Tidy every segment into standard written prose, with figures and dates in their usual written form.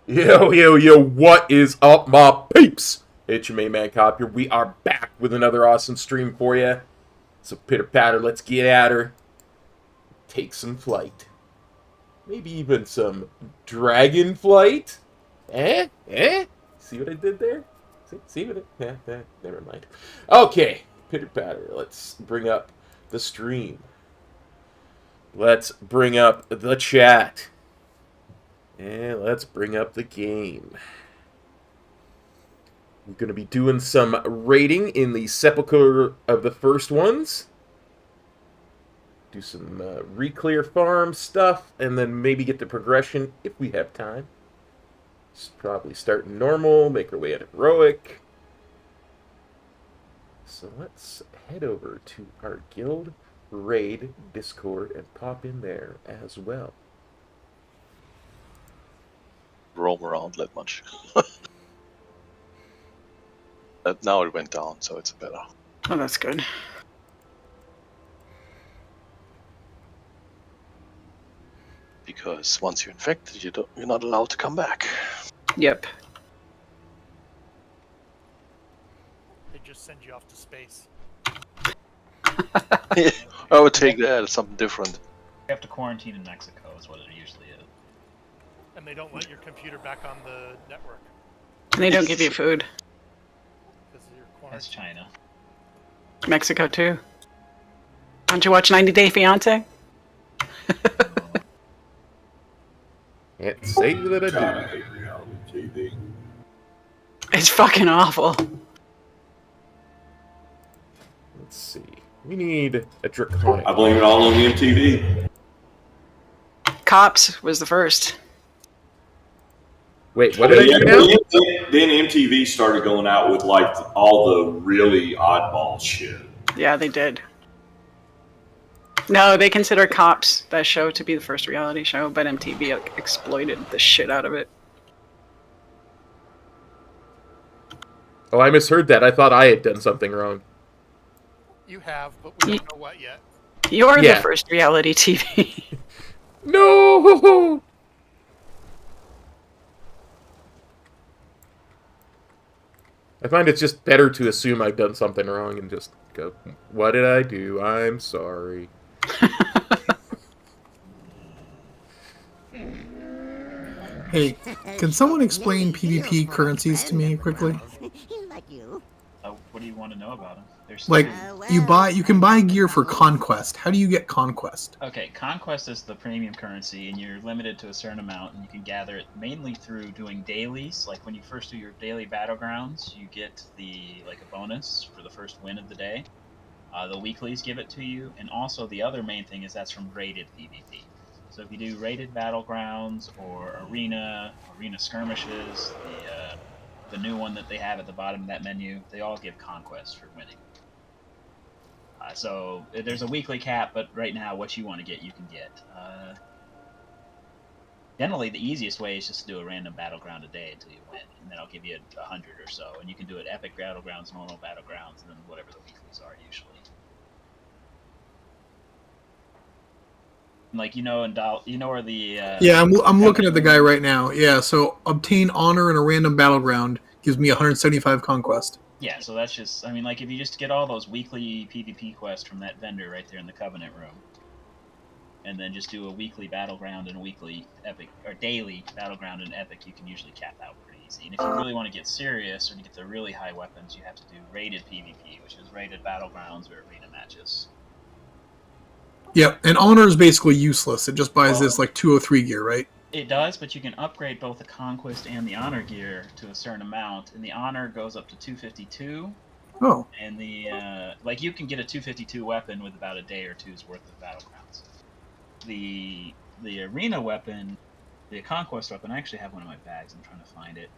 Yo, what is up, my peeps? It's your main man, Cop here. We are back with another awesome stream for you. So pitter-patter, let's get at her. Take some flight. Maybe even some dragon flight? Eh? See what I did there? See what never mind. Okay, pitter-patter, let's bring up the stream. Let's bring up the chat. And let's bring up the game. We're going to be doing some raiding in the Sepulcher of the first ones. Do some re-clear farm stuff, and then maybe get the progression if we have time. Probably start normal, make our way at heroic. So let's head over to our guild raid Discord and pop in there as well. Roam around that much. Now it went down, so it's better. Oh, that's good. Because once you're infected, you're not allowed to come back. Yep. They just send you off to space. Yeah, I would take that as something different. You have to quarantine in Mexico, is what it usually is. And they don't let your computer back on the network. And they don't give you food. Because you're That's quarantined. China. Mexico, too. Don't you watch 90 Day Fiancé? Can't say that I do. I hate reality TV. It's fucking awful. Let's see. We need a draconic. I blame it all on the MTV. Cops was the first. Wait, what did I do now? Then MTV started going out with like all the really oddball shit. Yeah, they did. No, they consider Cops, that show, to be the first reality show, but MTV exploited the shit out of it. Oh, I misheard that. I thought I had done something wrong. You have, but we don't know what yet. You're Yeah. the first reality TV. No! I find it's just better to assume I've done something wrong and just go, what did I do? I'm sorry. Hey, can someone explain PvP currencies to me quickly? What do you want to know about them? There's Like, two. you can buy gear for Conquest. How do you get Conquest? Okay, Conquest is the premium currency, and you're limited to a certain amount, and you can gather it mainly through doing dailies. Like when you first do your daily battlegrounds, you get a bonus for the first win of the day. The weeklies give it to you, and also the other main thing is that's from rated PvP. So if you do rated battlegrounds or arena skirmishes, the new one that they have at the bottom of that menu, they all give conquest for winning. So there's a weekly cap, but right now what you want to get, you can get. Generally, the easiest way is just to do a random battleground a day until you win, and then I'll give you 100 or so, and you can do it epic battlegrounds, normal battlegrounds, and then whatever the weeklies are usually. Like where the Yeah, I'm looking at the guy right now. Yeah, so obtain honor in a random battleground gives me 175 conquest. Yeah, so that's just, I mean, like, if you just get all those weekly PvP quests from that vendor right there in the Covenant room, and then just do a weekly battleground and a weekly epic, or daily battleground and epic, you can usually cap out pretty easy. And if you really want to get serious or to get the really high weapons, you have to do rated PvP, which is rated battlegrounds or arena matches. Yeah, and honor is basically useless. It just buys this like 203 gear, right? It does, but you can upgrade both the conquest and the honor gear to a certain amount, and the honor goes up to 252. Oh. And the like, you can get a 252 weapon with about a day or two's worth of battlegrounds. The arena weapon, the conquest weapon, I actually have one in my bags. I'm trying to find it.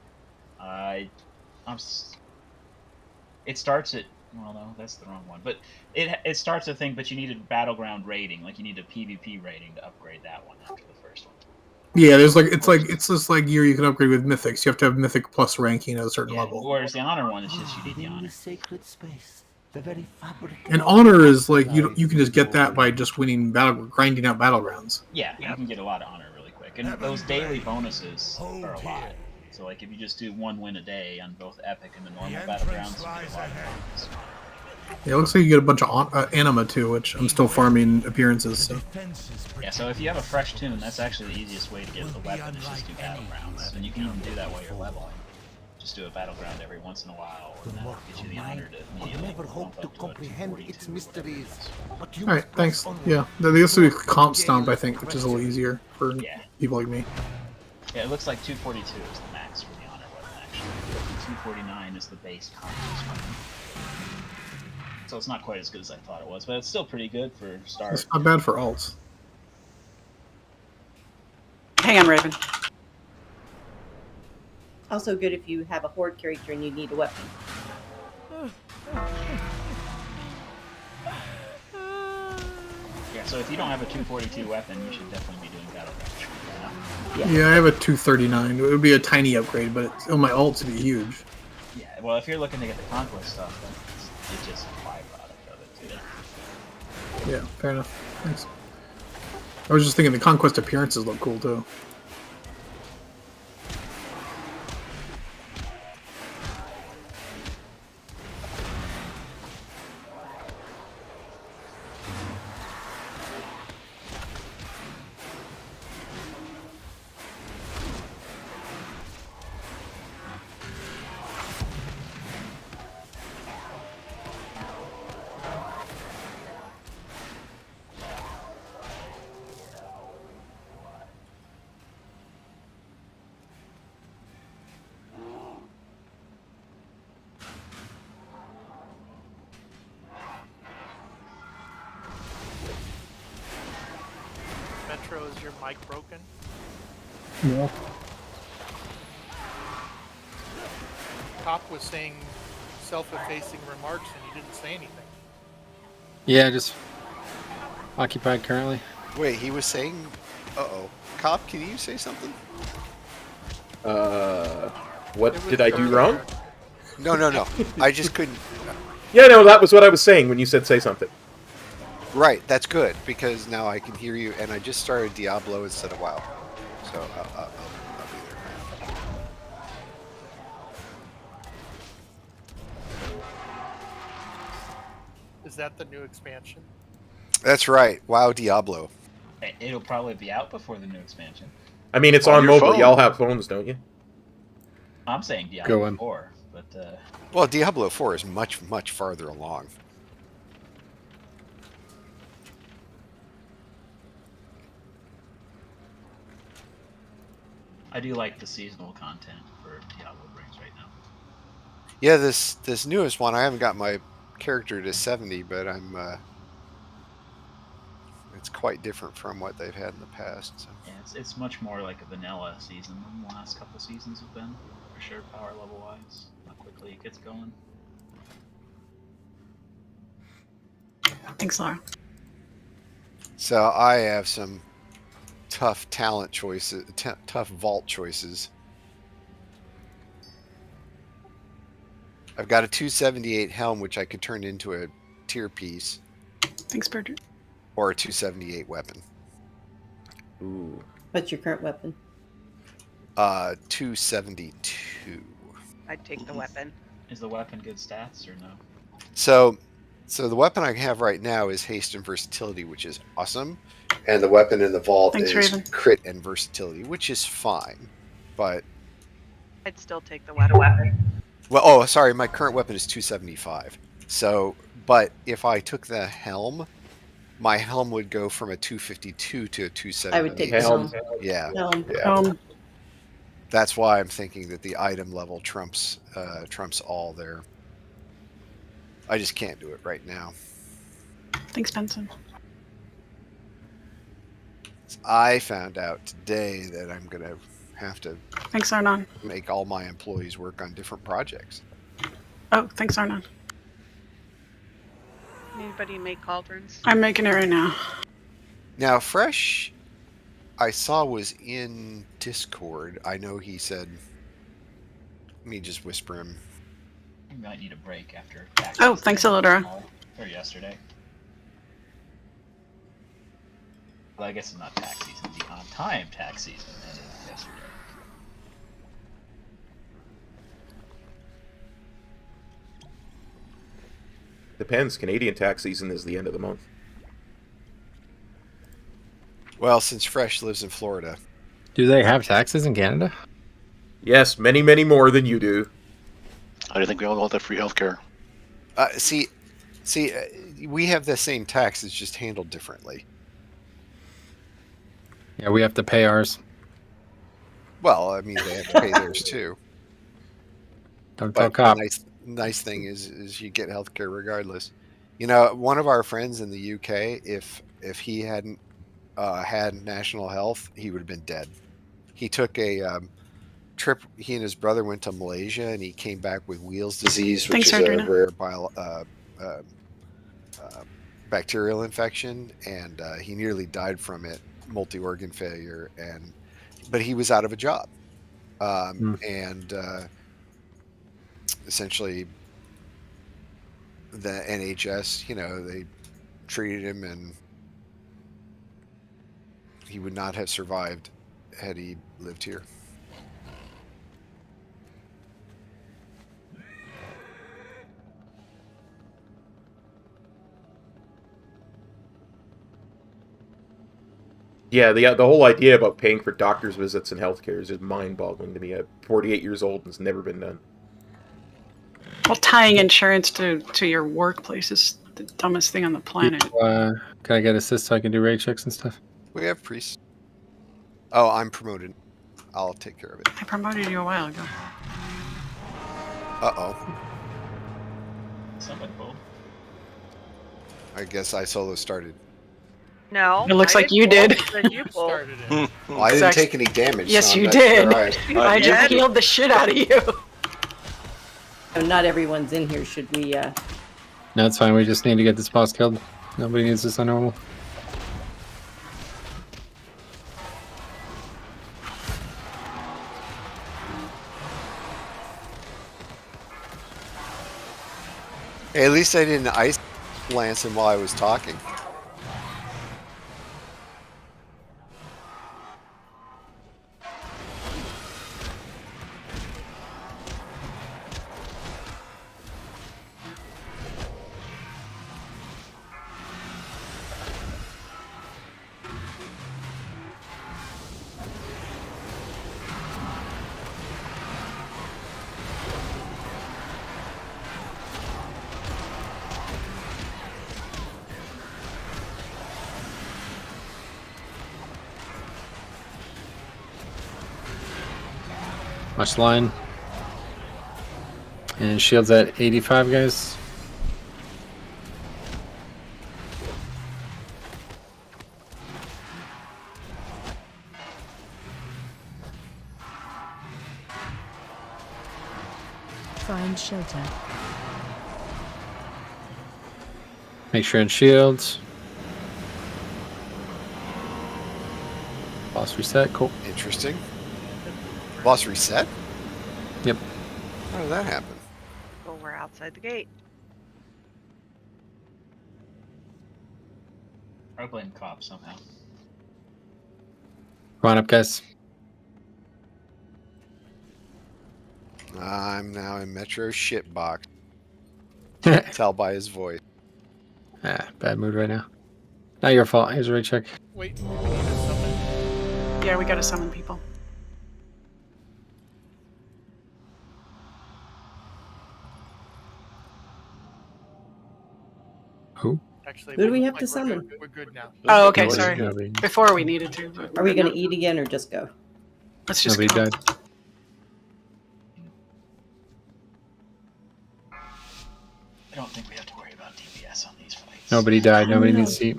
It starts at, well, no, that's the wrong one. But it starts a thing, but you need a battleground rating, like you need a PvP rating to upgrade that one after the first one. Yeah, there's it's this like gear you can upgrade with mythics. You have to have mythic plus ranking at a certain level. Whereas the honor one is just you need the honor. Sacred space, the very fabric. And honor is like you can just get that by just grinding out battlegrounds. Yeah, you can get a lot of honor really quick, and those daily bonuses are a lot. So like if you just do one win a day on both epic and the normal battlegrounds, you get a lot of bonuses. Yeah, it looks like you get a bunch of anima too, which I'm still farming appearances. So. Yeah, so if you have a fresh tune, that's actually the easiest way to get the weapon is just do battlegrounds, and you can even do that while you're leveling. Just do a battleground every once in a while, and that'll get you the honor to immediately Never hope to comprehend its mysteries. All right, thanks. Yeah, this will be comp stomp, I think, which is a little easier for people like me. Yeah, it looks like 242 is the max for the honor weapon, actually. 249 is the base conquest weapon. So it's not quite as good as I thought it was, but it's still pretty good for start. It's not bad for alts. Hang on, Raven. Also good if you have a horde character and you need a weapon. Yeah, so if you don't have a 242 weapon, you should definitely be doing battleground. Yeah, I have a 239. It would be a tiny upgrade, but on my alts it'd be huge. Yeah, well, if you're looking to get the conquest stuff, then it's just a byproduct of it, too. Yeah, fair enough. Thanks. I was just thinking the conquest appearances look cool too. Metro, is your mic broken? Yeah. Top was saying self-effacing remarks and you didn't say anything. Yeah, just occupied currently. Wait, he was saying... Uh-oh. Cop, can you say something? What did I do wrong? No. I just couldn't... Yeah, no, that was what I was saying when you said say something. Right, that's good, because now I can hear you, and I just started Diablo instead of WoW. So, I'll be there. Is that the new expansion? That's right, WoW Diablo. It'll probably be out before the new expansion. I mean, it's On on your mobile. phone. Y'all have phones, don't you? I'm saying Diablo 4, but... Well, Diablo 4 is much, much farther along. I do like the seasonal content for Diablo brings right now. Yeah, this newest one, I haven't got my character to 70, but I'm. It's quite different from what they've had in the past. So. Yeah, it's much more like a vanilla season than the last couple seasons have been, for sure, power level wise. How quickly it gets going. Thanks, Laura. So I have some tough talent choices, tough vault choices. I've got a 278 helm, which I could turn into a tier piece. Thanks, Bridget. Or a 278 weapon. Ooh. What's your current weapon? 272. I'd take the weapon. Is the weapon good stats or no? So the weapon I have right now is haste and versatility, which is awesome. And the weapon in the vault Thanks, is Raven. crit and versatility, which is fine. But I'd still take the weapon. well, oh, sorry, my current weapon is 275. So, but if I took the helm, my helm would go from a 252 to a 278. I would take the helm. Yeah. Helm. Yeah. That's why I'm thinking that the item level trumps all there. I just can't do it right now. Thanks, Benson. I found out today that I'm gonna have to Thanks, Arnon. make all my employees work on different projects. Oh, thanks, Arnon. Anybody make cauldrons? I'm making it right now. Now, Fresh, I saw was in Discord. I know he said. Let me just whisper him. You might need a break after tax Oh, season thanks, Elodora. Or yesterday. Well, I guess it's not tax season. The on-time tax season ended yesterday. Depends. Canadian tax season is the end of the month. Well, since Fresh lives in Florida. Do they have taxes in Canada? Yes, many, many more than you do. How do you think we all have free healthcare? See, we have the same tax. It's just handled differently. Yeah, we have to pay ours. Well, I mean, they have to pay theirs too. Don't But talk cop. the nice thing is you get healthcare regardless. You know, one of our friends in the UK, if he hadn't had national health, he would have been dead. He took a trip. He and his brother went to Malaysia, and he came back with Wheels disease, which Thanks, is Ardrina. a rare bacterial infection, and he nearly died from it, multi-organ failure, but he was out of a job, and essentially the NHS, they treated him, and he would not have survived had he lived here. Yeah, the whole idea about paying for doctor's visits and healthcare is just mind-boggling to me. I'm 48 years old and it's never been done. Well, tying insurance to your workplace is the dumbest thing on the planet. Can I get assist so I can do raid checks and stuff? We have priests. Oh, I'm promoted. I'll take care of it. I promoted you a while ago. Uh-oh. Somebody pulled. I guess I solo started. No. It looks I like you didn't did. pull, then you pulled. Started it. Well, I didn't take any damage. Yes, so I'm you not did. sure I just did? healed the shit out of you. So not everyone's in here. Should we? No, it's fine. We just need to get this boss killed. Nobody needs this on normal. Hey, at least I didn't ice lance him while I was talking. Much line. And shields at 85, guys. Find shelter. Make sure and shields. Boss reset. Cool. Interesting. Boss reset? Yep. How did that happen? Well, we're outside the gate. I blame cops somehow. Come on up, guys. I'm now in Metro shitbox. Tell by his voice. Bad mood right now. Not your fault. Here's a rig check. Wait, we need to summon. Yeah, we gotta summon people. Who? Actually, Who do we have like, to summon? We're good now. Oh, okay, Nobody- sorry. nobody- Before we needed to. But Are we we're gonna not. eat again or just go? Let's just Nobody go. died. I don't think we have to worry about DPS on these fights. Nobody died. Nobody needs to eat.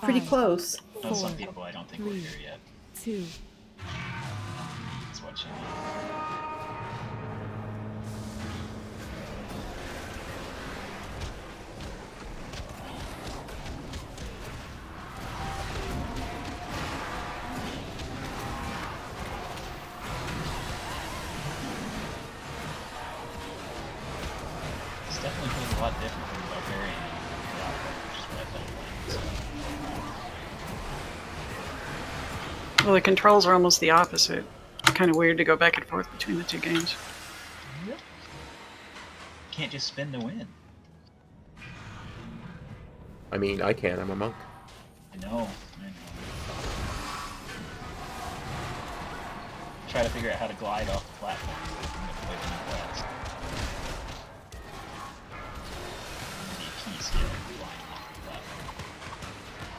Pretty close. On some people, I don't think we're here yet. 2. That's what you need. This definitely feels a lot different from Barbarian and Prog, which is what I felt like. Well, the controls are almost the opposite. Kind of weird to go back and forth between the two games. Can't just spin to win. I mean, I can. I'm a monk. I know. Try to figure out how to glide off the platform. Away from the glass. Maybe a key skill gliding off the platform.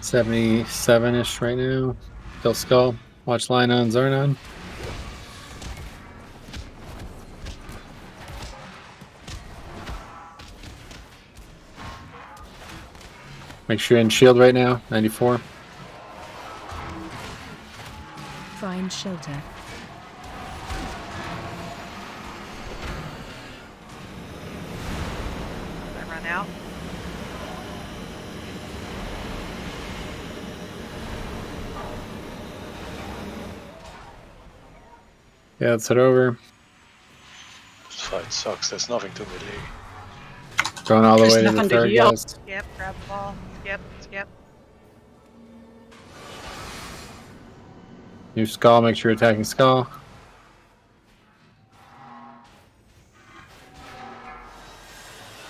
$77-ish right now. Kill Skull. Watch line on Zarnon. Make sure you're in shield right now. 94. Find shelter. Did I run out? Yeah, let's head over. This fight sucks. There's nothing to melee. Going all the There's way to the nothing to third, heal. guys. Skip, grab the ball. Skip, skip. New Skull. Make sure you're attacking Skull.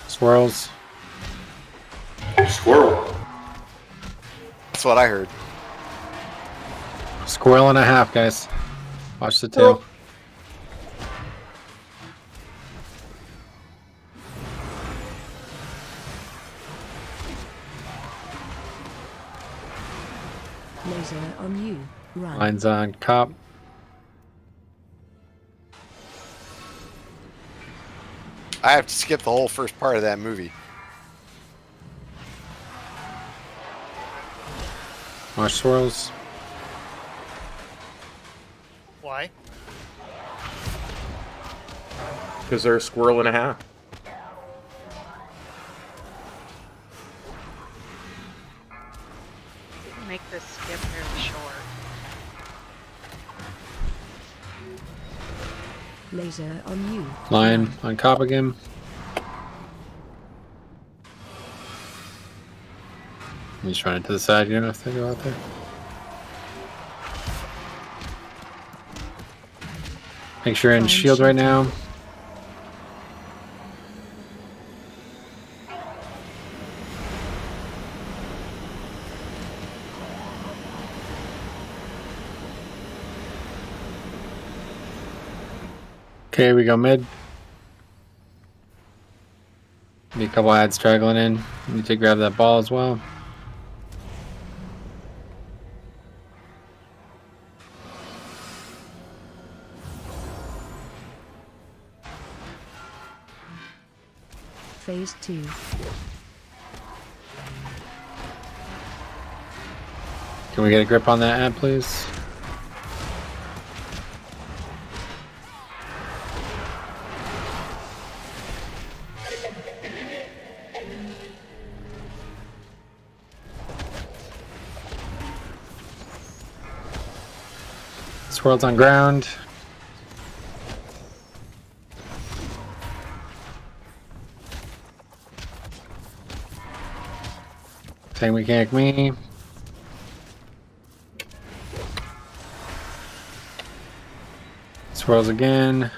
Swirls. Squirrel. That's what I heard. Squirrel and a half, guys. Watch the tail. Laser on you. Run. Lines on Cop. I have to skip the whole first part of that movie. Watch swirls. Why? Because they're a squirrel and a half. Make this skip very short. Laser on you. Line on Cop again. He's running to the side. You don't have to go out there. Make sure you're in shield right now. Okay, we go mid. Need a couple ads straggling in. Need to grab that ball as well. Phase 2. Can we get a grip on that ad, please? Swirls on ground. Same mechanic me. Swirls again.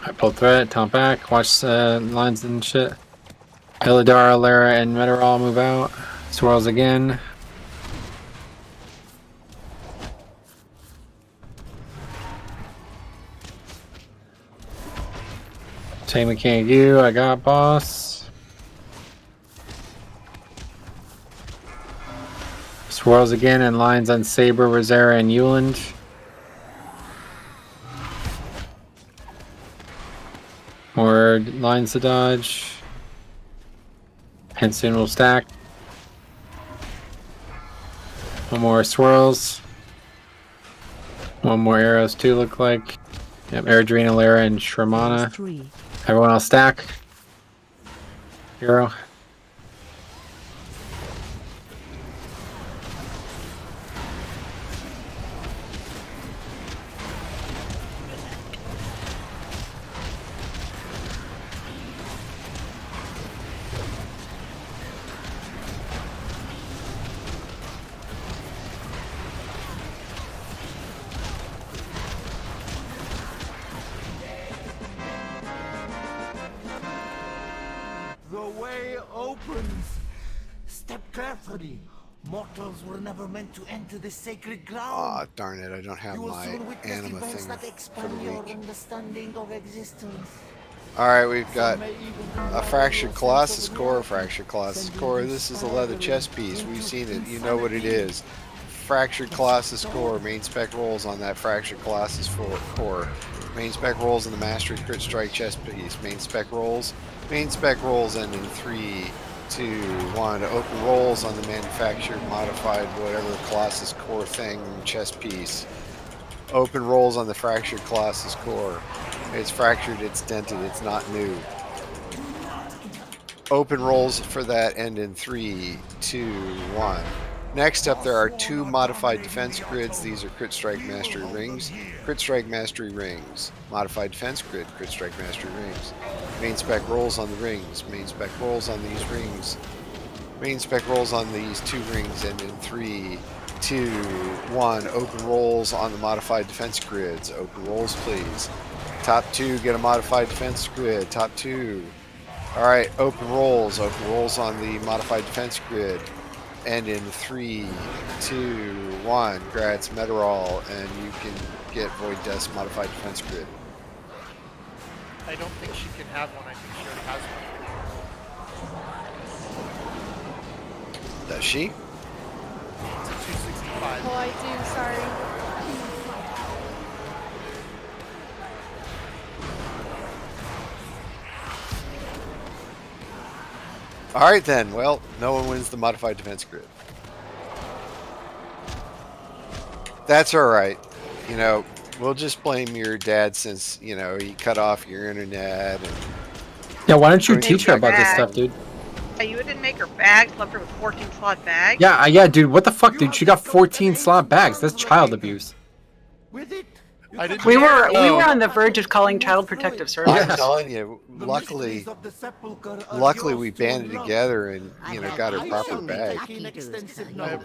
I pull threat, taunt back, watch lines and shit. Illidara, Lara, and Meteorol move out. Swirls again. Same mechanic you, I got boss. Swirls again and lines on Saber, Rosera, and Euland. More lines to dodge. Henson will stack. One more swirls. One more arrows too, look like. Yep, Eridrina, Lara, and Shramana. Everyone else stack. Hero. The way opens. Step carefully. Mortals were never meant to enter this sacred ground. Aw, darn it, I don't have You will my soon witness anima events thing that for expand the your week. understanding of existence. Alright, we've got a Fractured Colossus core, Fractured Colossus core. This is a leather chest piece. We've seen it, you know what it is. Fractured Colossus core, main spec rolls on that Fractured Colossus core. Main spec rolls in the Mastery Crit Strike chest piece. Main spec rolls end in 3, 2, 1. Open rolls on the manufactured, modified, whatever Colossus core thing chest piece. Open rolls on the Fractured Colossus core. It's fractured, it's dented, it's not new. Open rolls for that end in 3, 2, 1. Next up, there are 2 modified defense grids. These are Crit Strike Mastery Rings. Crit Strike Mastery Rings. Modified defense grid, Crit Strike Mastery Rings. Main spec rolls on the rings. Main spec rolls on these rings. Main spec rolls on these 2 rings end in 3, 2, 1. Open rolls on the modified defense grids. Open rolls, please. Top 2 get a modified defense grid. Top 2. Alright, open rolls. Open rolls on the modified defense grid. And in 3, 2, 1. Grats Meteorol, and you can get Void Dust modified defense grid. I don't think she can have one. I think she already has one. Does she? It's a 265. Oh, I do. Sorry. Alright then, well, no one wins the modified defense grid. That's alright. You know, we'll just blame your dad since, you know, he cut off your internet. And Yeah, why don't you teach her about this stuff, dude? Yeah, you didn't make her bags, left her with 14 slot bags. Yeah, yeah, dude, what the fuck, dude? She got 14 slot bags. That's child abuse. We were on the verge of calling Child Protective Services. I'm telling you, luckily we banded together and, you know, got her proper bag.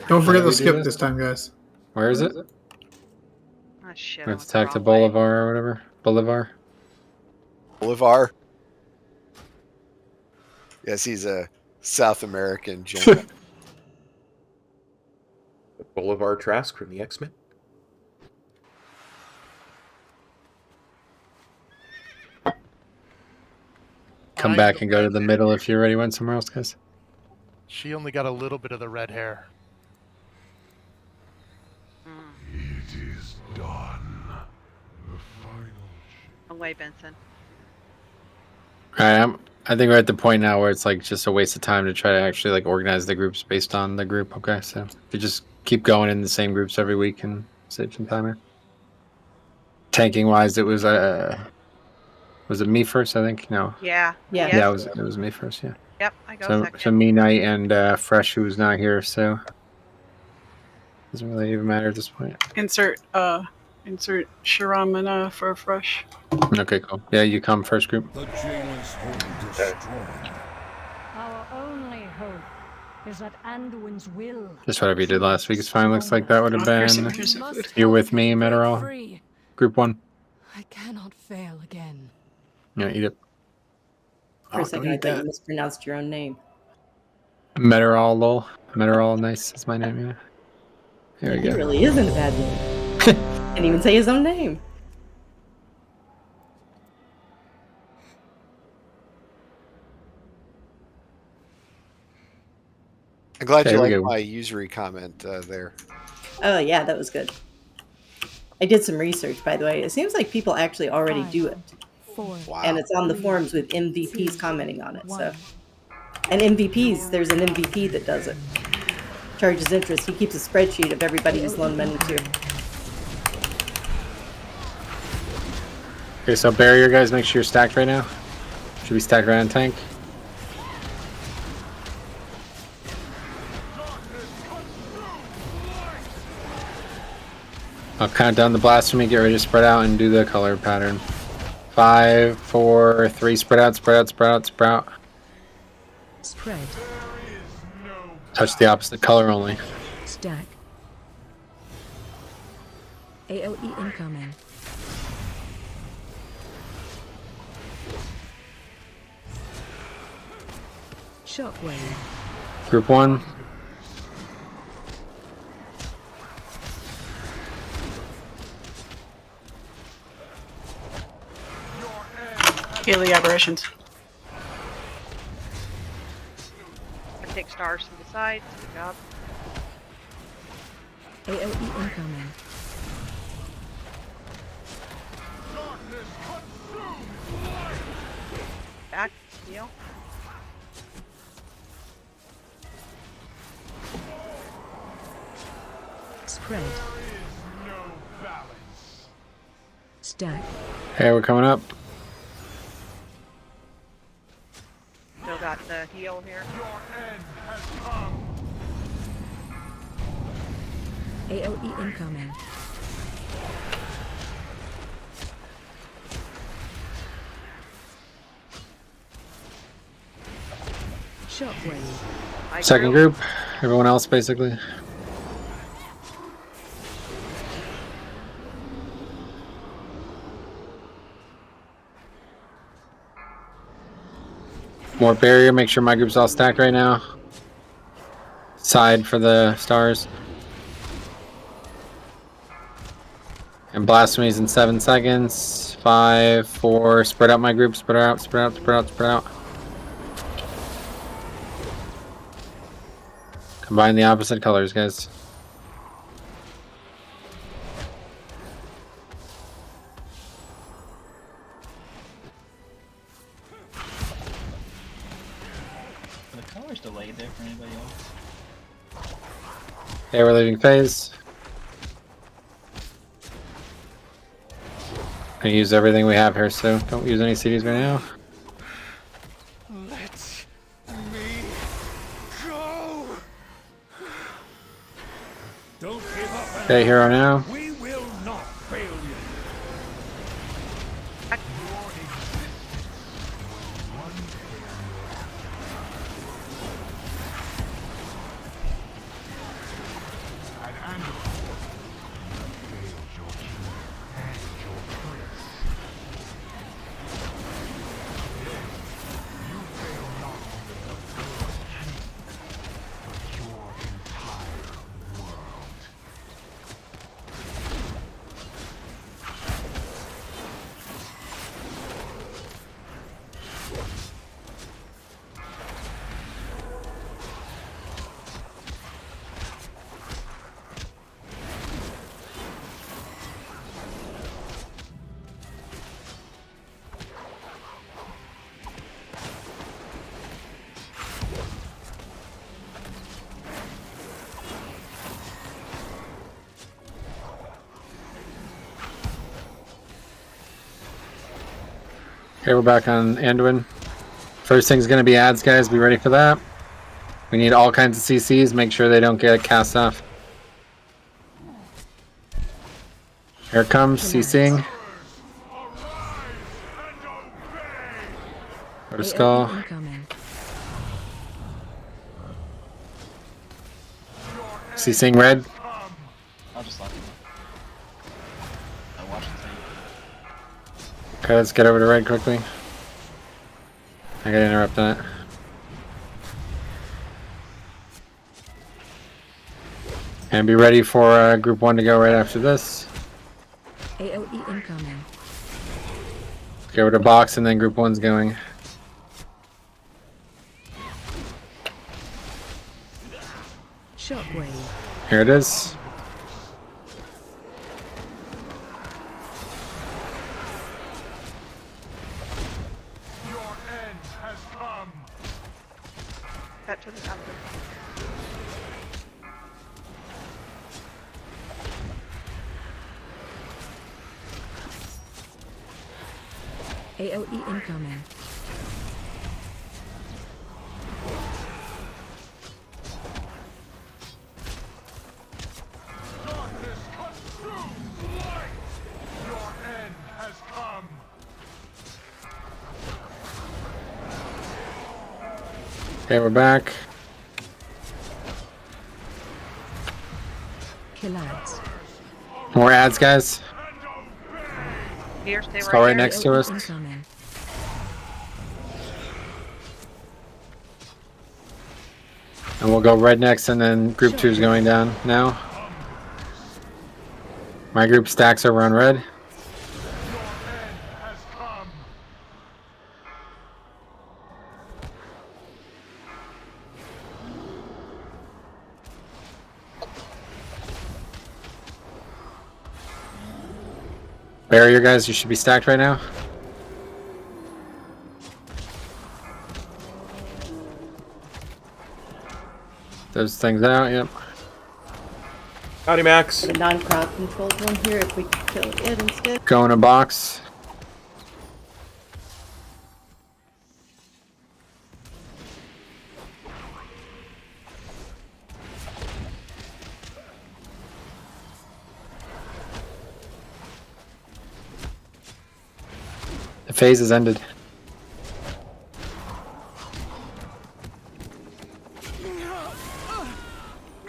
Don't forget the skip this time, guys. Where is it? Oh, shit, Let's attack to Bolivar or whatever. Bolivar. Bolivar? Yes, he's a South American general. Bolivar Trask from the X-Men. Come back and go to the middle if you're ready. Went somewhere else, guys. She only got a little bit of the red hair. It is dark. Wrong way, Benson. Alright, I think we're at the point now where it's like just a waste of time to try to actually like organize the groups based on the group. Okay, so you just keep going in the same groups every week and save some time here. Tanking wise, it was it me first? I think no. Yeah. Yeah. Yes. Yeah, it was me first. Yeah. Yep, I go So second. me, Knight, and Fresh, who's not here, so doesn't really even matter at this point. Insert Shiramana for Fresh. Okay, cool. Yeah, you come first group. The jailer's hold destroyed. Our only hope is that Anduin's will. Just whatever you did last week is fine. Looks like that would have Here's been some food. you with me, Meteorol. Group 1. I cannot fail again. Yeah, eat it. For a second, I thought you mispronounced your own name. Meteorol, lol. Meteorol, nice is my name, yeah. Here we He go. really isn't a bad name. Can't even say his own name. I'm glad Okay, you we liked go. my usury comment there. Oh yeah, that was good. I did some research, by the way. It seems like people actually already do it, Wow. and it's on the forums with MVPs commenting on it. So, and MVPs, there's an MVP that does it. Charges interest. He keeps a spreadsheet of everybody he's loaned money to. Okay, so barrier guys, make sure you're stacked right now. Should we stack around tank? I'll count down the blasphemy, get ready to spread out and do the color pattern. 5, 4, 3, spread out, spread out, spread out, spread out. Spread. Touch the opposite color only. Stack. AOE incoming. Shockwave. Group 1. Heal the aberrations. I take stars to the sides. Good job. AOE incoming. Back. Heal. Spread. Stack. Hey, we're coming up. Still got the heal here. AOE incoming. Shockwave. Second group. Everyone else, basically. More barrier. Make sure my group's all stacked right now. Side for the stars. And blasphemies in 7 seconds. 5, 4. Spread out my group. Spread out. Spread out. Spread out. Spread out. Combine the opposite colors, guys. Are the colors delayed there for anybody else? Okay, we're leaving phase. I use everything we have here, so don't use any CDs right now. Let me go. Don't give up. Okay, hero now. We will not fail you. Okay, we're back on Anduin. First thing's going to be ads, guys. Be ready for that. We need all kinds of CCs. Make sure they don't get cast off. Here it comes, CCing. Go to Skull. CCing red. I'll just lock him. I'll watch the thing. Okay, let's get over to red quickly. I gotta interrupt on it. And be ready for group 1 to go right after this. AOE incoming. Go over to box and then group 1's going. Shockwave. Here it is. Cut to the doctor. AOE incoming. Okay, we're back. Kill ads. More ads, guys. Here, stay Let's right go right here. next to us. Incoming. And we'll go red next, and then group 2 is going down now. My group stacks over on red. Barrier, guys, you should be stacked right now. Those things out, yep. Howdy, Max. A non-crowd controlled one here if we could kill it instead. Go in a box. The phase has ended.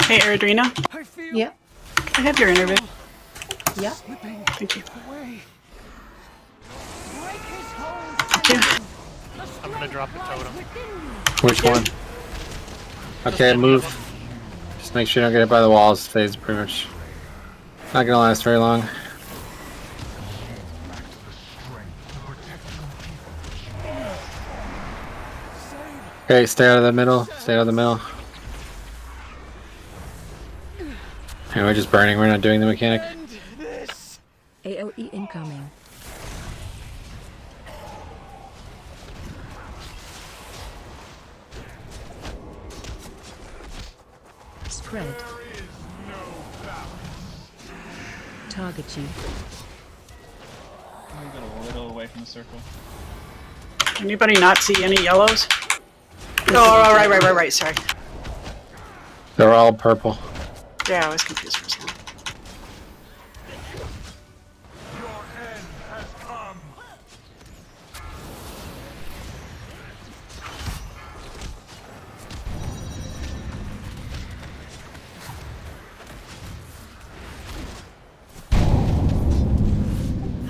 Hey, Erdrina. Yeah. I have your interview. Yeah. Thank you. I'm gonna drop the totem. Which one? Okay, move. Just make sure you don't get hit by the walls. Phase is pretty much not gonna last very long. Okay, stay out of the middle. Stay out of the middle. And we're just burning. We're not doing the mechanic. AOE incoming. Spread. Target you. We got a little away from the circle. Anybody not see any yellows? Oh, right. Sorry. They're all purple. Yeah, I was confused for a second.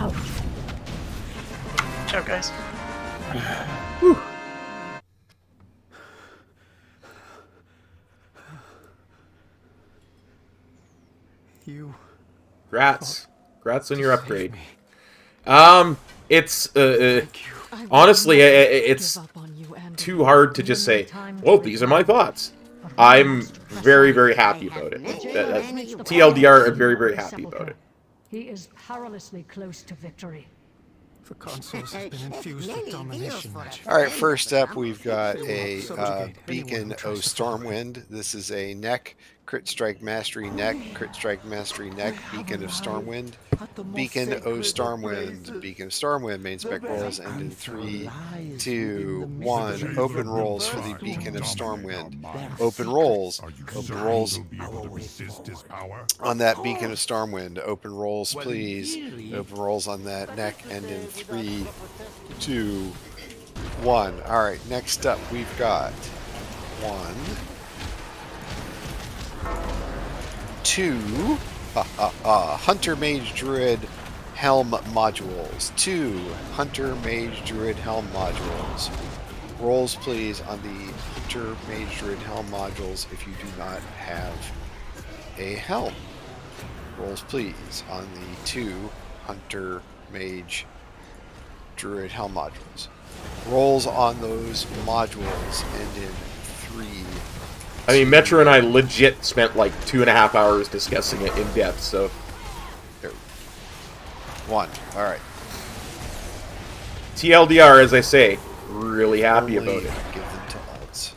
Ouch. Ciao, guys. You. Grats on your upgrade. It's honestly, it's too hard to just say, well, these are my thoughts. I'm very, very happy about it. TLDR, I'm very, very happy about it. He is perilously close to victory. The consoles have been infused with domination magic. All right, first up, we've got a Beacon O Stormwind. This is a neck Crit Strike Mastery Neck, Crit Strike Mastery Neck, Beacon of Stormwind, Beacon of Stormwind, Beacon of Stormwind. Main spec rolls end in 3, 2, 1. Open rolls for the Beacon of Stormwind. Open rolls. Open rolls on that Beacon of Stormwind. Open rolls, please. Open rolls on that neck end in 3, 2, 1. All right, next up we've got 1, 2 Hunter Mage Druid Helm modules. 2 Hunter Mage Druid Helm modules. Rolls please on the Hunter Mage Druid Helm modules if you do not have a helm. Rolls please on the 2 Hunter Mage Druid Helm modules. Rolls on those modules end in 3. I mean, Metro and I legit spent like 2.5 hours discussing it in depth, so. 1. Alright. TLDR, as I say, really happy about it. Give them to alts.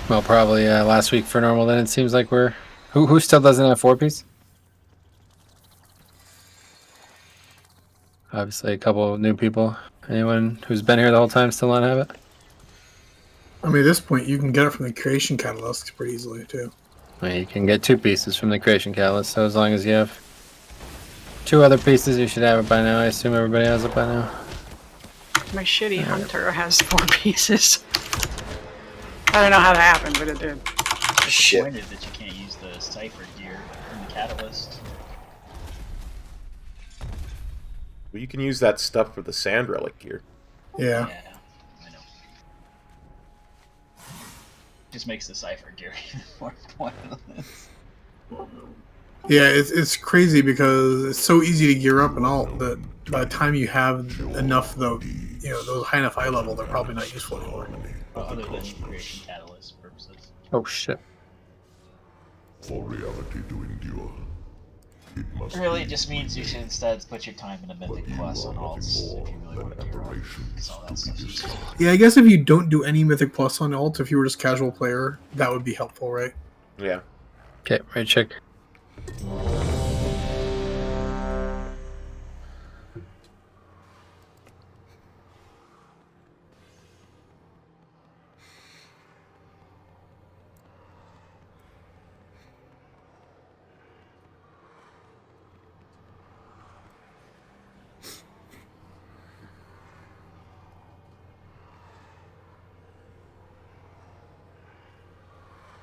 Well, probably last week for normal. Then it seems like we're who still doesn't have 4-piece. Obviously, a couple new people. Anyone who's been here the whole time still not have it? I mean, at this point, you can get it from the Creation Catalyst pretty easily, too. I mean, you can get 2 pieces from the Creation Catalyst, so as long as you have 2 other pieces, you should have it by now. I assume everybody has it by now. My shitty hunter has 4 pieces. I don't know how that happened, but it did. Disappointed that you can't use the Cypher gear from the Catalyst. Well, you can use that stuff for the Sand Relic gear. Yeah. I know. Just makes the Cypher gear even more pointless. Yeah, it's crazy because it's so easy to gear up and all that by the time you have enough those high enough eye level, they're probably not useful anymore. Other than Creation Catalyst purposes. Oh shit. For reality to endure, it must Really, it just means you should instead put your time in a Mythic Plus on alts if you really want to gear up, because all that stuff's useful. Yeah, I guess if you don't do any Mythic Plus on alt, if you were just casual player, that would be helpful, right? Yeah. Okay, right check.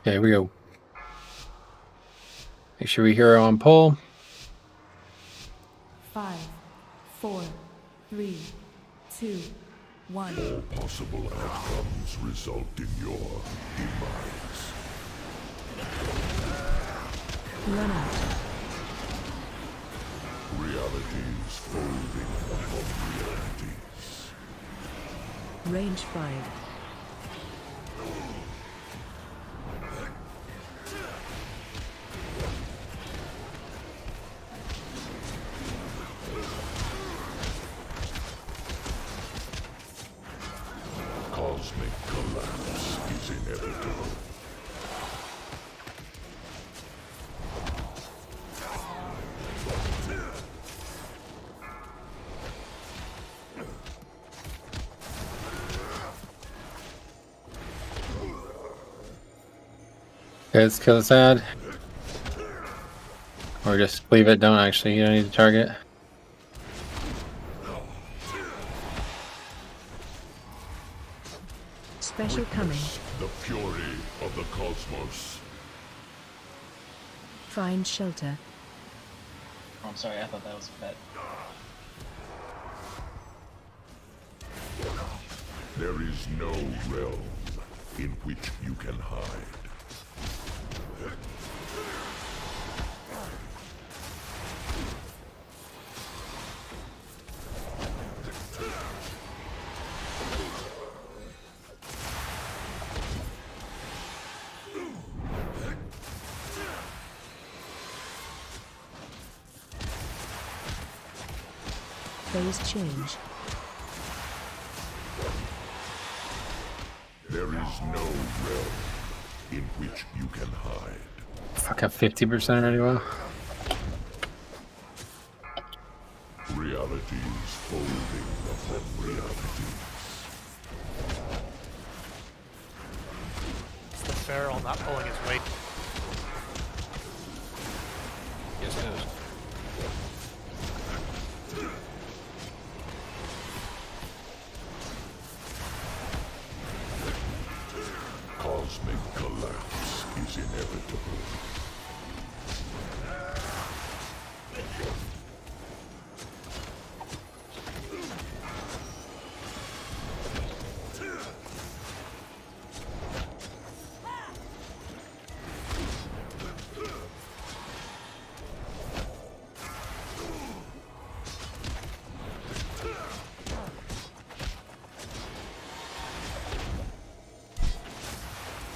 Okay, here we go. Make sure we hear her on poll. 5, 4, 3, 2, 1. all possible outcomes result in your demise. Run out. Realities folding upon realities. Range 5. Cosmic collapse is inevitable. Okay, let's kill this ad. Or just leave it, don't actually, you don't need to target. Special coming. The fury of the cosmos. Find shelter. Oh, I'm sorry, I thought that was a bet. There is no realm in which you can hide. Phase change. There is no realm in which you can hide. Fuck, have 50% already. Well, Realities folding upon realities. It's the feral not pulling his weight. Yes, it is. Cosmic collapse is inevitable.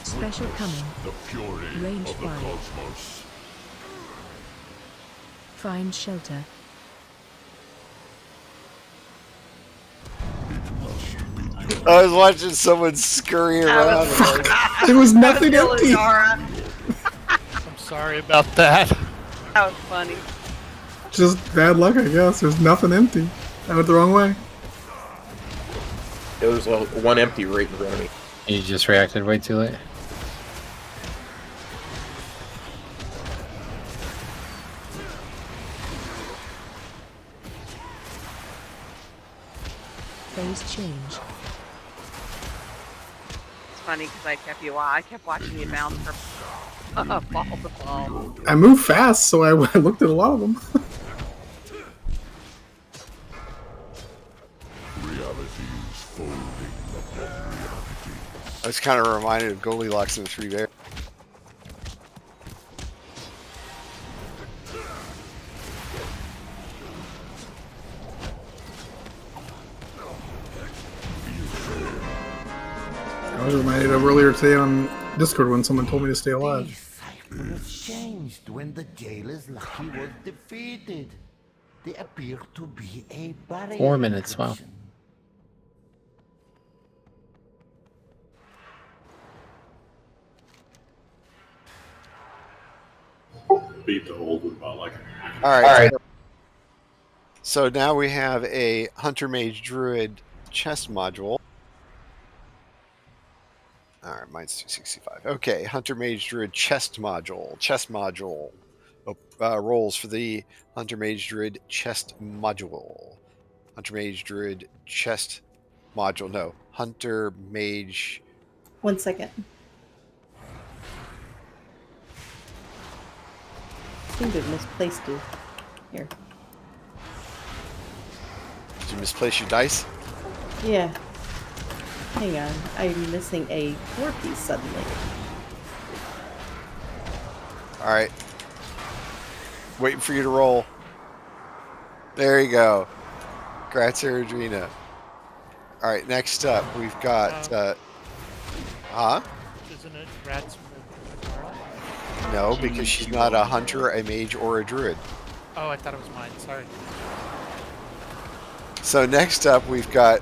Special coming. The fury Range of the 5. cosmos. Find shelter. I was watching someone scurry around. There was nothing empty. I'm sorry about that. That was funny. Just bad luck, I guess. There's nothing empty. I went the wrong way. There was one empty right in front of me. you just reacted way too late. Phase change. It's funny because I kept watching you bounce from ball to ball. I moved fast, so I looked at a lot of them. Realities folding upon realities. I was kind of reminded of Goldilocks and the Three Bears. I was reminded of earlier today on Discord when someone told me to stay alive. Was changed when the jailer's lucky was defeated. They appear to be a barrier. 4 minutes, wow. Beat the hold with about like. All right. So now we have a Hunter Mage Druid chest module. All right, mine's 265. Okay, Hunter Mage Druid chest module. Chest module. Rolls for the Hunter Mage Druid chest module. Hunter Mage Druid chest module. No, Hunter Mage. 1 second. I seem to have misplaced it. Here. Did you misplace your dice? Yeah. Hang on. I'm missing a 4-piece suddenly. All right. Waiting for you to roll. There you go. Grazia Adrena. All right, next up, we've got... Isn't it Rats No, because she's not a hunter, a mage, or a druid. Oh, I thought it was mine. Sorry. So next up, we've got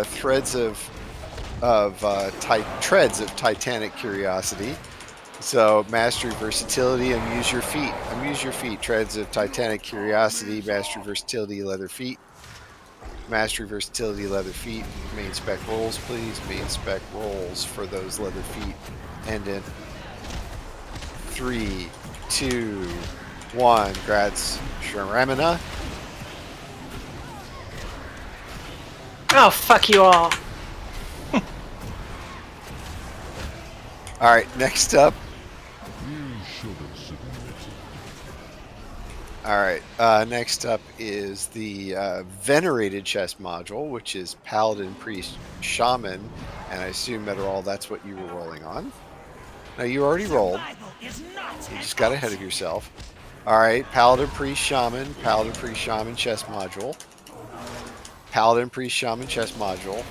threads of Titanic Curiosity. So mastery, versatility, amuse your feet. Amuse your feet. Threads of Titanic Curiosity, mastery, versatility, leather feet. Mastery, versatility, leather feet. Main spec rolls, please. Main spec rolls for those leather feet. And in 3, 2, 1. Grats Sharamana. Oh, fuck you all. All right, next up. All right, next up is the venerated chest module, which is Paladin, Priest, Shaman, and I assume Meteorol, that's what you were rolling on. Now, you already rolled. You just got ahead of yourself. All right, Paladin, Priest, Shaman, Paladin, Priest, Shaman chest module. Paladin, Priest, Shaman chest module.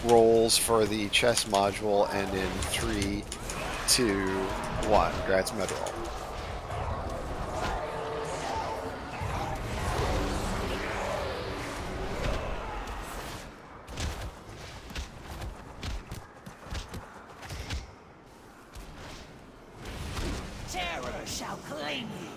Rolls for the chest module, and in 3, 2, 1. Grats Meteorol. shall claim you.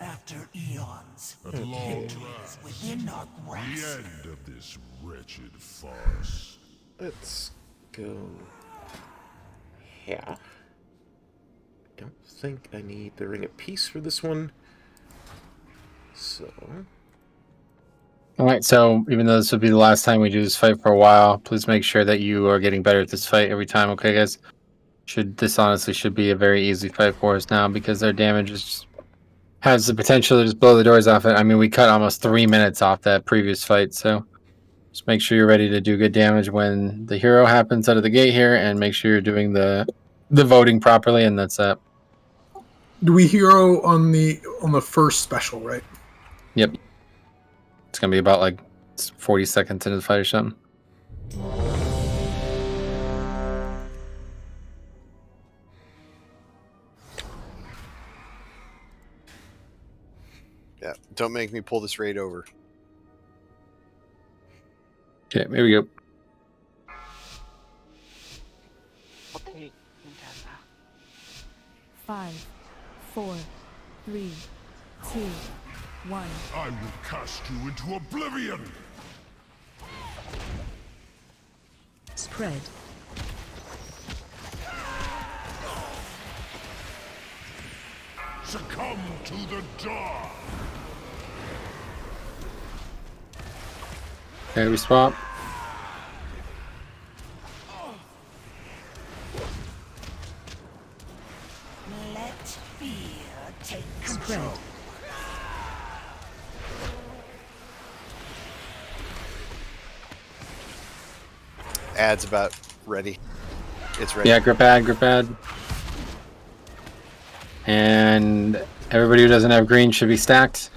After eons, At long victory is within our the grasp. end of this wretched farce. Let's go. Yeah. Don't think I need the Ring of Peace for this one. So. Alright, so even though this would be the last time we do this fight for a while, please make sure that you are getting better at this fight every time, okay guys? This honestly should be a very easy fight for us now because our damage has the potential to just blow the doors off it. I mean, we cut almost 3 minutes off that previous fight, so just make sure you're ready to do good damage when the hero happens out of the gate here, and make sure you're doing the voting properly, and that's that. Do we hero on the first special, right? Yep. It's gonna be about like 40 seconds into the fight or something. Yeah, don't make me pull this raid over. Okay, here we go. Okay. 5, 4, 3, 2, 1. I will cast you into oblivion! Spread. Succumb to the dark! Okay, we swap. Let fear take control. Ad's about ready. It's ready. Yeah, grip ad. And everybody who doesn't have green should be stacked.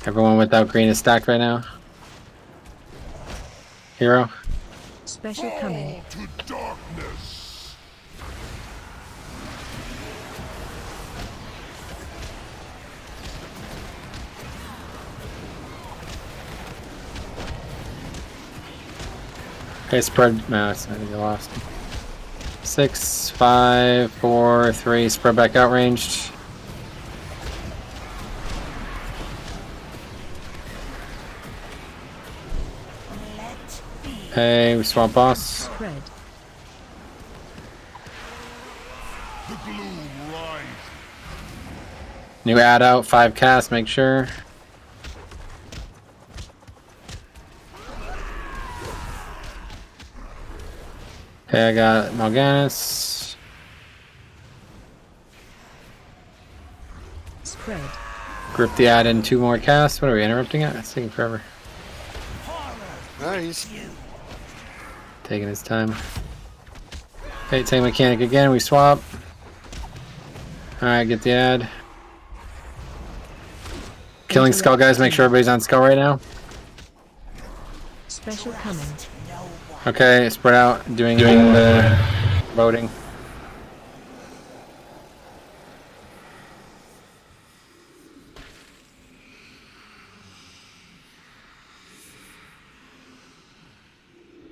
Everyone without green is stacked right now. Hero. Special coming. To darkness! Okay, spread. No, I think you lost. 6, 5, 4, 3. Spread back out ranged. Hey, we swap boss. Spread. The gloom rises. New ad out. 5 cast. Make sure. Okay, I got Mal'Ganis. Spread. Grip the ad in 2 more casts. What are we interrupting it? It's taking forever. Nice. Taking his time. Okay, take mechanic again. We swap. Alright, get the ad. Killing skull guys. Make sure everybody's on skull right now. Special coming. Okay, spread out. Doing the voting.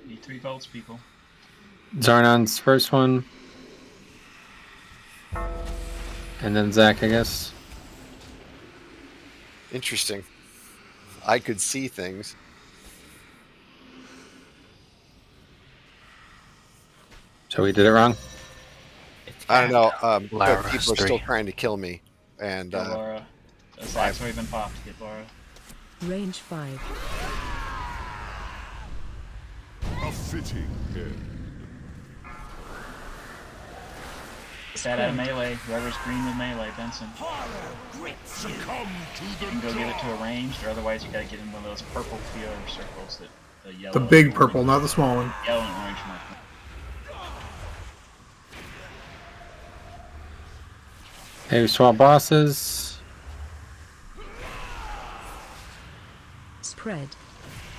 Need 3 votes, people. Zarnon's first one. And then Zach, I guess. Interesting. I could see things. So we did it wrong? I don't know. Lara, But people are still trying to kill me. And Get Laura. Zach's already been popped. Get Laura. Range 5. A fitting end. Get that out of melee. Whoever's green with melee, Benson. Succumb to You the can go give it to a ranged, or otherwise you gotta get in one of those purple PR circles that the yellow. The big and purple, orange- not the small one. Yellow and orange mark. Hey, we swap bosses. Spread.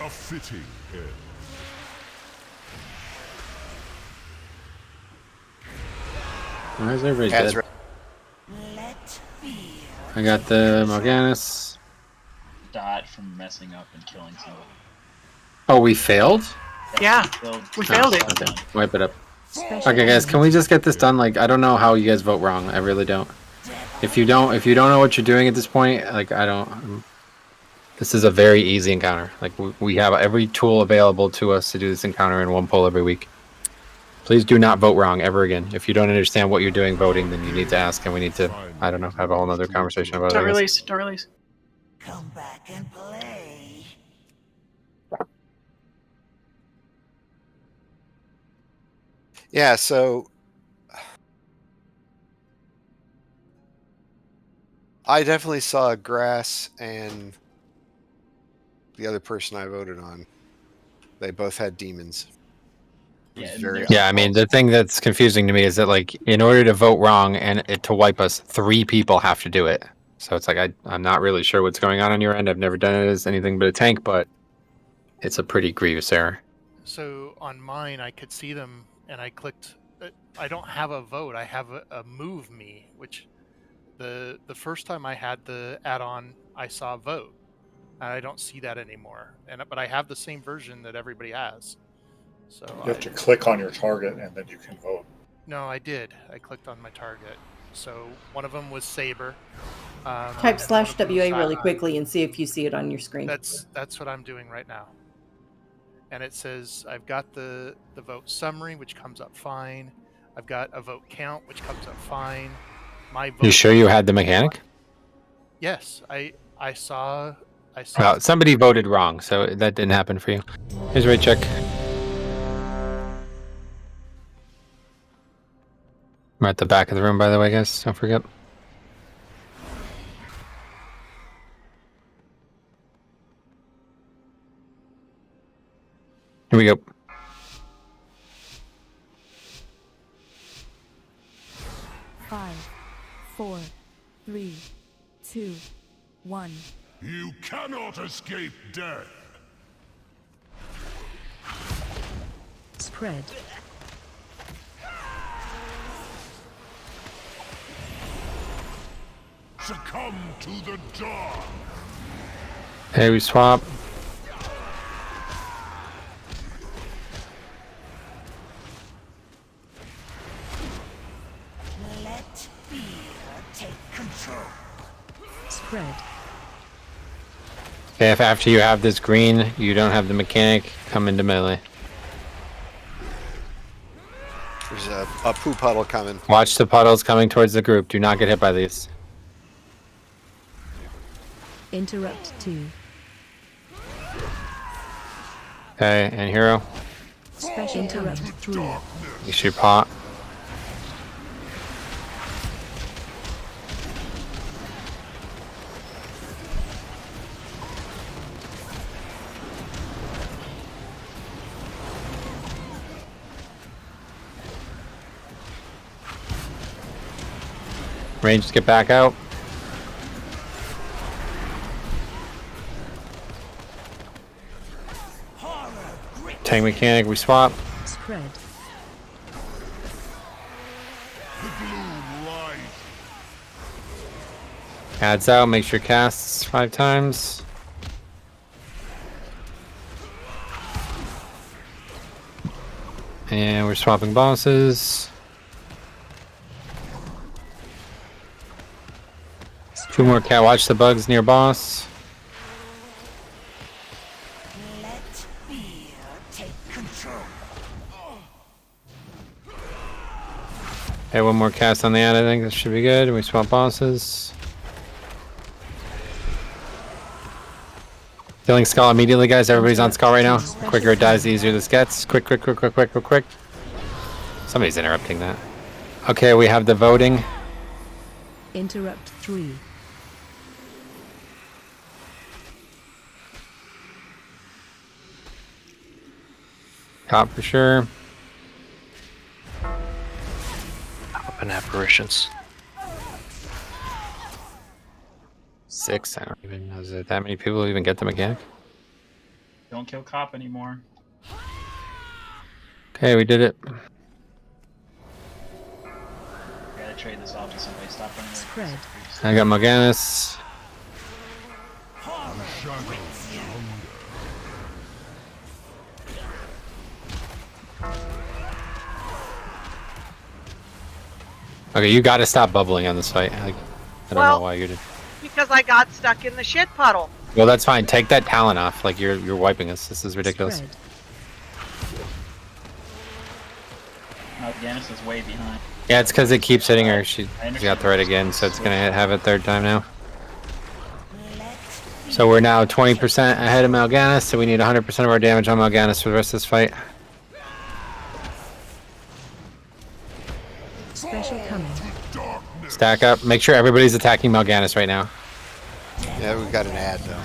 a fitting end. Why is everybody That's dead? right. I got the Morganus. Dot from messing up and killing somebody. Oh, we failed? Yeah, we failed it. Okay. Wipe it up. Okay, guys, can we just get this done? Like, I don't know how you guys vote wrong. I really don't. If you don't know what you're doing at this point, like, I don't. This is a very easy encounter. Like, we have every tool available to us to do this encounter in one poll every week. Please do not vote wrong ever again. If you don't understand what you're doing voting, then you need to ask, and we need to, I don't know, have a whole other conversation about it. Don't I guess. release. Don't release. Come back and play. Yeah, so I definitely saw Grass and the other person I voted on. They both had demons. It was very Yeah, I mean, the thing that's confusing to me is that, like, in order to vote wrong and it to wipe us, 3 people have to do it. So it's like, I'm not really sure what's going on your end. I've never done it as anything but a tank, but it's a pretty grievous error. So on mine, I could see them, and I clicked. I don't have a vote. I have a move me, which the first time I had the add-on, I saw vote, and I don't see that anymore. But I have the same version that everybody has. So You have to click on your target and then you can vote. No, I did. I clicked on my target. So one of them was Saber. Type /WA really quickly and see if you see it on your screen. That's what I'm doing right now. And it says I've got the vote summary, which comes up fine. I've got a vote count, which comes up fine. My vote. You sure you had the mechanic? Yes, I saw. Well, somebody voted wrong, so that didn't happen for you. Here's a rate check. I'm at the back of the room, by the way, guys. Don't forget. Here we go. Five, 4, 3, 2, 1. You cannot escape death. Spread. Succumb to the dark. Hey, we swap. Let fear take control. Spread. Okay, if after you have this green, you don't have the mechanic, come into melee. There's a poo puddle coming. Watch the puddles coming towards the group. Do not get hit by these. Interrupt 2. Okay, and hero. Special interrupt 3. You should pot. Ranged, get back out. Tank mechanic, we swap. Spread. Adds out, make sure casts 5 times. And we're swapping bosses. 2 more cat, watch the bugs near boss. Let fear take control. Okay, 1 more cast on the ad, I think that should be good. We swap bosses. Killing Skull immediately, guys. Everybody's on Skull right now. The quicker it dies, the easier this gets. Quick, quick, quick, quick, quick, quick, quick. Somebody's interrupting that. Okay, we have the voting. Interrupt 3. Top for sure. Open apparitions. 6. I don't even know. Is it that many people who even get the mechanic? Don't kill cop anymore. Okay, we did it. Gotta trade this off to somebody. Stop running away. Spread. I got Morganis. Okay, you gotta stop bubbling on this fight. I don't know why you did. Because I got stuck in the shit puddle. Well, that's fine. Take that talent off. Like you're wiping us. This is ridiculous. Spread. Janice is way behind. Yeah, it's because it keeps hitting her. She got threat again, so it's gonna have it third time now. So we're now 20% ahead of Mal'Ganis, so we need 100% of our damage on Mal'Ganis for the rest of this fight. Special coming. Stack up. Make sure everybody's attacking Mal'Ganis right now. Yeah, we've got an ad though.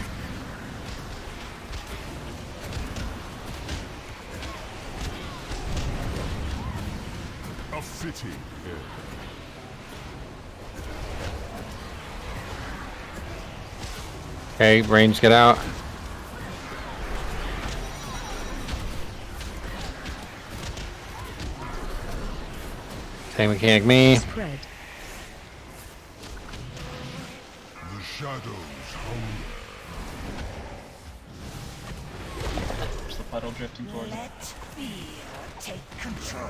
A fitting end. Okay, range, get out. Okay, mechanic me. Spread. The shadows hunger. There's the puddle drifting towards him. Let fear take control.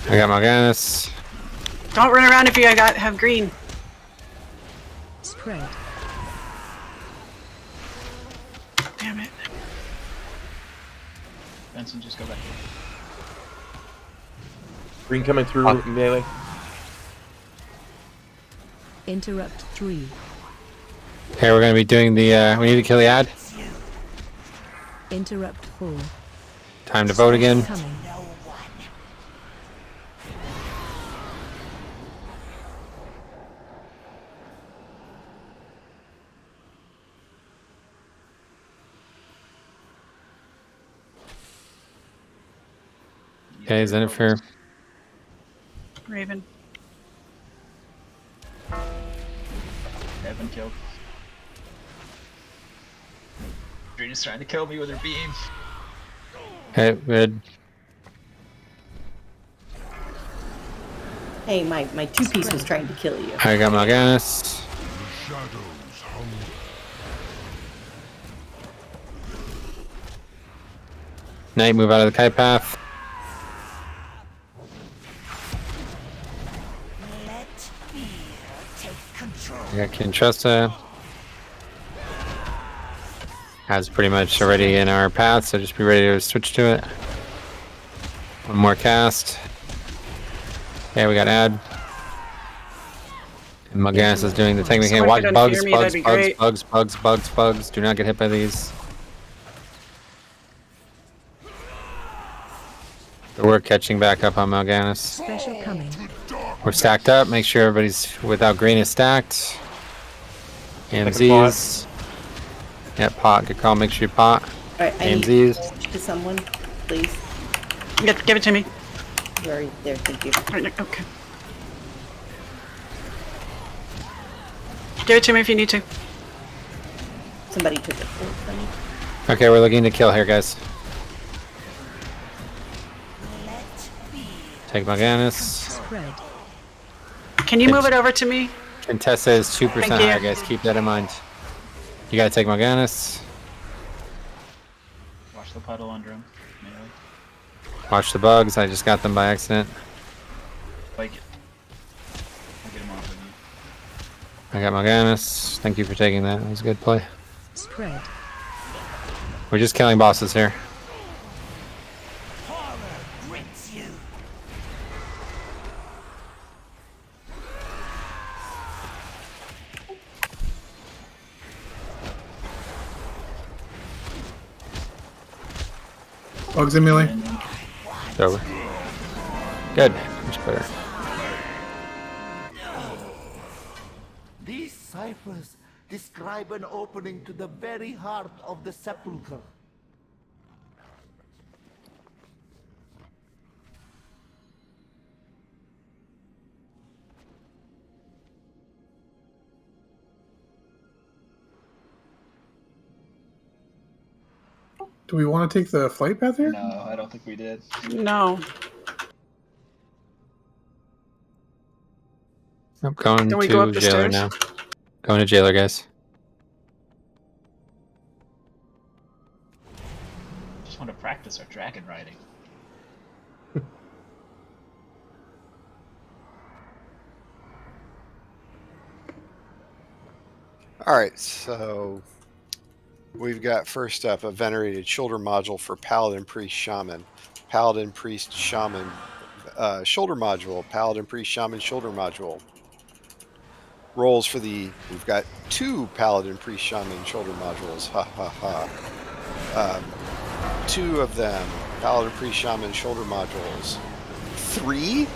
I got Mal'Ganis. Don't run around if you have green. Spread. Damn it. Benson, just go back. Green coming through melee. Interrupt 3. Okay, we're gonna be doing the. We need to kill the ad. Interrupt 4. Time to vote again. Coming. Okay, Zenithir. Raven. Evan killed. Drina's trying to kill me with her beam. Okay, good. Hey, my two-piece was trying to kill you. I got Mal'Ganis. The shadows hunger. Knight, move out of the kite path. Let fear take control. I got Kintressa. Ad's pretty much already in our path, so just be ready to switch to it. One more cast. Okay, we got Ad. And Mal'Ganis is doing the thing we can. Someone Watch could bugs, unfear me, bugs, that'd be bugs, great. bugs, bugs, bugs, bugs. Do not get hit by these. We're catching back up on Mal'Ganis. Special coming. We're stacked up. Make sure everybody's without green is stacked. AMZs. Yep, pot. Good call. Make sure you pot. Alright, I need AMZs. to someone, please. Give it to me. Right there, thank you. Okay. Give it to me if you need to. Somebody took it from me. Okay, we're looking to kill here, guys. Take Mal'Ganis. Spread. Can you move it over to me? Contessa is 2% Thank you. higher, guys. Keep that in mind. You gotta take Mal'Ganis. Watch the puddle under him. Melee. Watch the bugs. I just got them by accident. Like it. I'll get him off of you. I got Mal'Ganis. Thank you for taking that. That was a good play. Spread. We're just killing bosses here. Horror grips you. Bugs in melee. It's over. Good. Much better. These ciphers describe an opening to the very heart of the Sepulcher. Do we want to take the flight path here? No, I don't think we did. No. I'm going Can we go to up the jailer stairs? now. Going to jailer, guys. Just want to practice our dragon riding. All right, so we've got first up a venerated shoulder module for Paladin, Priest, Shaman. Paladin, Priest, Shaman, shoulder module. Paladin, Priest, Shaman, shoulder module. Rolls for the, we've got 2 Paladin, Priest, Shaman, shoulder modules. Ha ha ha. 2 of them, Paladin, Priest, Shaman, shoulder modules. 3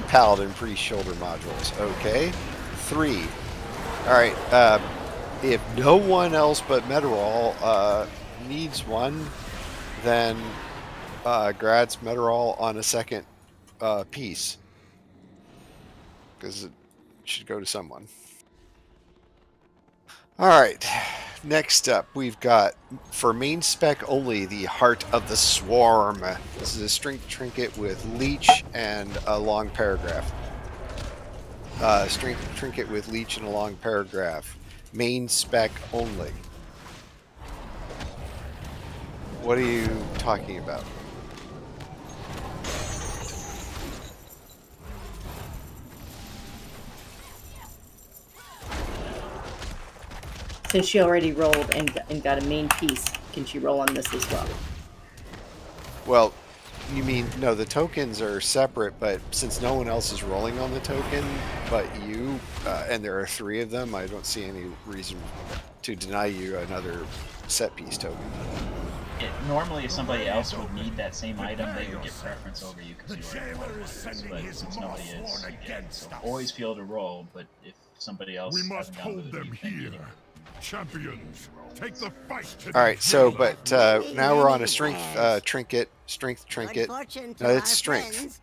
Paladin, Priest, shoulder modules. Okay, 3. All right. If no one else but Meteorol needs one, then Grad's Meteorol on a second piece, because it should go to someone. All right. Next up, we've got for main spec only the Heart of the Swarm. This is a strength trinket with leech and a long paragraph. Strength trinket with leech and a long paragraph. Main spec only. What are you talking about? Since she already rolled and got a main piece, can she roll on this as well? Well, you mean, no, the tokens are separate, but since no one else is rolling on the token but you, and there are 3 of them, I don't see any reason to deny you another set piece token. Normally, if somebody else would need that same item, they would get preference over you because you were one. But since nobody is, you get it. So always feel to roll, but if somebody else We must hasn't done hold it, them you can get here. it. Champions, take the fight to All right, the so, jailer. but now we're on a strength trinket. Strength trinket. No, it's strength.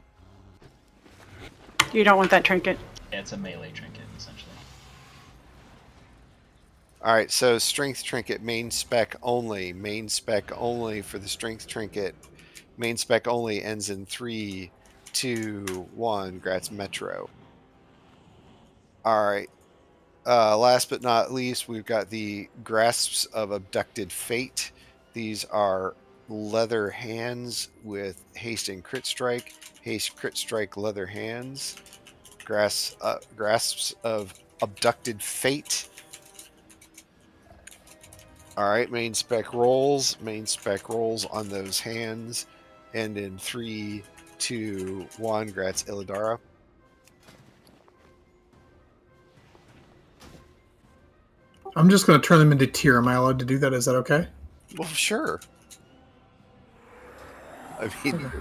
You don't want that trinket. Yeah, it's a melee trinket, essentially. All right, so strength trinket, main spec only. Main spec only for the strength trinket. Main spec only ends in 3, 2, 1. Gratz Metro. All right. Last but not least, we've got the Grasps of Abducted Fate. These are leather hands with haste and crit strike. Haste, crit strike, leather hands. Grasps of Abducted Fate. All right, main spec rolls. Main spec rolls on those hands. And in 3, 2, 1, Gratz Illidara. I'm just going to turn them into tier. Am I allowed to do that? Is that okay? Well, sure. I mean,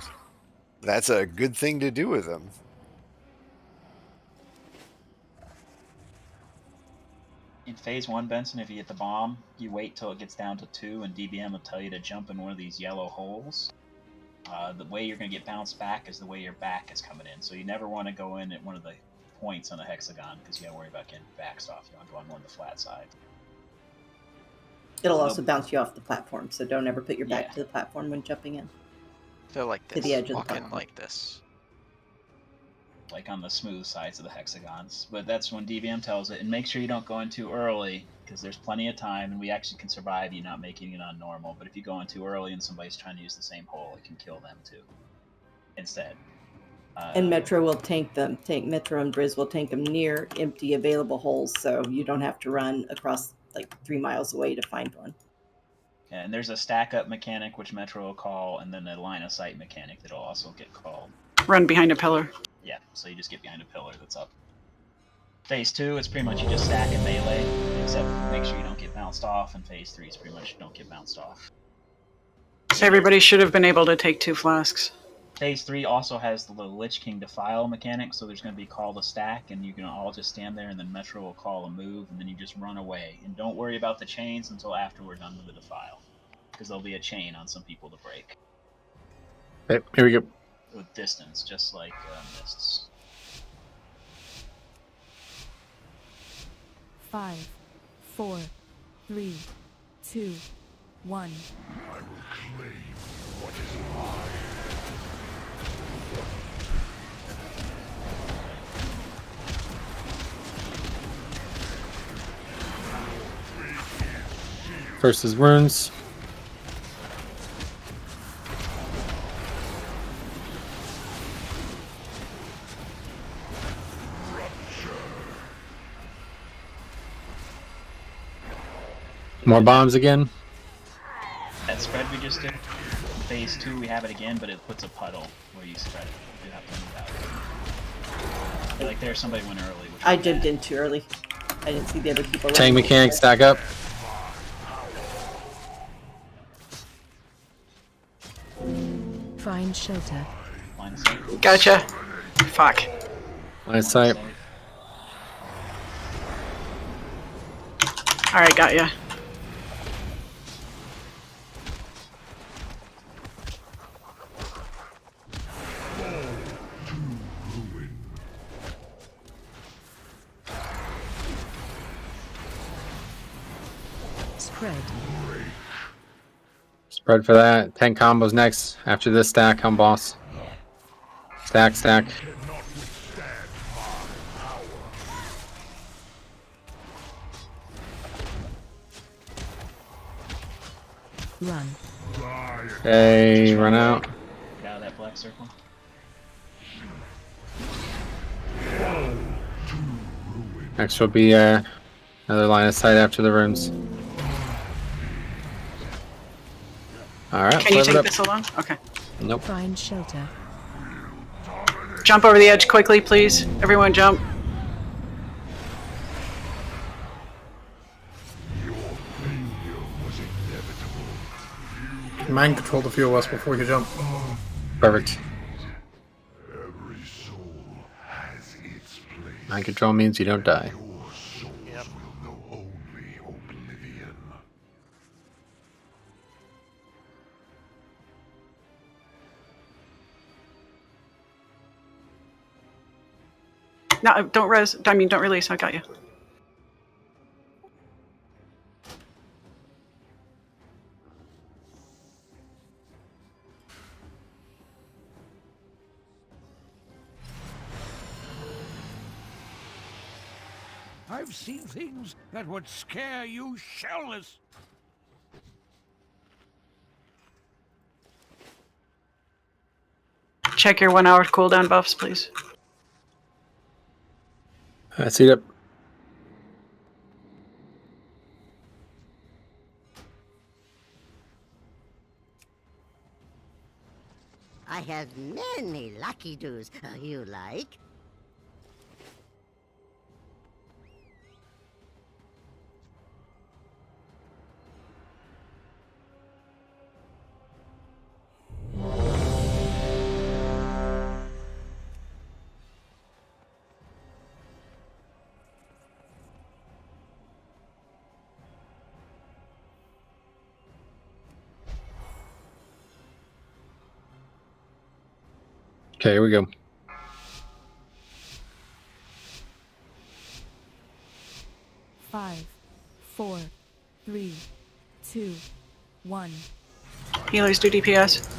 that's a good thing to do with them. In phase 1, Benson, if you hit the bomb, you wait till it gets down to 2, and DBM will tell you to jump in one of these yellow holes. The way you're going to get bounced back is the way your back is coming in. So you never want to go in at one of the points on the hexagon because you got to worry about getting backed off. You want to go on one of the flat side. It'll also bounce you off the platform, so don't ever put your back to the platform when jumping in. They're like To this. the edge of the Walk in platform. like this. Like on the smooth sides of the hexagons. But that's when DBM tells it. And make sure you don't go in too early because there's plenty of time and we actually can survive you not making it on normal. But if you go in too early and somebody's trying to use the same hole, it can kill them too. Instead. And Metro will tank them. Metro and Briz will tank them near empty available holes, so you don't have to run across like 3 miles away to find one. And there's a stack up mechanic which Metro will call, and then a line of sight mechanic that'll also get called. Run behind a pillar. Yeah, so you just get behind a pillar that's up. Phase 2, it's pretty much you just stack in melee, except make sure you don't get bounced off, and phase 3 is pretty much don't get bounced off. Everybody should have been able to take 2 flasks. Phase 3 also has the Lich King Defile mechanic, so there's going to be call to stack, and you can all just stand there, and then Metro will call a move, and then you just run away. And don't worry about the chains until after we're done with the Defile, because there'll be a chain on some people to break. Okay, here we go. With distance, just like Mists. 5, 4, 3, 2, 1. I will claim what is mine. First is runes. More bombs again. That spread we just did, Phase 2 we have it again, but it puts a puddle where you spread it. You have to move out. I feel like there's somebody went early. Which I jumped in too early. I didn't see the other people. Tank mechanics stack up. Find shelter. Line of sight. Gotcha. Fuck. Line of sight. Alright, got ya. Spread. Spread for that. 10 combos next. After this stack, I'm boss. Stack, stack. Run. Okay, run out. Get out of that black circle. Next will be another line of sight after the runes. Alright, Can you flip it take up. this alone? Okay. Nope. Find shelter. Jump over the edge quickly, please. Everyone jump. Mind control the FOS before you jump. Perfect. Every soul has its place. Mind control means you don't die. Your souls will know only oblivion. No, don't res. I mean, don't release. I got you. I've seen things that would scare you shellless. Check your 1 hour cooldown buffs, please. See it. I have many lucky doos. You like? Okay, here we go. Five, 4, 3, 2, 1. Healers do DPS.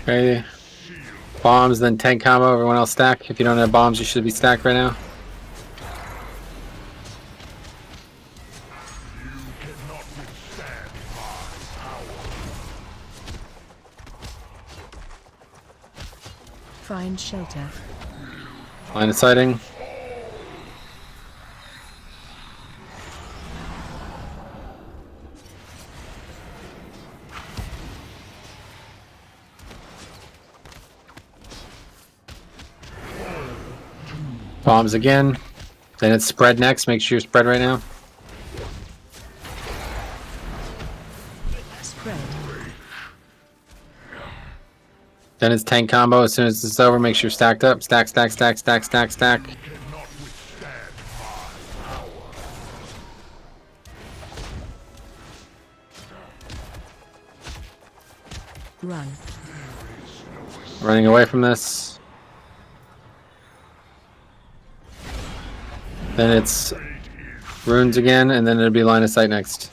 Okay. Bombs, then tank combo. Everyone else stack. If you don't have bombs, you should be stacked right now. Find shelter. Line of sighting. Bombs again. Then it's spread next. Make sure you're spread right now. Spread. Then it's tank combo. As soon as it's over, make sure you're stacked up. Stack, stack, stack, stack, stack, stack. Run. Running away from this. Then it's runes again, and then it'll be line of sight next.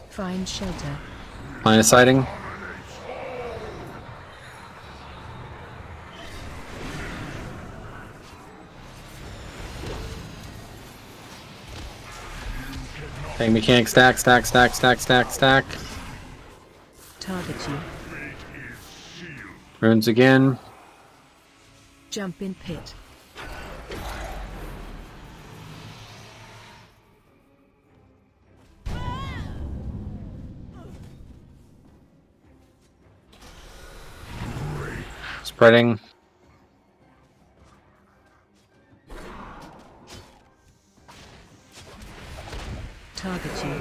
Find shelter. Line of sighting. Tank mechanic stack, stack, stack, stack, stack, stack. Target you. Runes again. Jump in pit. Spreading. Target you.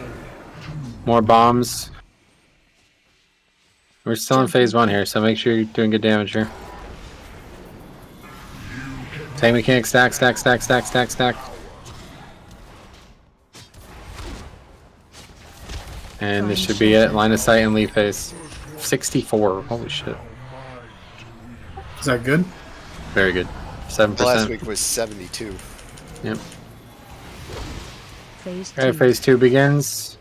More bombs. We're still in phase 1 here, so make sure you're doing good damage here. Tank mechanic stack, stack, stack, stack, stack, stack. And this should be it. Line of sight and leave phase. 64. Holy shit. Is that good? Very good. 7%. Last week was 72. Yep. Phase Alright, 2. phase 2 begins.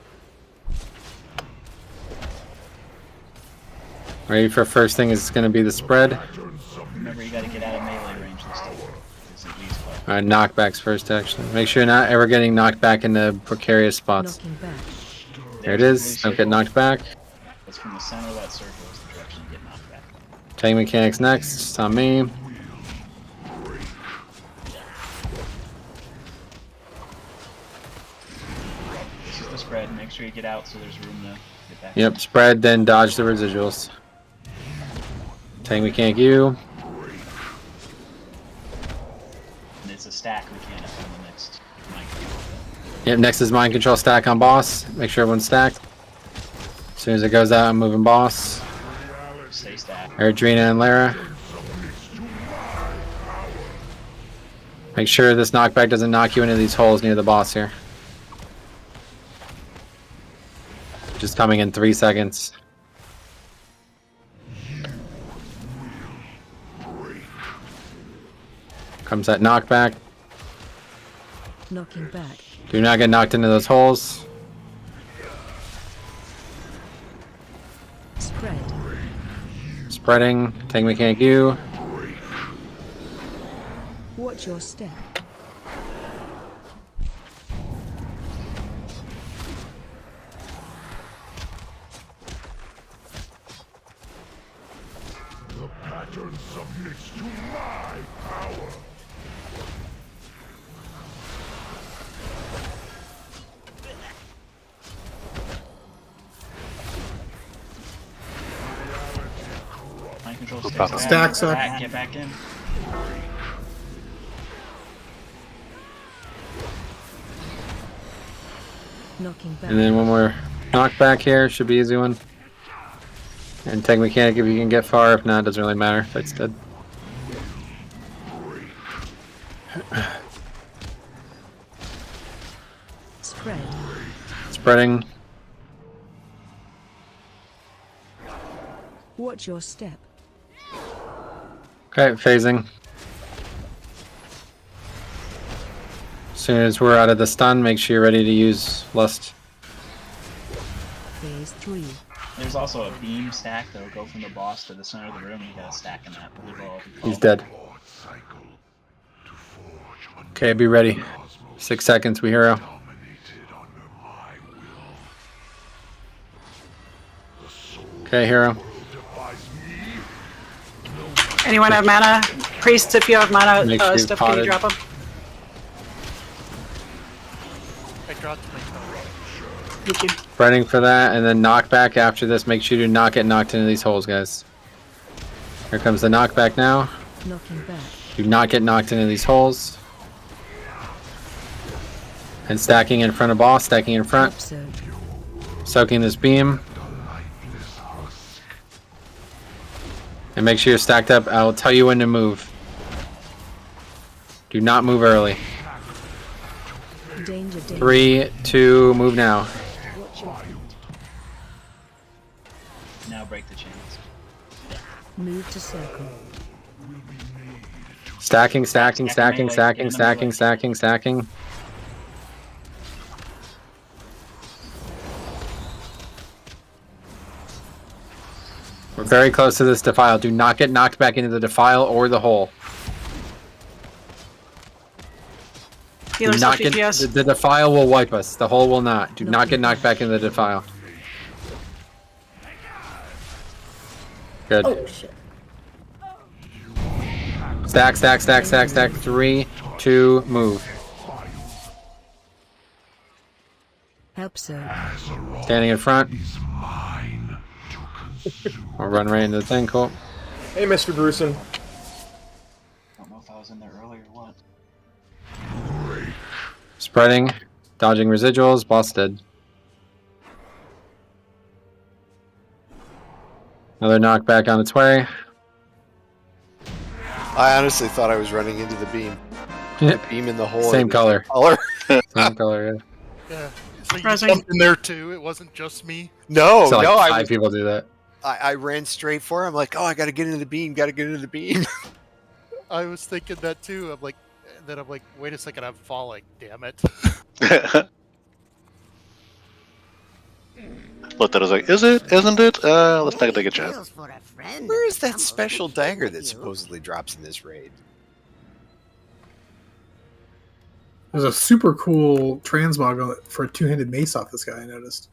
Ready for first thing is going to be the spread. Remember, you gotta get out of melee range this time. It's at least five. Alright, knockbacks first, actually. Make sure you're not ever getting knocked back into precarious spots. Knocking back. There it is. Don't get knocked back. That's from the center of that circle is the direction you get knocked back. Tank mechanics next. It's on me. This is the spread. Make sure you get out so there's room to get back. Yep, spread, then dodge the residuals. Tank mechanic you. And it's a stack mechanic on the next mic. Yep, next is mind control stack on boss. Make sure everyone's stacked. As soon as it goes out, I'm moving boss. Stay stacked. Erdrina and Lara. Make sure this knockback doesn't knock you into these holes near the boss here. Just coming in 3 seconds. Comes that knockback. Knocking back. Do not get knocked into those holes. Spread. Spreading. Tank mechanic you. Watch your step. The pattern submits to my power. Mind control Stacks up. Get back in. Knocking back. And then one more knockback here. Should be easy one. And tank mechanic if you can get far. If not, it doesn't really matter. Fight's dead. Spread. Spreading. Watch your step. Okay, phasing. As soon as we're out of the stun, make sure you're ready to use Lust. Phase 3. There's also a beam stack that'll go from the boss to the center of the room. You gotta stack in that blue ball. He's dead. Okay, be ready. 6 seconds, we hero. Okay, hero. Anyone have mana? Priests, if you have mana Make sure you've stuff, can you potted. drop them? I dropped my phone. Thank you. Spreading for that, and then knockback after this. Make sure you do not get knocked into these holes, guys. Here comes the knockback now. Knocking back. Do not get knocked into these holes. And stacking in front of boss, stacking in front. Soaking this beam. And make sure you're stacked up. I'll tell you when to move. Do not move early. Danger, danger. 3, 2, move now. Watch your feet. Now break the chains. Move to circle. Stacking, stacking, stacking, stacking, stacking, stacking, stacking. We're very close to this defile. Do not get knocked back into the defile or the hole. Do Healers not have get, DPS. the defile will wipe us. The hole will not. Do not get knocked back into the defile. Good. Oh shit. Stack, stack, stack, stack, stack. 3, 2, move. Help, sir. Standing in front. We'll run right into the thing. Cool. Hey, Mr. Bruceson. I don't know if I was in there earlier or what. Spreading. Dodging residuals. Boss dead. Another knockback on its way. I honestly thought I was running into the beam. The beam in the hole. Same color. Same color, yeah. Yeah. So you Rising. jumped in there too. It wasn't just me. No, So like no, 5 people do that. I ran straight for him. Like, oh, I got to get into the beam. Got to get into the beam. I was thinking that too. I'm like, wait a second, I'm falling. Damn it. Looked at us like, is it? Isn't it? Let's not take a chance. Where is that special dagger that supposedly drops in this raid? There's a super cool transmog for a two-handed mace off this guy, I noticed.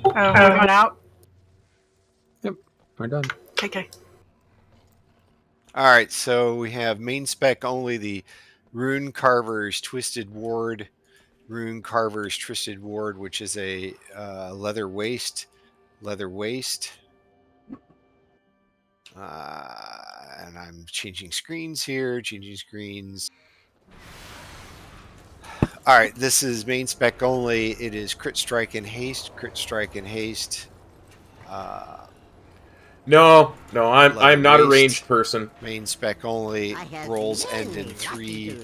We're going out. Yep, we're done. Okay. All right, so we have main spec only the Rune Carver's Twisted Ward. Rune Carver's Twisted Ward, which is a leather waist. And I'm changing screens here, All right, this is main spec only. It is crit strike and haste, No, I'm not a waist. ranged person. Main spec only. Rolls end in 3,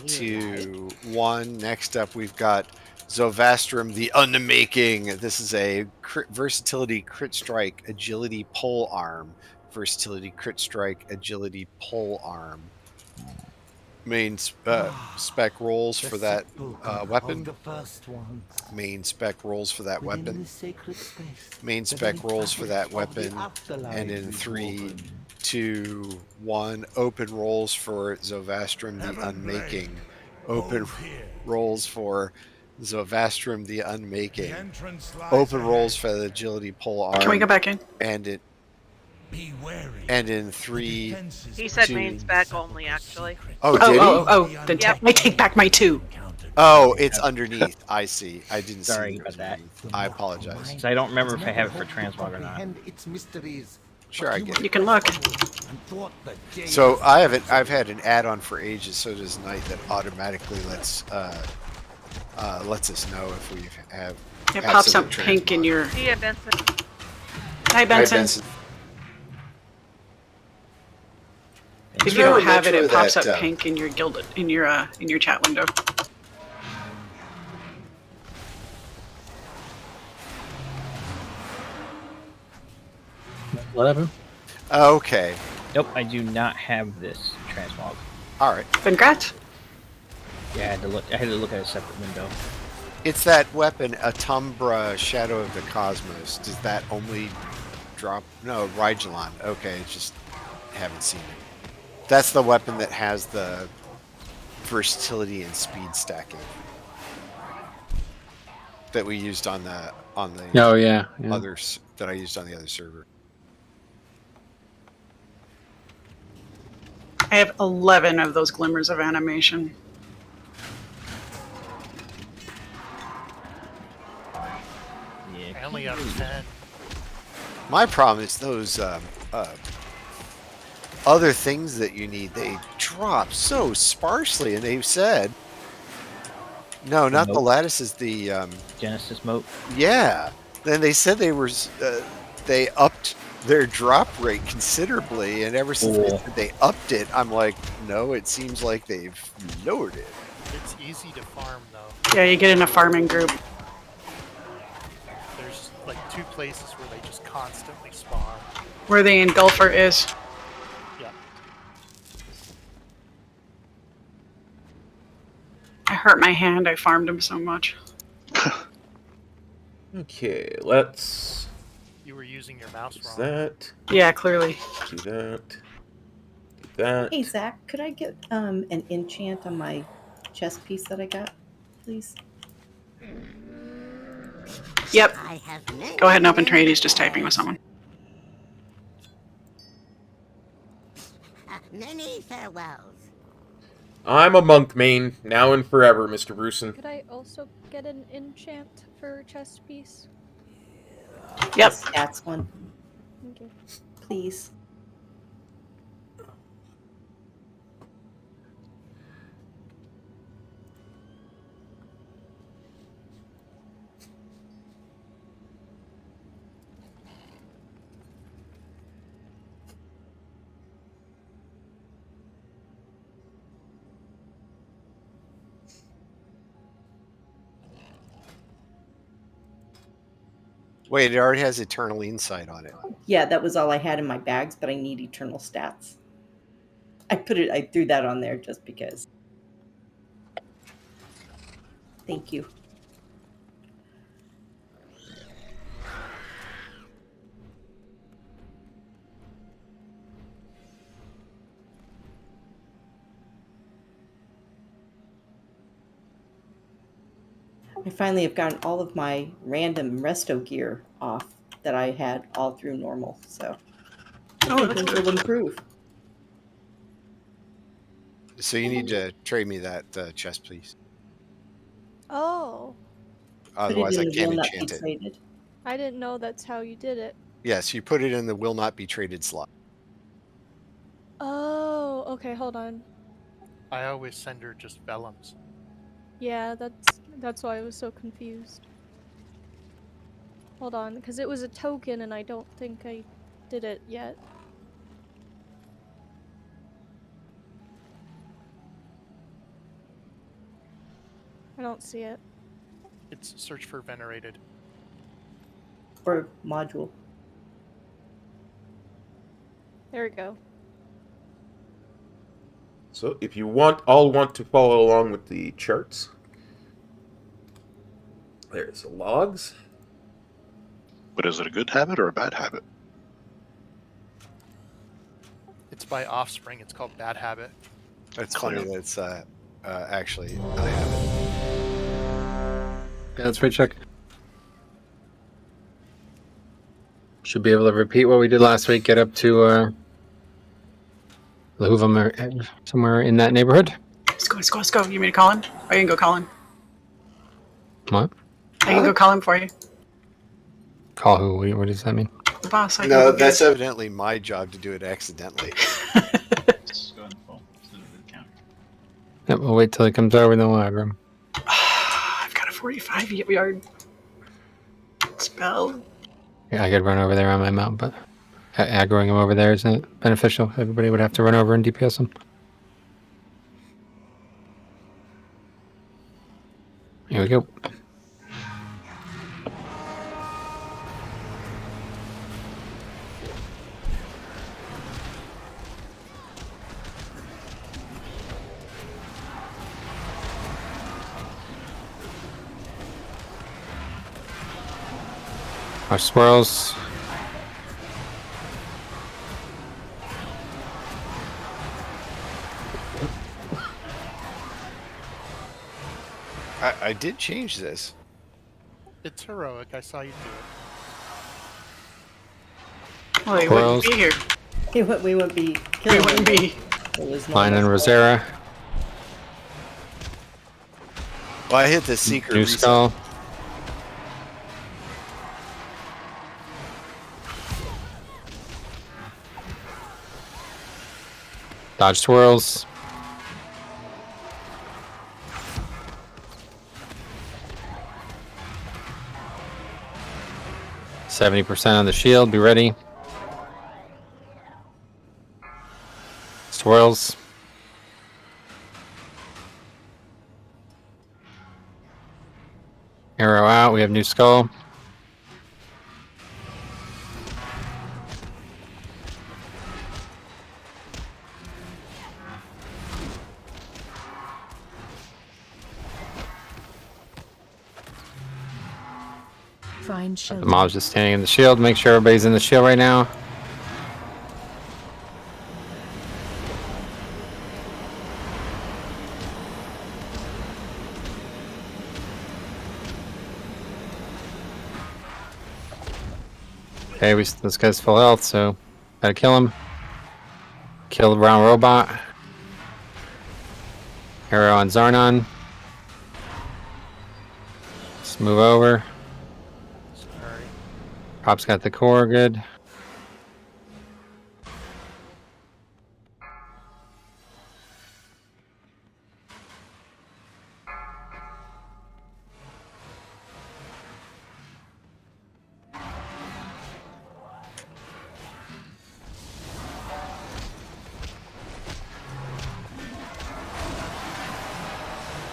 2, 1. Next up, we've got Zovastrum the Unmaking. This is a versatility crit strike, agility pole arm. Versatility crit strike, agility pole arm. Main spec rolls for that weapon. Main spec rolls for that weapon. Main spec rolls for that weapon. And in 3, 2, 1, open rolls for Zovastrum the Unmaking. Open rolls for Zovastrum the Unmaking. Open rolls for the agility pole arm. Can we go back in? And in 3. He said 2, main spec only, actually. Oh, did he? Then I take back my 2. Oh, it's underneath. I see. I didn't Sorry see it about that. I apologize. So I don't remember if I have it for transmog or not. Sure, I get it. You can look. So I've had an add-on for ages. So does Knight that automatically lets us know if we have. It pops up absolute pink in your. See ya, Benson. Hi, Benson. If you don't have it, it pops up pink in your in your chat window. What happened? Okay. Nope, I do not have this transmog. All right. Congrats. Yeah, I had to look at a separate window. It's that weapon, Atumbra Shadow of the Cosmos. Does that only drop? No, Rigelon. Okay, just haven't seen it. That's the weapon that has the versatility and speed stacking. that we used on the Oh yeah, yeah. others that I used on the other server. I have 11 of those glimmers of animation. I only have 10. My problem is those other things that you need. They drop so sparsely, and they've said no, not the moat. lattices. The Genesis moat. yeah. Then they said they upped their drop rate considerably, and ever since they upped it, I'm like, no, it seems like they've lowered it. It's easy to farm though. Yeah, you get in a farming group. There's like 2 places where they just constantly spawn. Where the engulfer is. Yeah. I hurt my hand. I farmed him so much. Okay, let's. You were using your mouse use wrong. that. Yeah, clearly. Do that. Do that. Hey Zach, could I get an enchant on my chest piece that I got, please? Yep. I have Go ahead and open trade. He's just typing with someone. Many farewells. I'm a monk main, now and forever, Mr. Bruson. Could I also get an enchant for chest piece? Yep. That's one. Thank you. Please. Wait, it already has Eternal Insight on it. Yeah, that was all I had in my bags, but I need eternal stats. I threw that on there just because. Thank you. I finally have gotten all of my random resto gear off that I had all through normal, so things will improve. So you need to trade me that chest, please. Oh, Otherwise, I Put it in the can't will not be enchant it. traded. I didn't know that's how you did it. Yes, you put it in the will not be traded slot. Oh, okay, hold on. I always send her just vellums. Yeah, that's why I was so confused. Hold on, because it was a token and I don't think I did it yet. I don't see it. It's search for venerated. Or module. There we go. So if you all want to follow along with the charts, there's the logs. But is it a good habit or a bad habit? It's by Offspring. It's called Bad Habit. It's funny that it's actually a habit. Yeah, let's recheck. Should be able to repeat what we did last week. Get up to Lahuvim or somewhere in that neighborhood. Let's go, let's go, let's go. You want me to call him? I can go call him. What? I can go call him for you. Call who? What does that mean? The boss. I can No, go that's get it. evidently my job to do it accidentally. Just go ahead and pull to the counter. Yeah, we'll wait till he comes over in the log room. I've got a 45 yard spell. Yeah, I could run over there on my mount, but aggroing him over there isn't beneficial. Everybody would have to run over and DPS him. Here we go. Our swirls. I did change this. It's heroic. I saw you do it. Well, he wouldn't be here. We wouldn't be We killing wouldn't him. be. It was Line and normal. Rosera. Well, I hit the secret New reset. skull. Dodge swirls. %70 on the shield. Be ready. Swirls. Arrow out. We have new skull. Find The shelter. mob's just standing in the shield. Make sure everybody's in the shield right now. Okay, this guy's full health, so gotta kill him. Kill the brown robot. Arrow on Zarnon. Just move over. Sorry. Pop's got the core, good.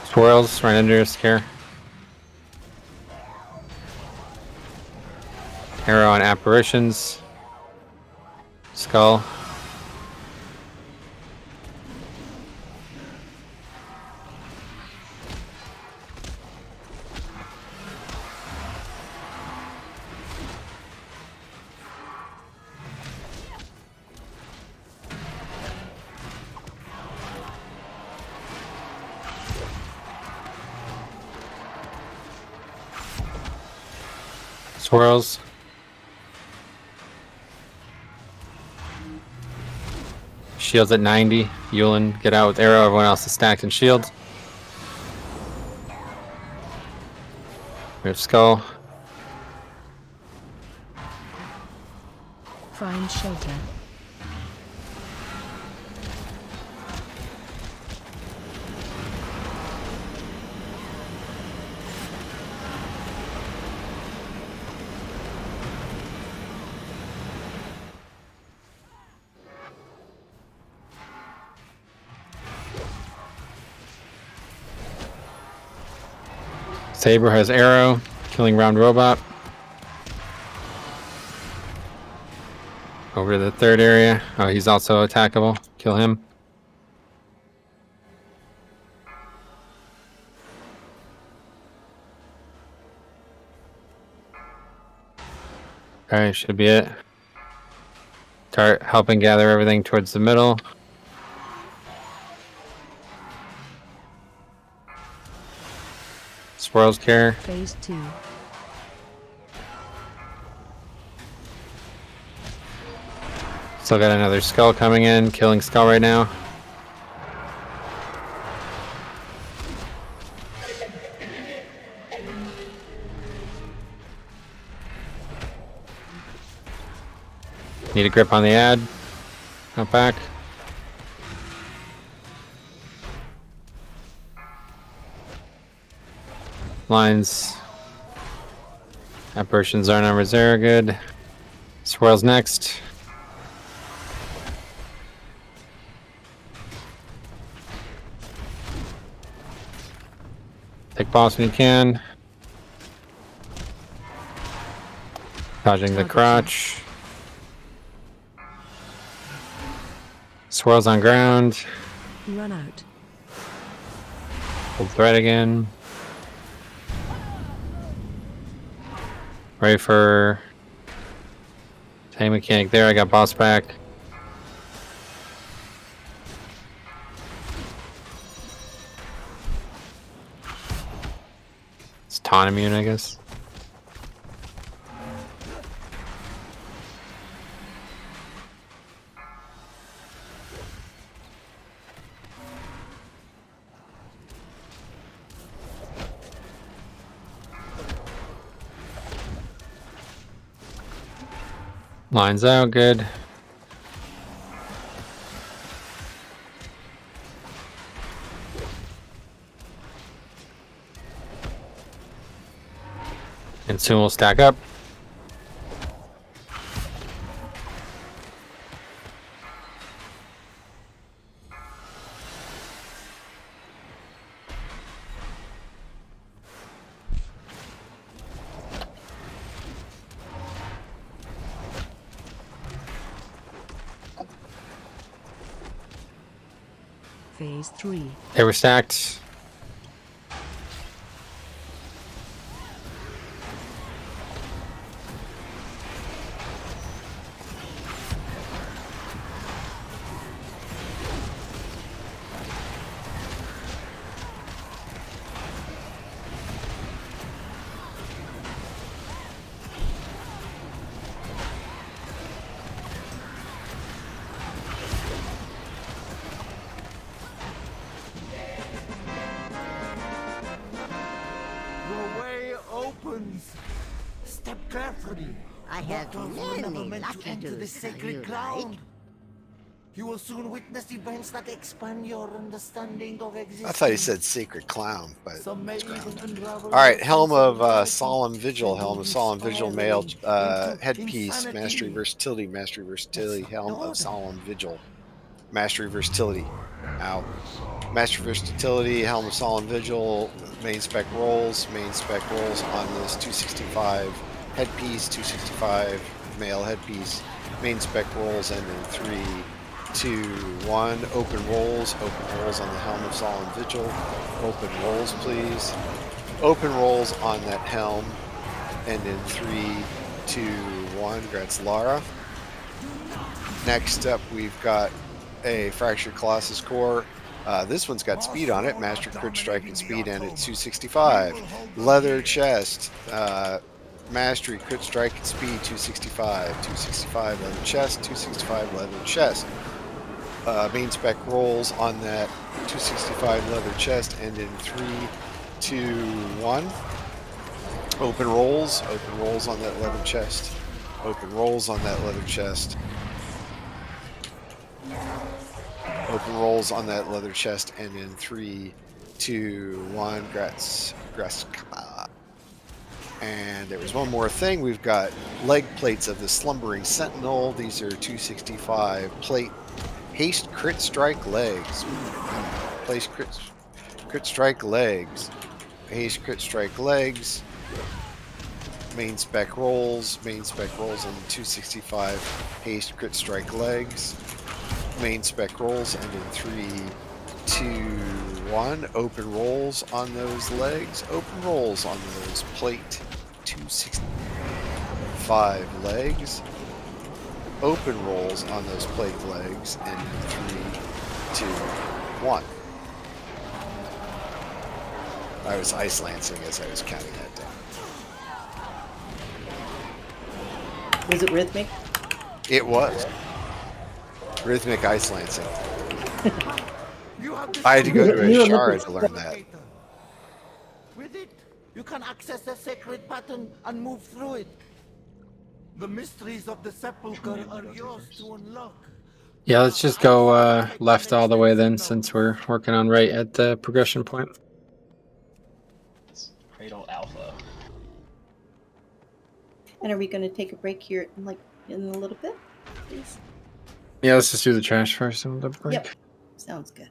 Swirls right under his scare. Arrow on apparitions. Skull. Swirls. Shields at 90. Yulin, get out with arrow. Everyone else is stacked in shield. We have skull. Find shelter. Saber has arrow, killing round robot. Over to the third area. Oh, he's also attackable. Kill him. Alright, should be it. Start helping gather everything towards the middle. Swirls care. Phase 2. Still got another skull coming in, killing skull right now. Need a grip on the ad. Not back. Lines. Apparitions are numbers there, good. Swirls next. Take boss when you can. Dodging the crotch. Swirls on ground. Run out. Hold thread again. Ready for tank mechanic there. I got boss back. It's taunt immune, I guess. Lines out, good. And soon we'll stack up. Phase 3. They were stacked. The way opens. Step carefully. I have Mortals were never many meant to lucky enter this dudes, sacred you ground. like. You will soon witness events that expand your understanding of existence. I thought he said secret clown, but Some may even unravel all right. your Helm sense of reality. Solemn Vigil. Helm of Solemn Vigil. Male Into headpiece. insanity. Mastery versatility. Mastery versatility. Helm of Solemn Vigil. Mastery versatility. Out. Mastery versatility. Helm of Solemn Vigil. Main spec rolls. Main spec rolls on this 265 headpiece. 265 male headpiece. Main spec rolls and then 3, 2, 1. Open rolls. Open rolls on the Helm of Solemn Vigil. Open rolls, please. Open rolls on that helm. And in 3, 2, 1. Grats Lara. Next up, we've got a Fractured Colossus core. This one's got speed on it. Master crit strike and speed, and it's 265. Leather chest. Mastery crit strike and speed 265. 265 leather chest. 265 leather chest. Main spec rolls on that 265 leather chest, and in 3, 2, 1. Open rolls. Open rolls on that leather chest. Open rolls on that leather chest. Open rolls on that leather chest, and in 3, 2, 1. Grats. And there was one more thing. We've got leg plates of the Slumbering Sentinel. These are 265 plate haste crit strike legs. Place crit strike legs. Haste crit strike legs. Main spec rolls. Main spec rolls on 265 haste crit strike legs. Main spec rolls, and in 3, 2, 1. Open rolls on those legs. Open rolls on those plate 265 legs. Open rolls on those plate legs, and in 3, 2, 1. I was ice lancing as I was counting that down. Was it rhythmic? It was. Rhythmic ice lancing. I had to go to a shard to learn that. With it, you can access the sacred pattern and move through it. The mysteries of the Sepulcher are yours to unlock. Yeah, let's just go left all the way then, since we're working on right at the progression point. Cradle Alpha. And are we going to take a break here in a little bit, please? Yeah, let's just do the trash first and the break. Yep. Sounds good.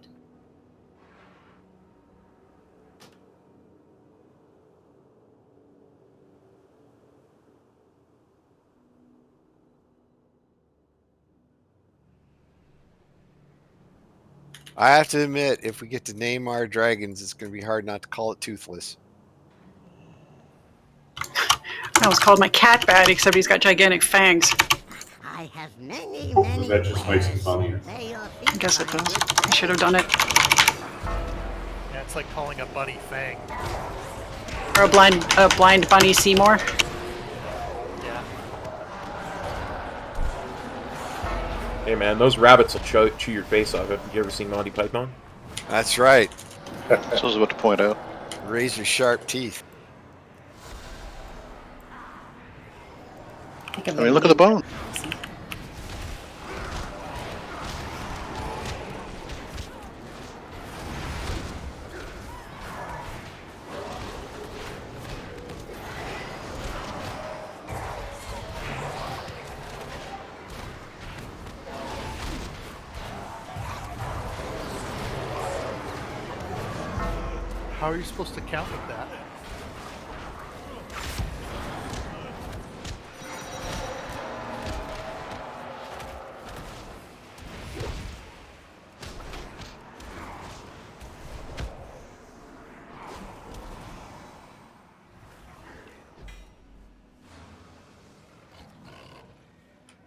I have to admit, if we get to name our dragons, it's going to be hard not to call it Toothless. I was called my cat bat, except he's got gigantic fangs. I have many That just makes it funnier. I guess it does. I should have done it. Yeah, it's like calling a bunny Fang. Or a blind bunny Seymour. Yeah. Hey man, those rabbits will chew your face off. Have you ever seen Monty Python? That's right. That's what I was about to point out. Razor sharp teeth. think I'm I mean, look at the bone. How are you supposed to count with that?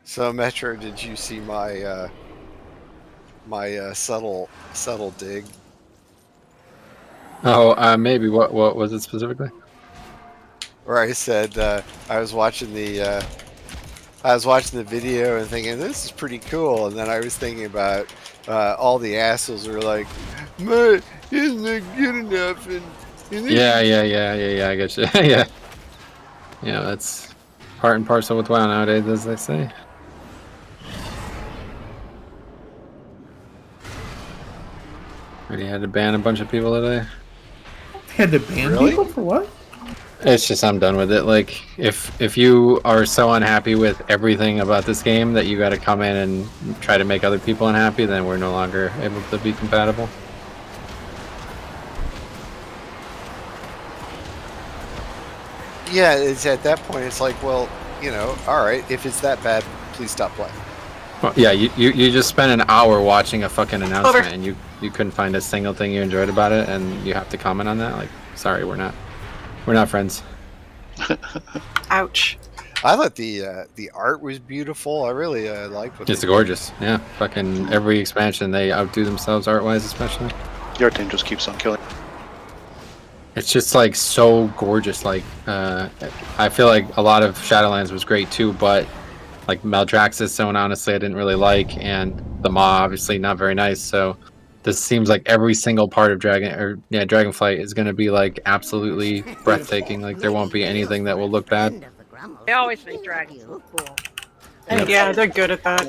So Metro, did you see my subtle dig? Oh, maybe. What was it specifically? Where I said I was watching the video and thinking this is pretty cool, and then I was thinking about all the assholes who were like, "Man, isn't it good enough?" And Yeah. I get you. Yeah. Yeah, that's part and parcel with WoW nowadays, as they say. Already had to ban a bunch of people today. Had to ban people for what? It's just I'm done with it. Like if you are so unhappy with everything about this game that you got to come in and try to make other people unhappy, then we're no longer able to be compatible. yeah, it's at that point. It's like, well, all right, if it's that bad, please stop playing. Well, yeah, you just spent an hour watching a fucking announcement and you couldn't find a single thing you enjoyed about it, and you have to comment on that. Like, sorry, we're not friends. Ouch. I thought the art was beautiful. I really liked what It's gorgeous. Yeah, fucking every expansion they outdo themselves art-wise, especially. The art team just keeps on killing. It's just like so gorgeous. Like I feel like a lot of Shadowlands was great too, but like Maldraxxus Zone, honestly, I didn't really like, and the Maw obviously not very nice. So this seems like every single part of Dragonflight is going to be like absolutely breathtaking. Like there won't be anything that will look bad. They always make dragons look cool. Yeah, they're good at that.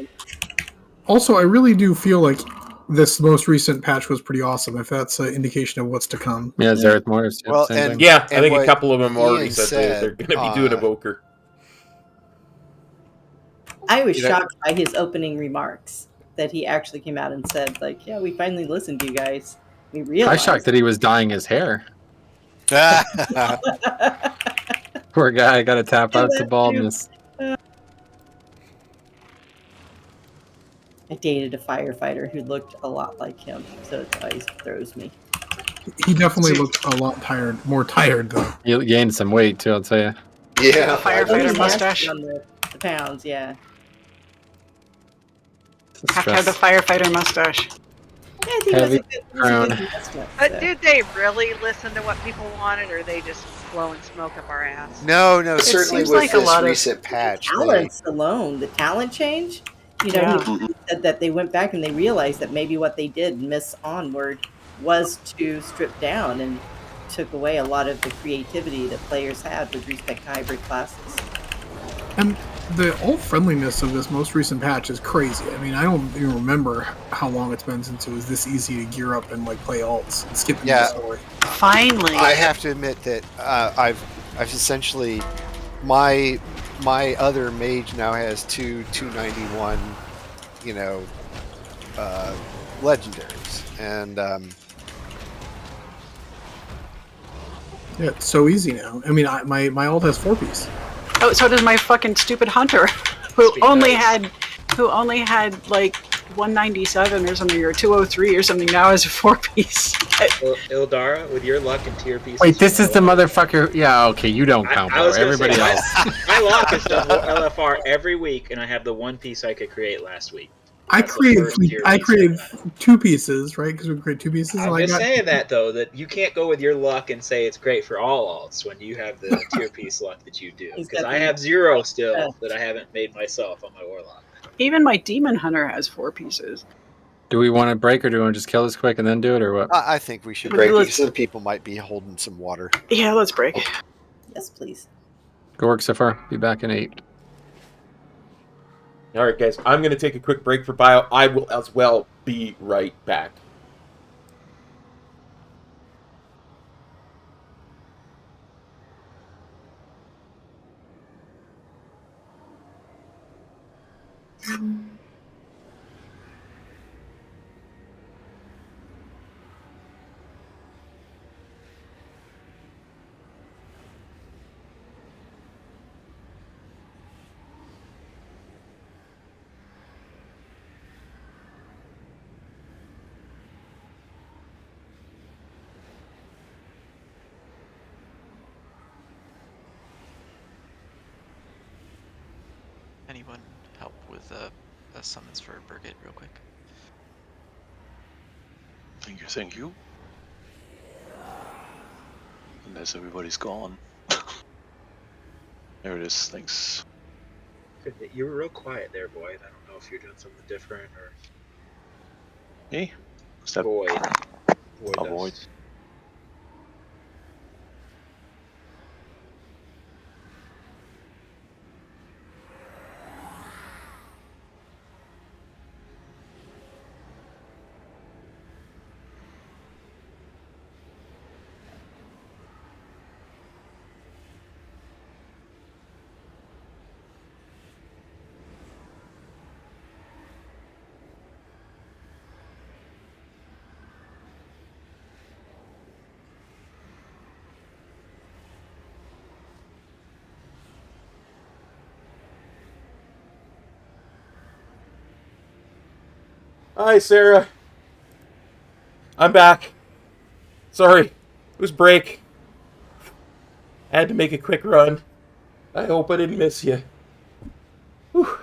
Also, I really do feel like this most recent patch was pretty awesome. If that's an indication of what's to come. Yeah, Zareth Mortis. Well, same thing. Yeah, I and think a what couple of them already Ian said they're going to be doing Evoker. I was shocked by his opening remarks that he actually came out and said, like, yeah, we finally listened to you guys. We I was realized. shocked that he was dyeing his hair. Poor guy got to tap out to baldness. I dated a firefighter who looked a lot like him, so it always throws me. He definitely looked a lot more tired though. You gained some weight too, I'll tell you. Yeah, Firefighter mustache. On the pounds, yeah. Have to have the firefighter mustache. Yeah, I think Heavy that's a good crown. investment. But So. did they really listen to what people wanted, or they just blowing smoke up our ass? No, certainly seems with like a this lot of recent patch. Talents alone, the talent change. He said that they went back and they realized that maybe what they did miss Onward was to strip down and took away a lot of the creativity that players had with respect to hybrid classes. And the alt friendliness of this most recent patch is crazy. I mean, I don't even remember how long it's been since it was this easy to gear up and like play alts and skip the story. Finally. I have to admit that I've essentially my other mage now has two 291, legendaries, and yeah, it's so easy now. I mean, my alt has 4-piece. Oh, so does my fucking stupid hunter, who only had like 197 or something, or 203 or something. Now has a 4-piece. Ildara, with your luck and tier pieces. Wait, this is the motherfucker. Yeah, okay, you don't count. I was gonna Everybody say, else. My luck is double LFR every week, and I have the one piece I could create last week. I created 2 pieces, right? Because we created 2 pieces. I'm just saying that though, that you can't go with your luck and say it's great for all alts when you have the tier piece luck that you do. Because I have 0 still that I haven't made myself on my warlock. Even my demon hunter has 4 pieces. Do we want to break, or do we want to just kill this quick and then do it, or what? I think we should break because some people might be holding some water. Yeah, let's break. Yes, please. Good work so far. Be back in 8. All right, guys, I'm going to take a quick break for bio. I will as well be right back. Anyone help with summons for Birgit real quick? Thank you. Unless everybody's gone. There it is, thanks. You were real quiet there, Boyd. I don't know if you're doing something different or... Hey? What's that? Boyd. Oh, Boyd. Hi, Sarah. I'm back. Sorry, it was break. I had to make a quick run. I hope I didn't miss you. Whew.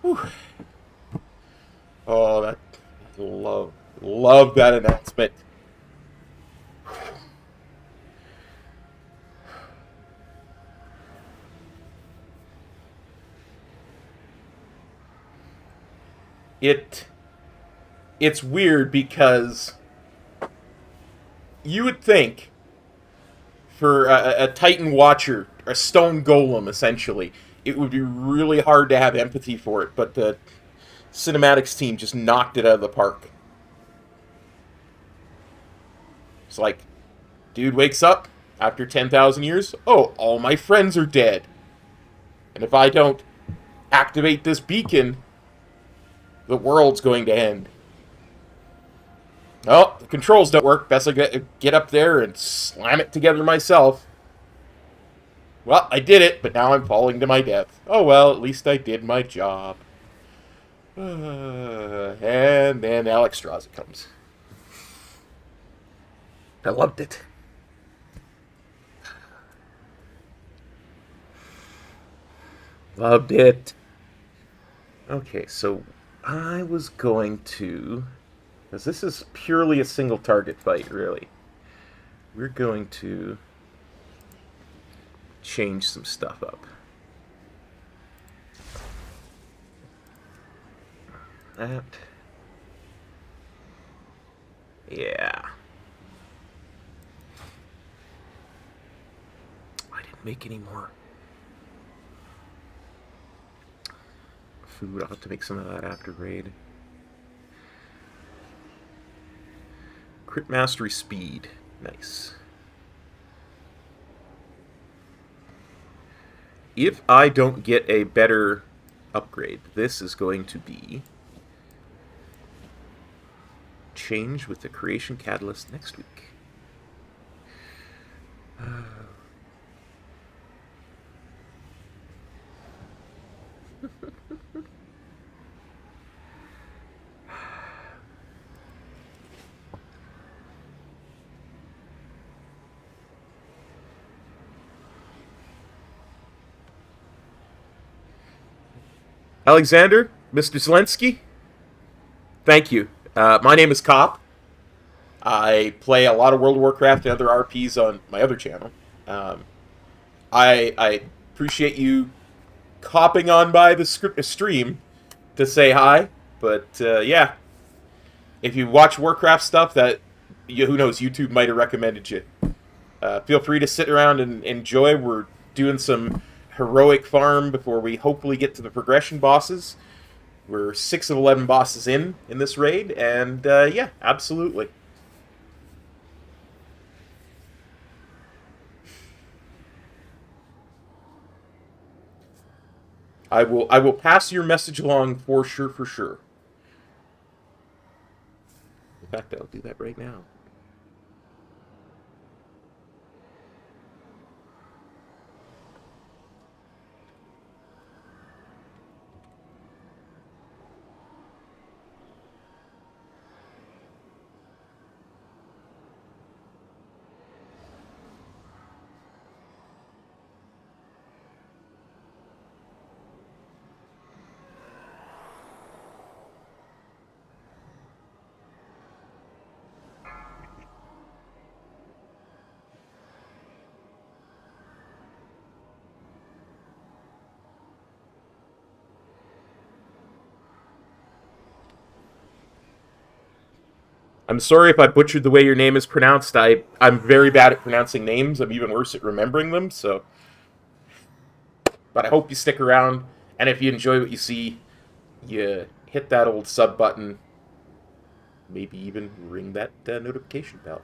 Whew. Oh, that love that announcement. It's weird because you would think for a Titan Watcher, a stone golem essentially, it would be really hard to have empathy for it, but the cinematics team just knocked it out of the park. It's like, dude wakes up after 10,000 years, oh, all my friends are dead. And if I don't activate this beacon, the world's going to end. Oh, the controls don't work. Best I get up there and slam it together myself. Well, I did it, but now I'm falling to my death. Oh well, at least I did my job. And then Alexstrasza comes. I loved it. Loved it. Okay, so I was going to... because this is purely a single target fight, really. We're going to change some stuff up. That. Yeah. I didn't make any more food. I'll have to make some of that after raid. Crit Mastery Speed. Nice. If I don't get a better upgrade, this is going to be changed with the Creation Catalyst next week. Alexander, Mr. Zelensky, thank you. My name is Cop. I play a lot of World of Warcraft and other RPs on my other channel. I appreciate you copping on by the stream to say hi, but yeah, if you watch Warcraft stuff, that who knows, YouTube might have recommended you. Feel free to sit around and enjoy. We're doing some heroic farm before we hopefully get to the progression bosses. We're 6 of 11 bosses in this raid, and yeah, absolutely. I will pass your message along for sure. In fact, I'll do that right now. I'm sorry if I butchered the way your name is pronounced. I'm very bad at pronouncing names. I'm even worse at remembering them, so... But I hope you stick around, and if you enjoy what you see, you hit that old sub button. Maybe even ring that notification bell.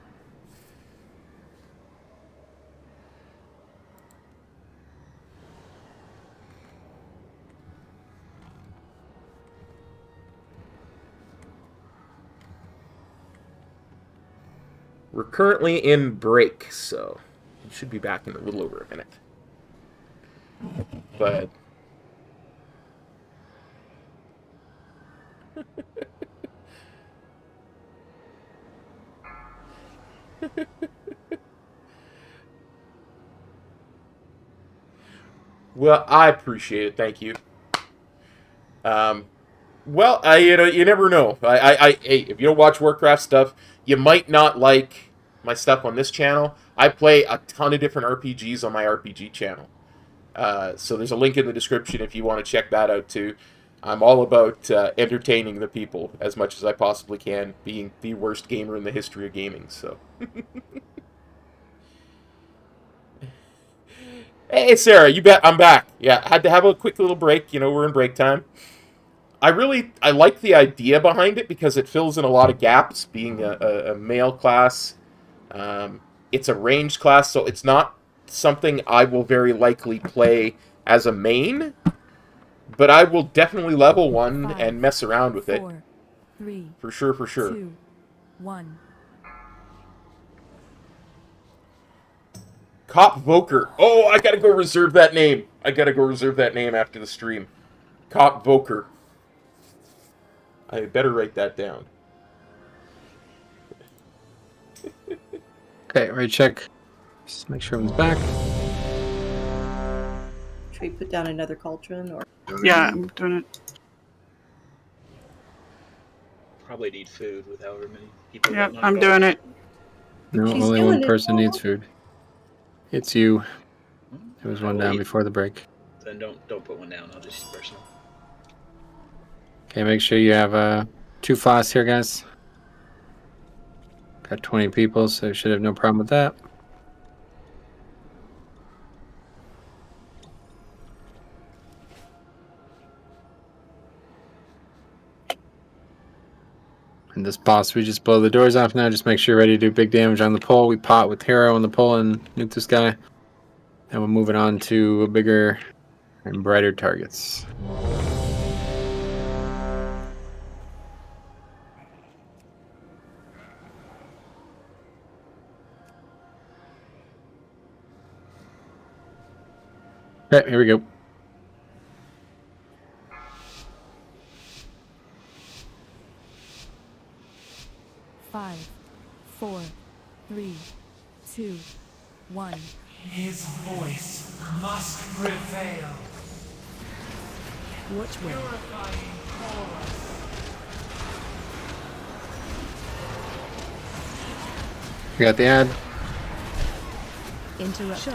We're currently in break, so we should be back in a little over a minute. But well, I appreciate it. Thank you. Well, you never know. Hey, if you don't watch Warcraft stuff, you might not like my stuff on this channel. I play a ton of different RPGs on my RPG channel. So there's a link in the description if you want to check that out too. I'm all about entertaining the people as much as I possibly can, being the worst gamer in the history of gaming, so. Hey, Sarah, you bet I'm back. Yeah, had to have a quick little break. You know, we're in break time. I like the idea behind it because it fills in a lot of gaps, being a male class. It's a ranged class, so it's not something I will very likely play as a main, but I will definitely level one and mess around with it. 3, for sure. 2, 1. Cop Voker. Oh, I gotta go reserve that name. After the stream. Cop Voker. I better write that down. Okay, right, check. Just make sure everyone's back. Should we put down another cauldron or? Yeah, I'm doing it. Probably need food with however many people. Yeah, I'm doing it. No, She's only doing one it. person needs food. It's you. There was one down before the break. Then don't put one down. I'll just use personal. Okay, make sure you have 2 flasks here, guys. Got 20 people, so you should have no problem with that. And this boss, we just blow the doors off now. Just make sure you're ready to do big damage on the pole. We pot with Hero on the pole and nuke this guy. And we're moving on to bigger and brighter targets. Okay, here we go. Five, 4, 3, 2, 1. His voice must prevail. Watch where? Purifying chorus. We got the ad. Interrupt.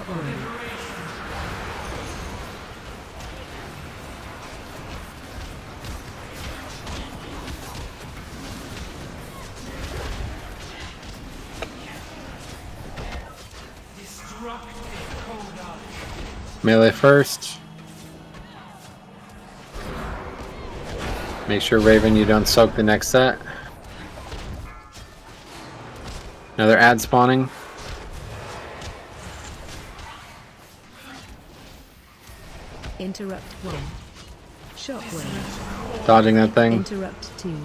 Melee first. Make sure, Raven, you don't soak the next set. Another ad spawning. Interrupt 1. Shockwave. Dodging that thing. Interrupt 2.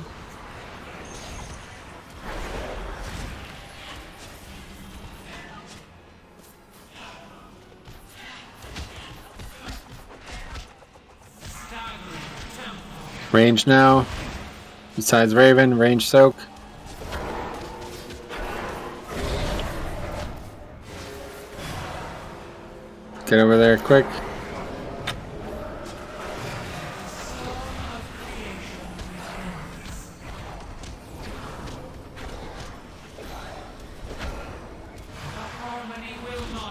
Range now. Besides Raven, range soak. Get over there quick.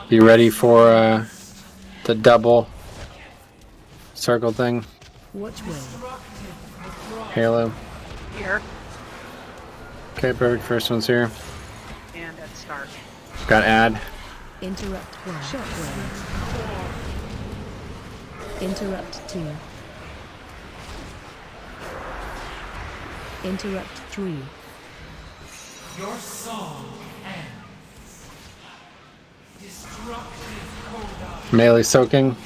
Be ready for the double circle thing. Watch wave. Halo. Here. Okay, perfect. First one's here. And at start. Got ad. Interrupt 1. Shockwave. Interrupt 2. Interrupt 3. Your song ends. Destructive coda. Melee soaking.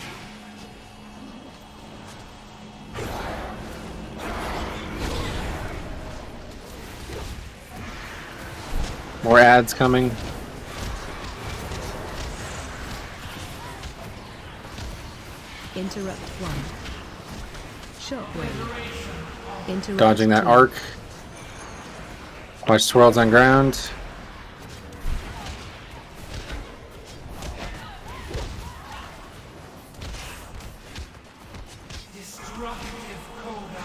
More ads coming. Interrupt 1. Shockwave. Interrupt Dodging that 2. arc. Watch swirls on ground. Destructive coda.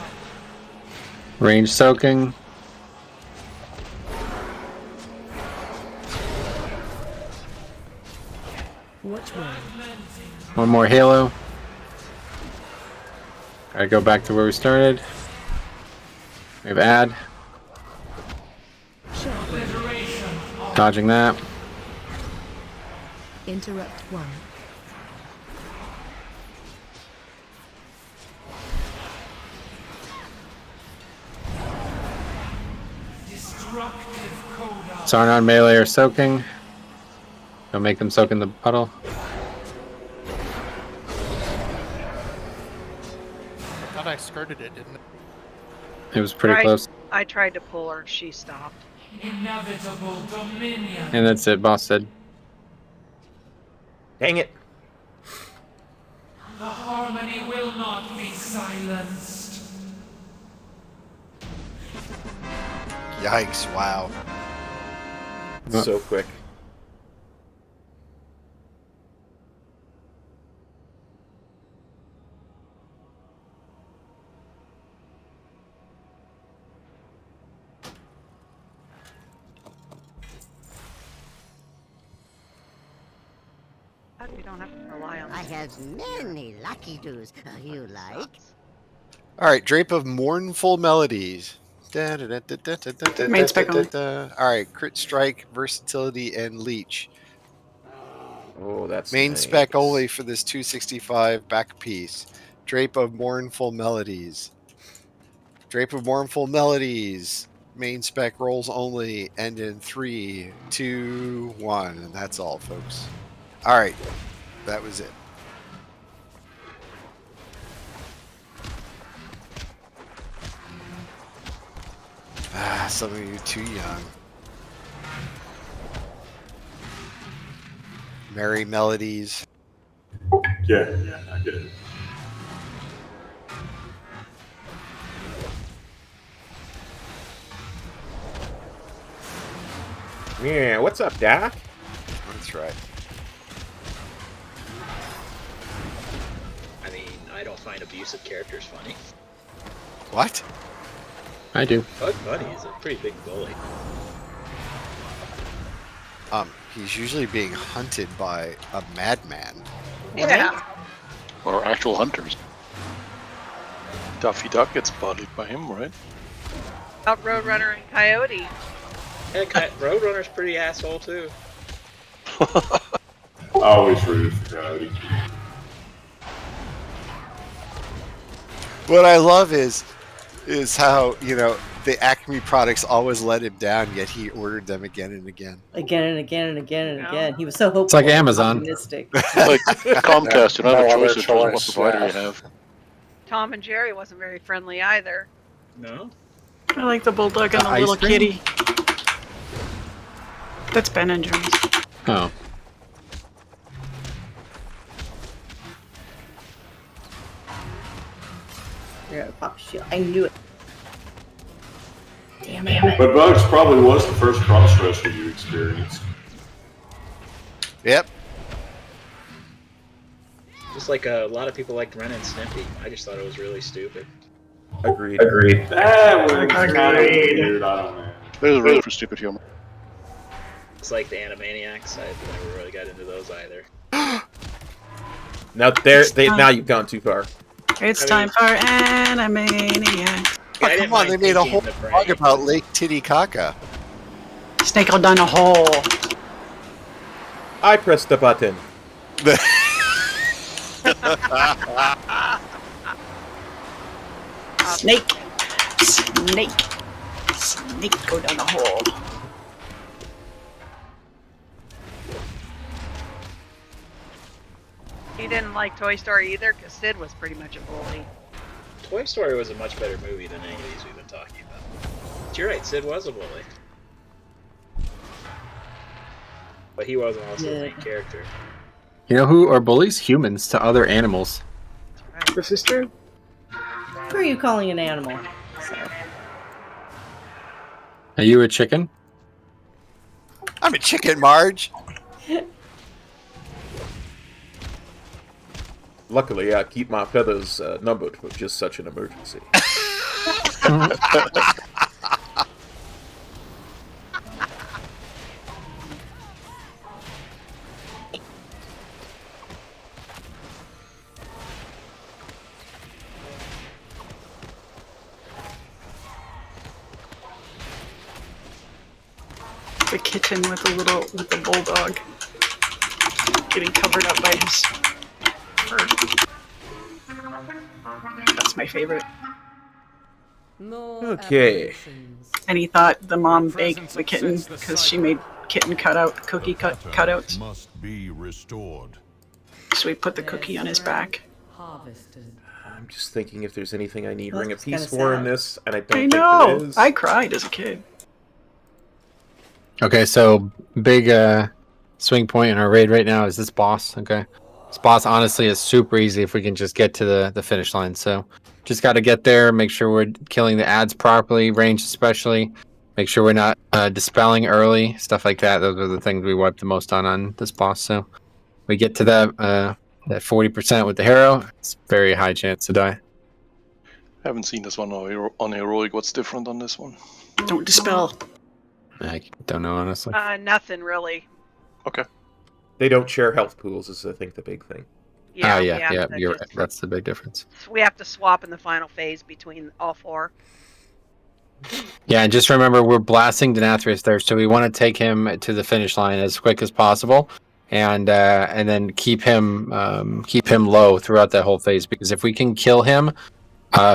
Range soaking. Watch wave. One more halo. Alright, go back to where we started. We have ad. Dodging that. Interrupt 1. Destructive coda. Sarnon, melee, or soaking. Don't make them soak in the puddle. I thought I skirted it, didn't it? It was pretty close. I tried to pull her. She stopped. Inevitable dominion. And that's it, boss said. Dang it. The harmony will not be silenced. Yikes, wow. So quick. We don't have to rely on. I have many lucky doos you like. Alright, Drape of Mournful Melodies. Main spec only. Alright, crit strike, versatility, and leech. Oh, that's Main nice. spec only for this 265 back piece. Drape of Mournful Melodies. Drape of Mournful Melodies. Main spec rolls only. End in 3, 2, 1. And that's all, folks. Alright, that was it. Ah, some of you too young. Merry Melodies. Yeah, I get it. Yeah, what's up, Doc? That's right. I mean, I don't find abusive characters funny. What? I do. Bug Bunny is a pretty big bully. He's usually being hunted by a madman. Yeah. Or actual hunters. Daffy Duck gets bodied by him, right? About Roadrunner and Coyote. Yeah, Roadrunner's pretty asshole too. I always root for Coyote. What I love is how, you know, the Acme products always let him down, yet he ordered them again and again. Again and again and again and again. He was so hopeful. It's like Amazon. Optimistic. Like Comcast, you don't have a choice in terms of what provider you have. Tom and Jerry wasn't very friendly either. No? I like the bulldog and the Ice little cream? kitty. That's Ben and Jerry's. Oh. You're gonna pop shield. I knew it. Damn it. But Bugs probably was the first cross-dresser you experienced. Yep. Just like a lot of people liked Ren and Stimpy. I just thought it was really stupid. Agreed. That was kind of weird. I don't know. There's a room for stupid humor. It's like the Animaniacs. I never really got into those either. Now you've gone too far. It's time for Animaniacs. Oh, come on, they made a whole blog about Lake Titicaca. Snake down a hole. I pressed the button. Snake. Snake go down a hole. He didn't like Toy Story either because Sid was pretty much a bully. Toy Story was a much better movie than any of these we've been talking about. But you're right, Sid was a bully. But he wasn't also the main character. You know who are bullies? Humans to other animals. This is true. Who are you calling an animal? Are you a chicken? I'm a chicken, Marge. Luckily, I keep my feathers numbered for just such an emergency. The kitchen with the bulldog getting covered up by his fur. That's my favorite. Okay. And he thought the mom baked the kitten because she made kitten cutouts. Must be restored. So we put the cookie on his back. I'm just thinking if there's anything I need Well, Ring of that's Peace kinda for sad. in this, and I don't I think know. there is. I cried as a kid. Okay, so big swing point in our raid right now is this boss. Okay, this boss honestly is super easy if we can just get to the finish line. So just got to get there, make sure we're killing the ads properly, range especially. Make sure we're not dispelling early, stuff like that. Those are the things we wipe the most on this boss. So we get to that 40% with the hero. It's very high chance to die. Haven't seen this one on heroic. What's different on this one? Don't dispel. I don't know honestly. Nothing really. Okay. They don't share health pools is, I think, the big thing. Yeah, yeah. You're right. That's the big difference. We have to swap in the final phase between all four. Yeah, and just remember we're blasting Denathrius there, so we want to take him to the finish line as quick as possible, and then keep him low throughout that whole phase. Because if we can kill him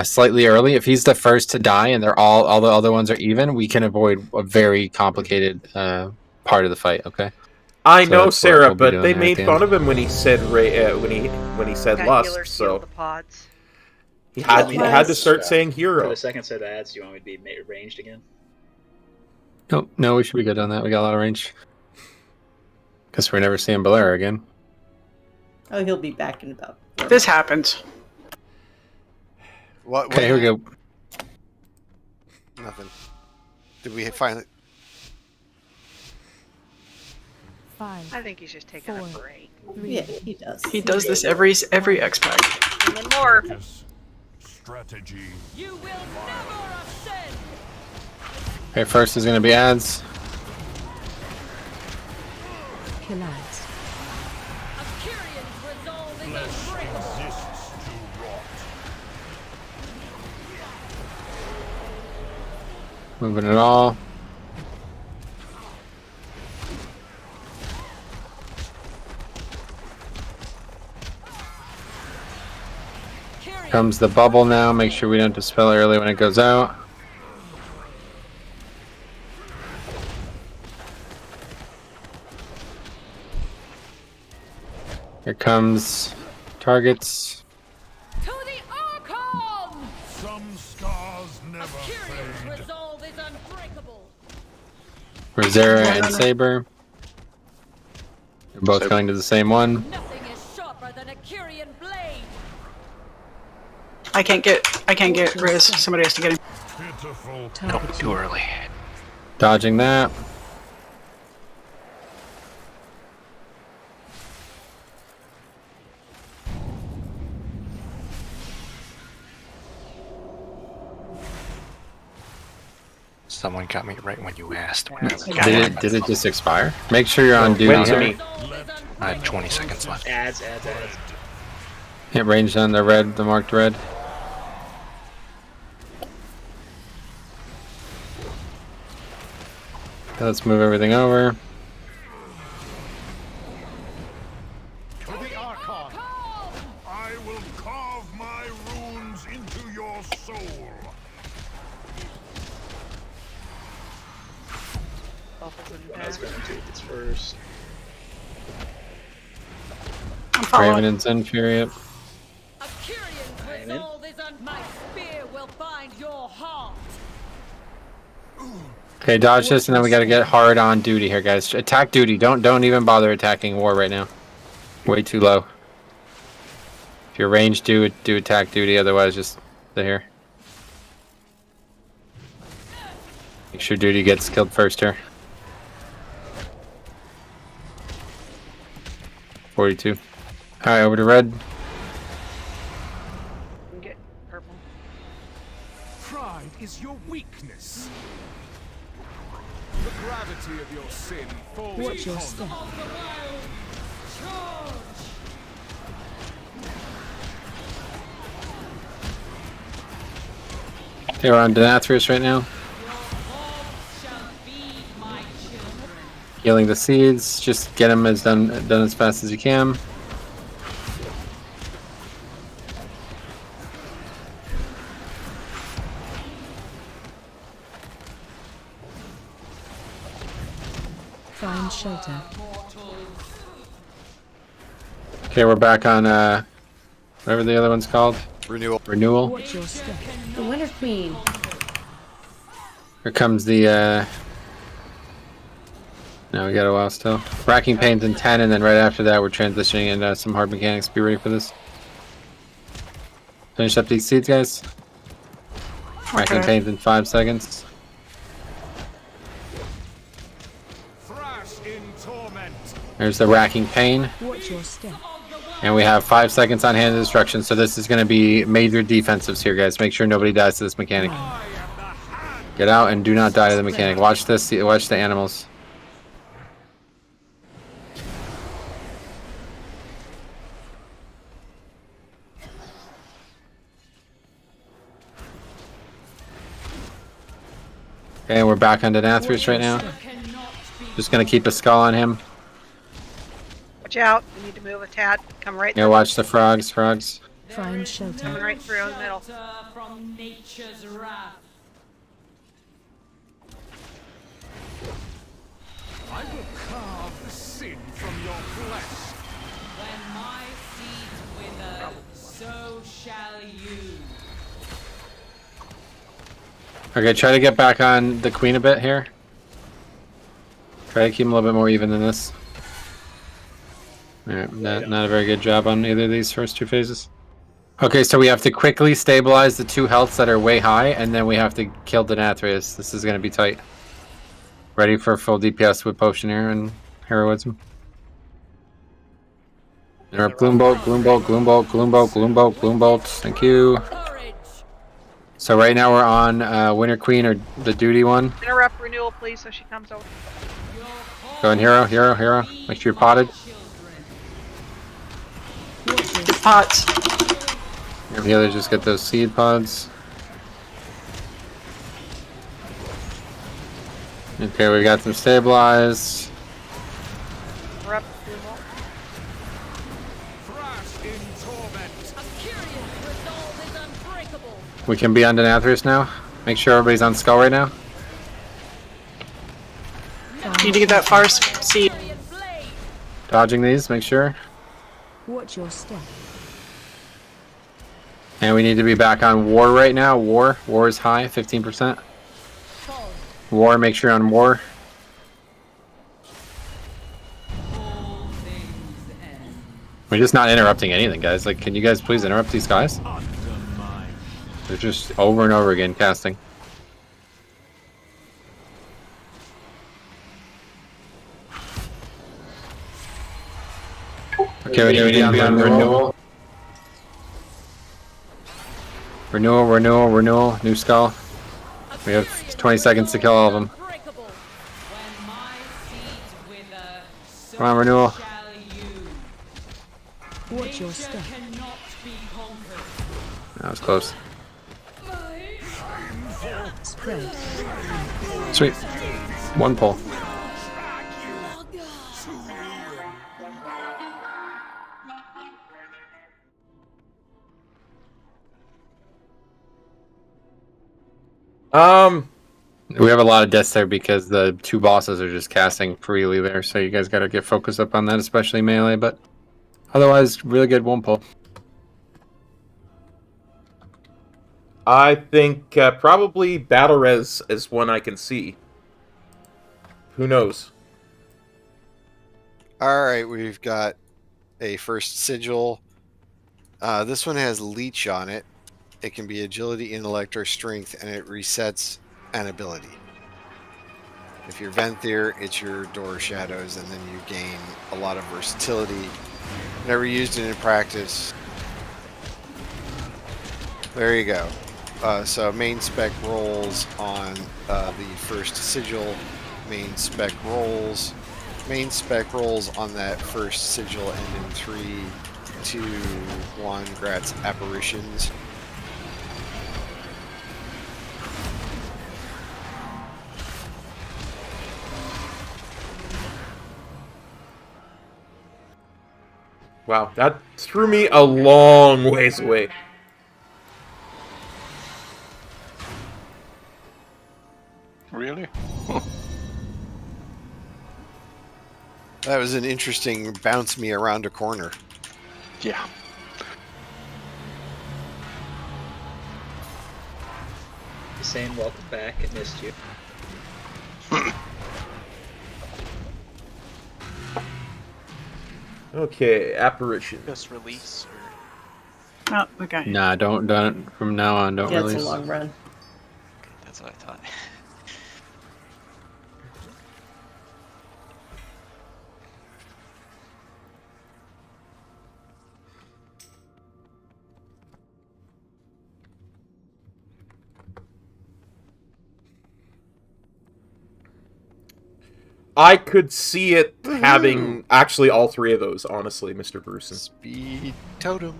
slightly early, if he's the first to die and they're all the other ones are even, we can avoid a very complicated part of the fight. Okay. I So know, that's what Sarah, we'll be but doing they there at made the fun end. of him when he said when he said Got lust. healers So heal the pods. he had to start saying For hero. the second set of ads, do you want me to be ranged again? No, we should be good on that. We got a lot of range. Guess we're never seeing Belair again. Oh, he'll be back in about. This happens. What? Okay, here we go. Nothing. Did we finally? 5, I think he's just taking a break. 3, Yeah, he does. He does this every X pack. And then more. Strategy. You will never ascend. Okay, first is going to be ads. kill ads. Kyrian's resolve is Flesh a brick. resists to rot. Moving it all. comes the bubble now. Make sure we don't dispel early when it goes out. Here comes targets. To the Archon! Some scars never fade. Resolve is unbreakable. Rosera and Saber. They're both going to the same one. Nothing is sharper than a Kyrian blade. I can't get Riz. Somebody has to get him. Nope, too early. Dodging that. Someone got me right when you asked. Did it just expire? Make sure you're on duty Wait to here. me. I have 20 seconds left. Ads. Hit range on the red, the marked red. Let's move everything over. To the Archon. I will carve my runes into your soul. I was going to do this first. Raven and Zenfury. A Kyrian's resolve is my spear will find your heart. Okay, dodge this, and then we got to get hard on duty here, guys. Attack duty. Don't even bother attacking war right now. Way too low. If you're ranged, do attack duty. Otherwise, just stay here. Make sure duty gets killed first here. 42. All right, over to red. Get purple. Pride is your weakness. The gravity of your sin falls Watch your upon step. Okay, we're on Denathrius right now. Healing the seeds. Just get them done as fast as you can. Find shelter. Okay, we're back on whatever the other one's called. Renewal. Watch your step. The Winter Queen. Here comes the no, we got a while still. Racking Pains in 10, and then right after that we're transitioning into some hard mechanics. Be ready for this. Finish up these seeds, guys. Racking Pains in 5 seconds. There's the Racking Pain. Watch your step. And we have 5 seconds on hand of destruction, so this is going to be major defensives here, guys. Make sure nobody dies to this mechanic. Get out and do not die to the mechanic. Watch this. Watch the animals. Okay, we're back on Denathrius right now. Just going to keep a skull on him. Watch out. We need to move a tad. Come right Yeah, through. watch the frogs. Find shelter. Coming right through in the middle. From nature's wrath. I will carve the sin from your flesh. When my seeds wither, so shall you. Okay, try to get back on the queen a bit here. Try to keep him a little bit more even than this. Alright, not a very good job on either of these first 2 phases. Okay, so we have to quickly stabilize the 2 healths that are way high, and then we have to kill Denathrius. This is going to be tight. Ready for full DPS with Potion here and Heroism. Interrupt Gloombolt, Gloombolt, Gloombolt, Gloombolt, Gloombolt, Gloombolt. Thank you. So right now we're on Winter Queen, or the duty one. Interrupt renewal, please, so she comes over. Go in hero. Make sure you're potted. The pots. And the others just get those seed pods. Okay, we got them stabilized. Interrupt renewal. Thrash in torment. A Kyrian's resolve is We can be on Denathrius now. Make sure everybody's on Skull right now. Need to get that far seat. Dodging these, make sure. Watch your step. And we need to be back on War right now. War is high, 15%. War, make sure you're on War. We're just not interrupting anything, guys. Like, can you guys please interrupt these guys? They're just over and over again casting. Okay, we need to be on renewal. Renewal, new skull. We have 20 seconds to kill all of them. Come on, renewal. Watch your step. That was close. Spread. Sweet. One pull. We have a lot of deaths there because the two bosses are just casting freely there, so you guys gotta get focused up on that, especially melee, but otherwise, really good one pull. I think probably Battle Res is one I can see. Who knows? Alright, we've got a first sigil. This one has Leech on it. It can be agility, intellect, or strength, and it resets an ability. If you're Venthyr, it's your Door Shadows, and then you gain a lot of versatility. Never used it in practice. There you go. So main spec rolls on the first sigil. Main spec rolls. Main spec rolls on that first sigil, and in 3, 2, 1, Gratz apparitions. Wow, that threw me a long ways away. Really? That was an interesting bounce me around a corner. Yeah. Saying welcome back. I missed you. Okay, apparition. Just release or... Oh, okay. Nah, don't from now on, don't release. It's a long run. Okay, that's what I thought. I could see it having actually all three of those, honestly, Mr. Bruce. Speed totem.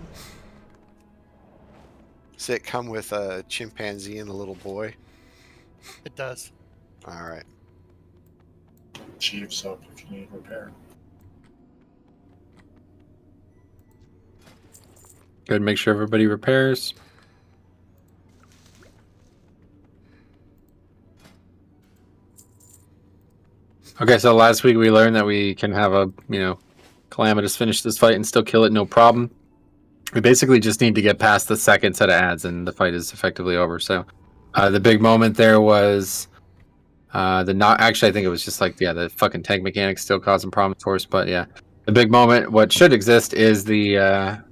Does it come with a chimpanzee and a little boy? It does. Alright. Chiefs up if you need repair. Good, make sure everybody repairs. Okay, so last week we learned that we can have a, Calamitous finish this fight and still kill it, no problem. We basically just need to get past the second set of ads and the fight is effectively over. So the big moment there was actually I think it was just like, the fucking tank mechanics still causing problems for us, but yeah. The big moment, what should exist is the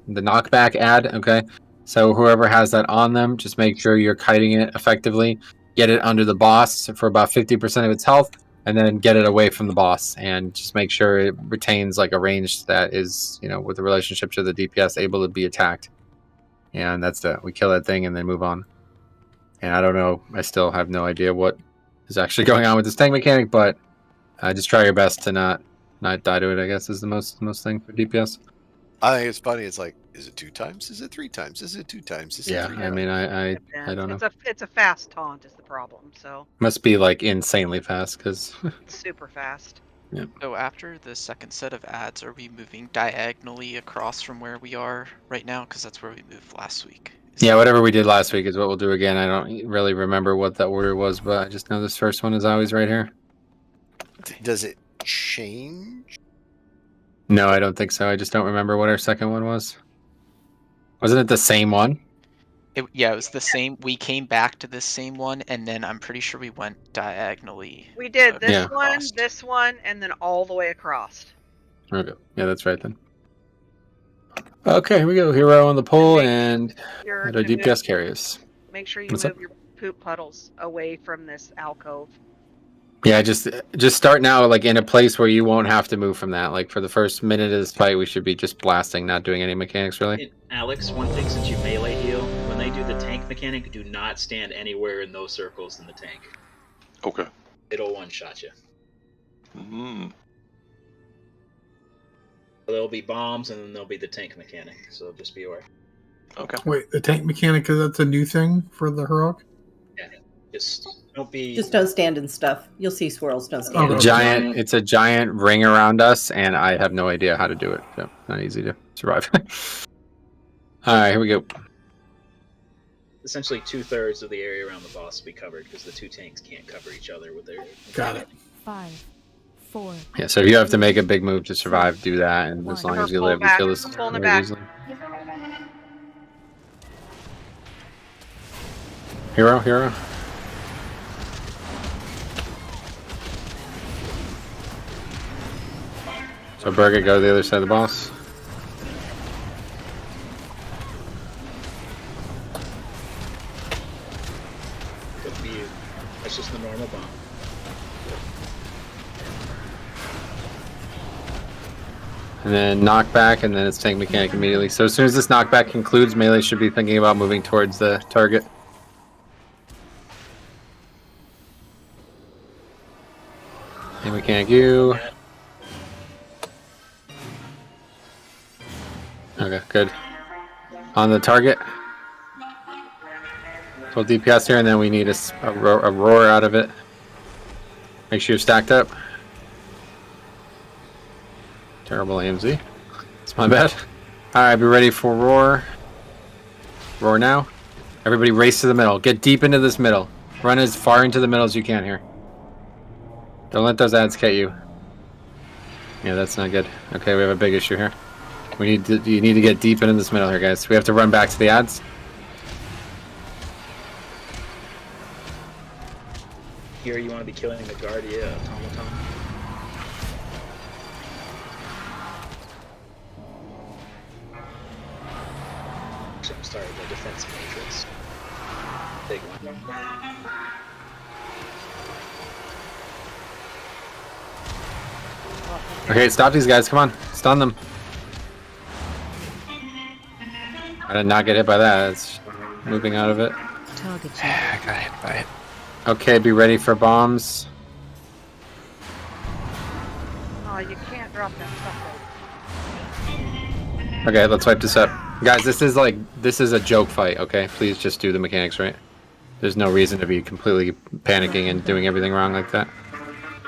knockback ad, okay? So whoever has that on them, just make sure you're kiting it effectively. Get it under the boss for about 50% of its health, and then get it away from the boss, and just make sure it retains like a range that is, with the relationship to the DPS, able to be attacked. And that's it. We kill that thing and then move on. And I don't know. I still have no idea what is actually going on with this tank mechanic, but just try your best to not die to it, I guess, is the most thing for DPS. I think it's funny. It's like, is it 2 times? Is it 3 times? Is it 2 times? Is it 3 times? I mean, I don't know. It's a fast taunt is the problem. So must be like insanely fast because super fast. Yeah. So after the second set of ads, are we moving diagonally across from where we are right now? Because that's where we moved last week. Yeah, whatever we did last week is what we'll do again. I don't really remember what that order was, but I just know this first one is always right here. Does it change? No, I don't think so. I just don't remember what our second one was. Wasn't it the same one? Yeah, it was the same. We came back to this same one, and then I'm pretty sure we went diagonally. We did this Yeah. one, and then all the way across. Okay. Yeah, that's right then. Okay, here we go. Hero on the pole and our deep gas carriers. Make sure you What's move up? your poop puddles away from this alcove. Yeah, just start now, like in a place where you won't have to move from that. Like for the first minute of this fight, we should be just blasting, not doing any mechanics really. Alex, one thing since you melee heal, when they do the tank mechanic, do not stand anywhere in those circles in the tank. Okay. It'll one-shot you. Mm. There'll be bombs, and then there'll be the tank mechanic, so just be aware. Okay. Wait, the tank mechanic, that's a new thing for the heroic? Yeah, just don't be... Just don't stand in stuff. You'll see swirls. Don't stand. It's a giant ring around us, and I have no idea how to do it. So not easy to survive. All right, here we go. Essentially 2/3 of the area around the boss will be covered, because the two tanks can't cover each other with their... Got it. 5, 4. Yeah, so if you have to make a big move to survive, do that, and as long as you live, you kill this very easily. Hero. So Birgit, go to the other side of the boss. Good for you. That's just the normal bomb. And then knockback, and then it's tank mechanic immediately. So as soon as this knockback concludes, melee should be thinking about moving towards the target. Tank mechanic you. Okay, good. On the target. 12 DPS here, and then we need a roar out of it. Make sure you're stacked up. Terrible AMZ. It's my bad. Alright, be ready for roar. Roar now. Everybody race to the middle. Get deep into this middle. Run as far into the middle as you can here. Don't let those ads get you. Yeah, that's not good. Okay, we have a big issue here. You need to get deep into this middle here, guys. We have to run back to the ads. Here you want to be killing the Guardia automaton. I'm sorry, the defense matrix. Big one. Okay, stop these guys. Come on. Stun them. I did not get hit by that. It's moving out of it. Target. I got hit by it. Okay, be ready for bombs. Oh, you can't drop that stuff. Okay, let's wipe this up. Guys, this is a joke fight, okay? Please just do the mechanics right. There's no reason to be completely panicking and doing everything wrong like that.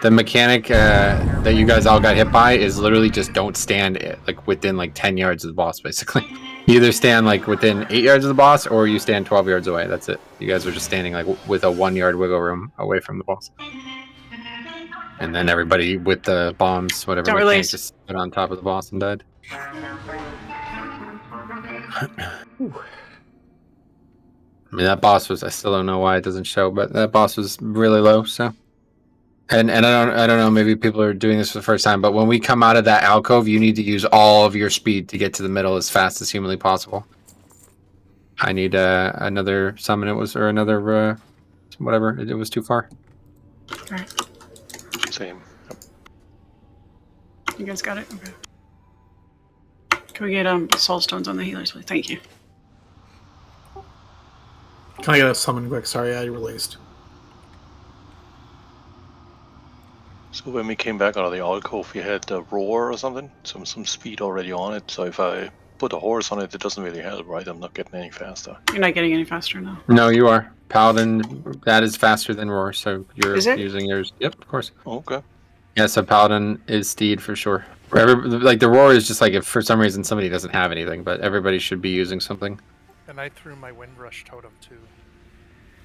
The mechanic that you guys all got hit by is literally just don't stand within 10 yards of the boss, basically. You either stand within 8 yards of the boss, or you stand 12 yards away. That's it. You guys are just standing with a 1 yard wiggle room away from the boss. And then everybody with the bombs, whatever, Don't mechanic release. just stood on top of the boss and died. I mean, that boss was, I still don't know why it doesn't show, but that boss was really low, so. And I don't know, maybe people are doing this for the first time, but when we come out of that alcove, you need to use all of your speed to get to the middle as fast as humanly possible. I need another summon, or another, whatever, it was too far. Alright. Same. You guys got it? Okay. Can we get soul stones on the healers, please? Thank you. Can I get a summon quick? Sorry, I released. So when we came back out of the alcove, we had the roar or something, some speed already on it. So if I put a horse on it, it doesn't really help, right? I'm not getting any faster. You're not getting any faster now. No, you are. Paladin, that is faster than Roar, so you're Is it? using yours. Yep, of course. Okay. Yeah, so Paladin is Steed for sure. The Roar is just if for some reason somebody doesn't have anything, but everybody should be using something. And I threw my Windrush totem too.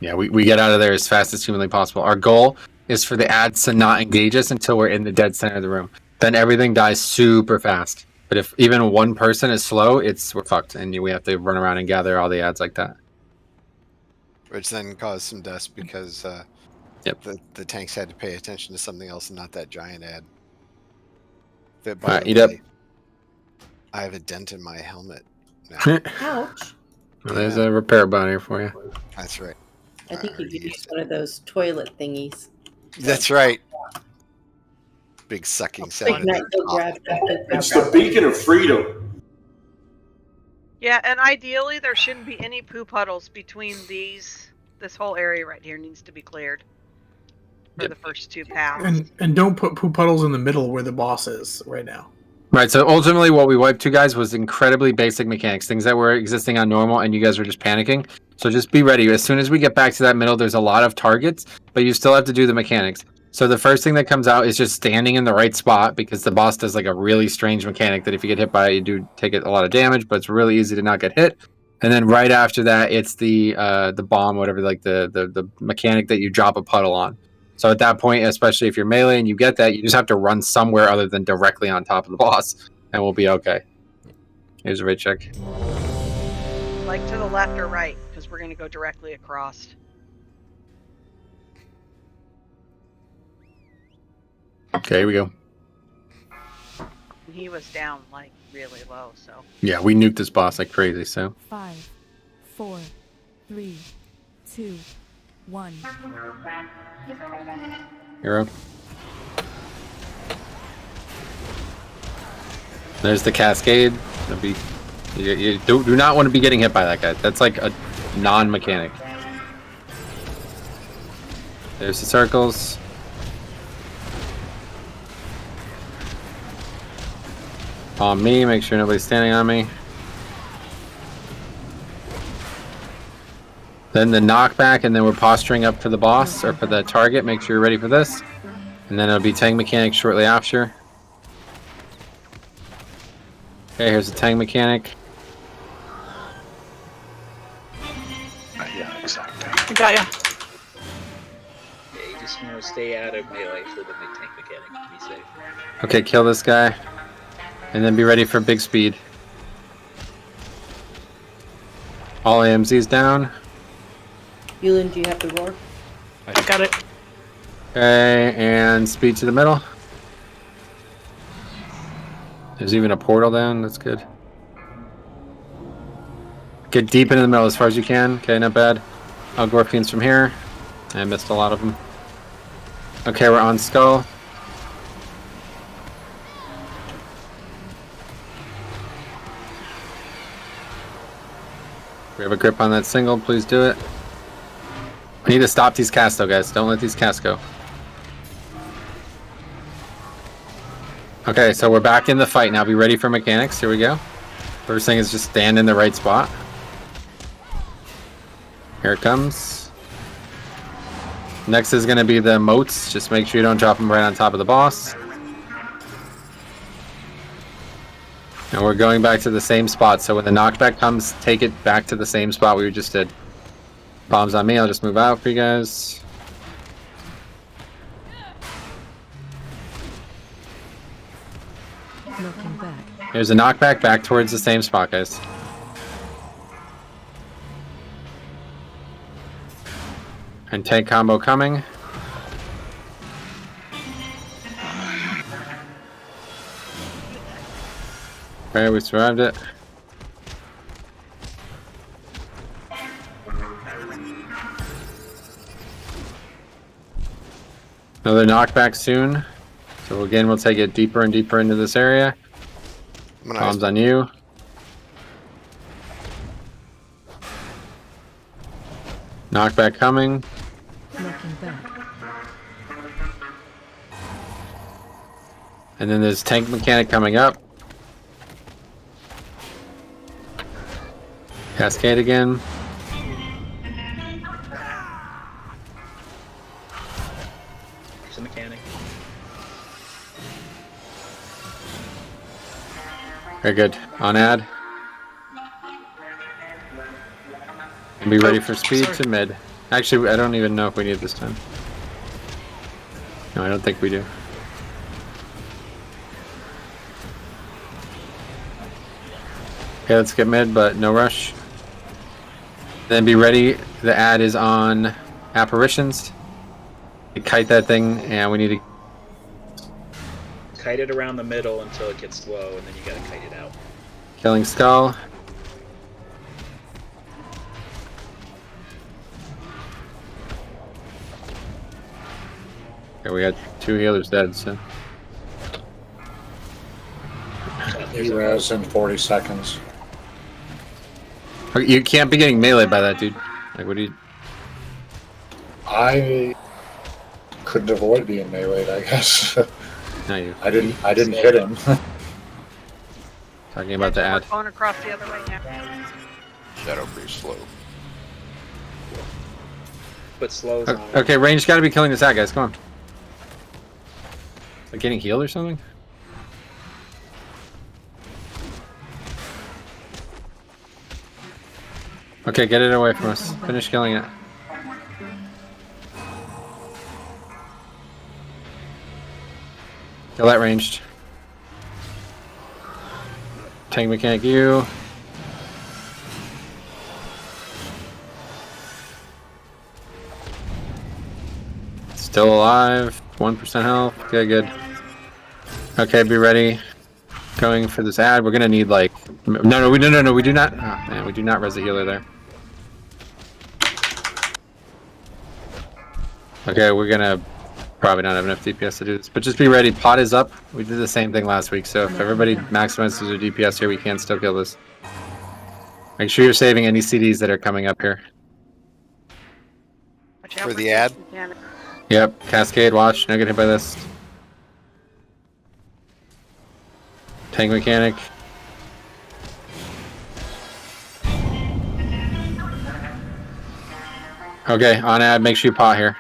Yeah, we get out of there as fast as humanly possible. Our goal is for the ads to not engage us until we're in the dead center of the room. Then everything dies super fast. But if even one person is slow, we're fucked, and we have to run around and gather all the ads like that. Which then caused some dust because the tanks had to pay attention to something else and not that giant ad. That, by the eat up. way, I have a dent in my helmet now. Ouch. Well, there's a repair button here for you. That's right. I think you could use one of those toilet thingies. That's right. Big sucking sound. It's the beacon of freedom. Yeah, and ideally there shouldn't be any poo puddles between these. This whole area right here needs to be cleared for the first two paths. And don't put poop puddles in the middle where the boss is right now. Right, so ultimately what we wiped to, guys, was incredibly basic mechanics, things that were existing on normal, and you guys were just panicking. So just be ready. As soon as we get back to that middle, there's a lot of targets, but you still have to do the mechanics. So the first thing that comes out is just standing in the right spot, because the boss does like a really strange mechanic that if you get hit by it, you do take a lot of damage, but it's really easy to not get hit. And then right after that, it's the bomb, whatever, like the mechanic that you drop a puddle on. So at that point, especially if you're melee and you get that, you just have to run somewhere other than directly on top of the boss, and we'll be okay. Here's a rate check. Like to the left or right, because we're going to go directly across. Okay, here we go. He was down like really low, so. Yeah, we nuked this boss like crazy, so. 5, 4, 3, 2, 1. Hero. There's the cascade. You do not want to be getting hit by that guy. That's like a non-mechanic. There's the circles. On me, make sure nobody's standing on me. Then the knockback, and then we're posturing up to the boss, or for the target. Make sure you're ready for this. And then it'll be Tang Mechanic shortly after. Okay, here's the Tang Mechanic. Yeah, exactly. I got ya. Yeah, you just want to stay out of melee for the tank mechanic to be safe. Okay, kill this guy. And then be ready for big speed. All AMZs down. Yulin, do you have the roar? I got it. Okay, and speed to the middle. There's even a portal down, that's good. Get deep into the middle as far as you can. Okay, not bad. Algorfians from here. I missed a lot of them. Okay, we're on Skull. We have a grip on that single, please do it. We need to stop these casts though, guys. Don't let these casts go. Okay, so we're back in the fight now. Be ready for mechanics. Here we go. First thing is just stand in the right spot. Here it comes. Next is going to be the moats. Just make sure you don't drop them right on top of the boss. And we're going back to the same spot. So when the knockback comes, take it back to the same spot we just did. Bombs on me. I'll just move out for you guys. Looking back. Here's a knockback back towards the same spot, guys. And tank combo coming. Okay, we survived it. Another knockback soon. So again, we'll take it deeper and deeper into this area. Bombs on you. Knockback coming. Looking back. And then there's tank mechanic coming up. Cascade again. There's a mechanic. Very good. On ad. Be ready for speed to mid. Actually, I don't even know if we need it this time. No, I don't think we do. Okay, let's get mid, but no rush. Then be ready. The ad is on apparitions. You kite that thing, and we need to Kite it around the middle until it gets low, and then you gotta kite it out. killing skull. Okay, we got 2 healers dead, so. He res in 40 seconds. Okay, you can't be getting melee by that, dude. Like, what do you... I couldn't avoid being meleeed, I guess. No, you. I didn't hit him. Talking about the ad. We're going across the other way now. Shadow pretty slow. Put slows on. Okay, range gotta be killing this ad, guys. Come on. Like getting healed or something? Okay, get it away from us. Finish killing it. Kill that ranged. Tank mechanic you. Still alive. 1% health. Okay, good. Okay, be ready. Going for this ad. We're gonna need like no, we do not. Oh man, we do not res the healer there. Okay, we're gonna probably not have enough DPS to do this, but just be ready. Pot is up. We did the same thing last week, so if everybody maximizes their DPS here, we can still kill this. Make sure you're saving any CDs that are coming up here. For the ad? Yep, Cascade, watch, no get hit by this. Tank mechanic. Okay, on ad, make sure you pot here.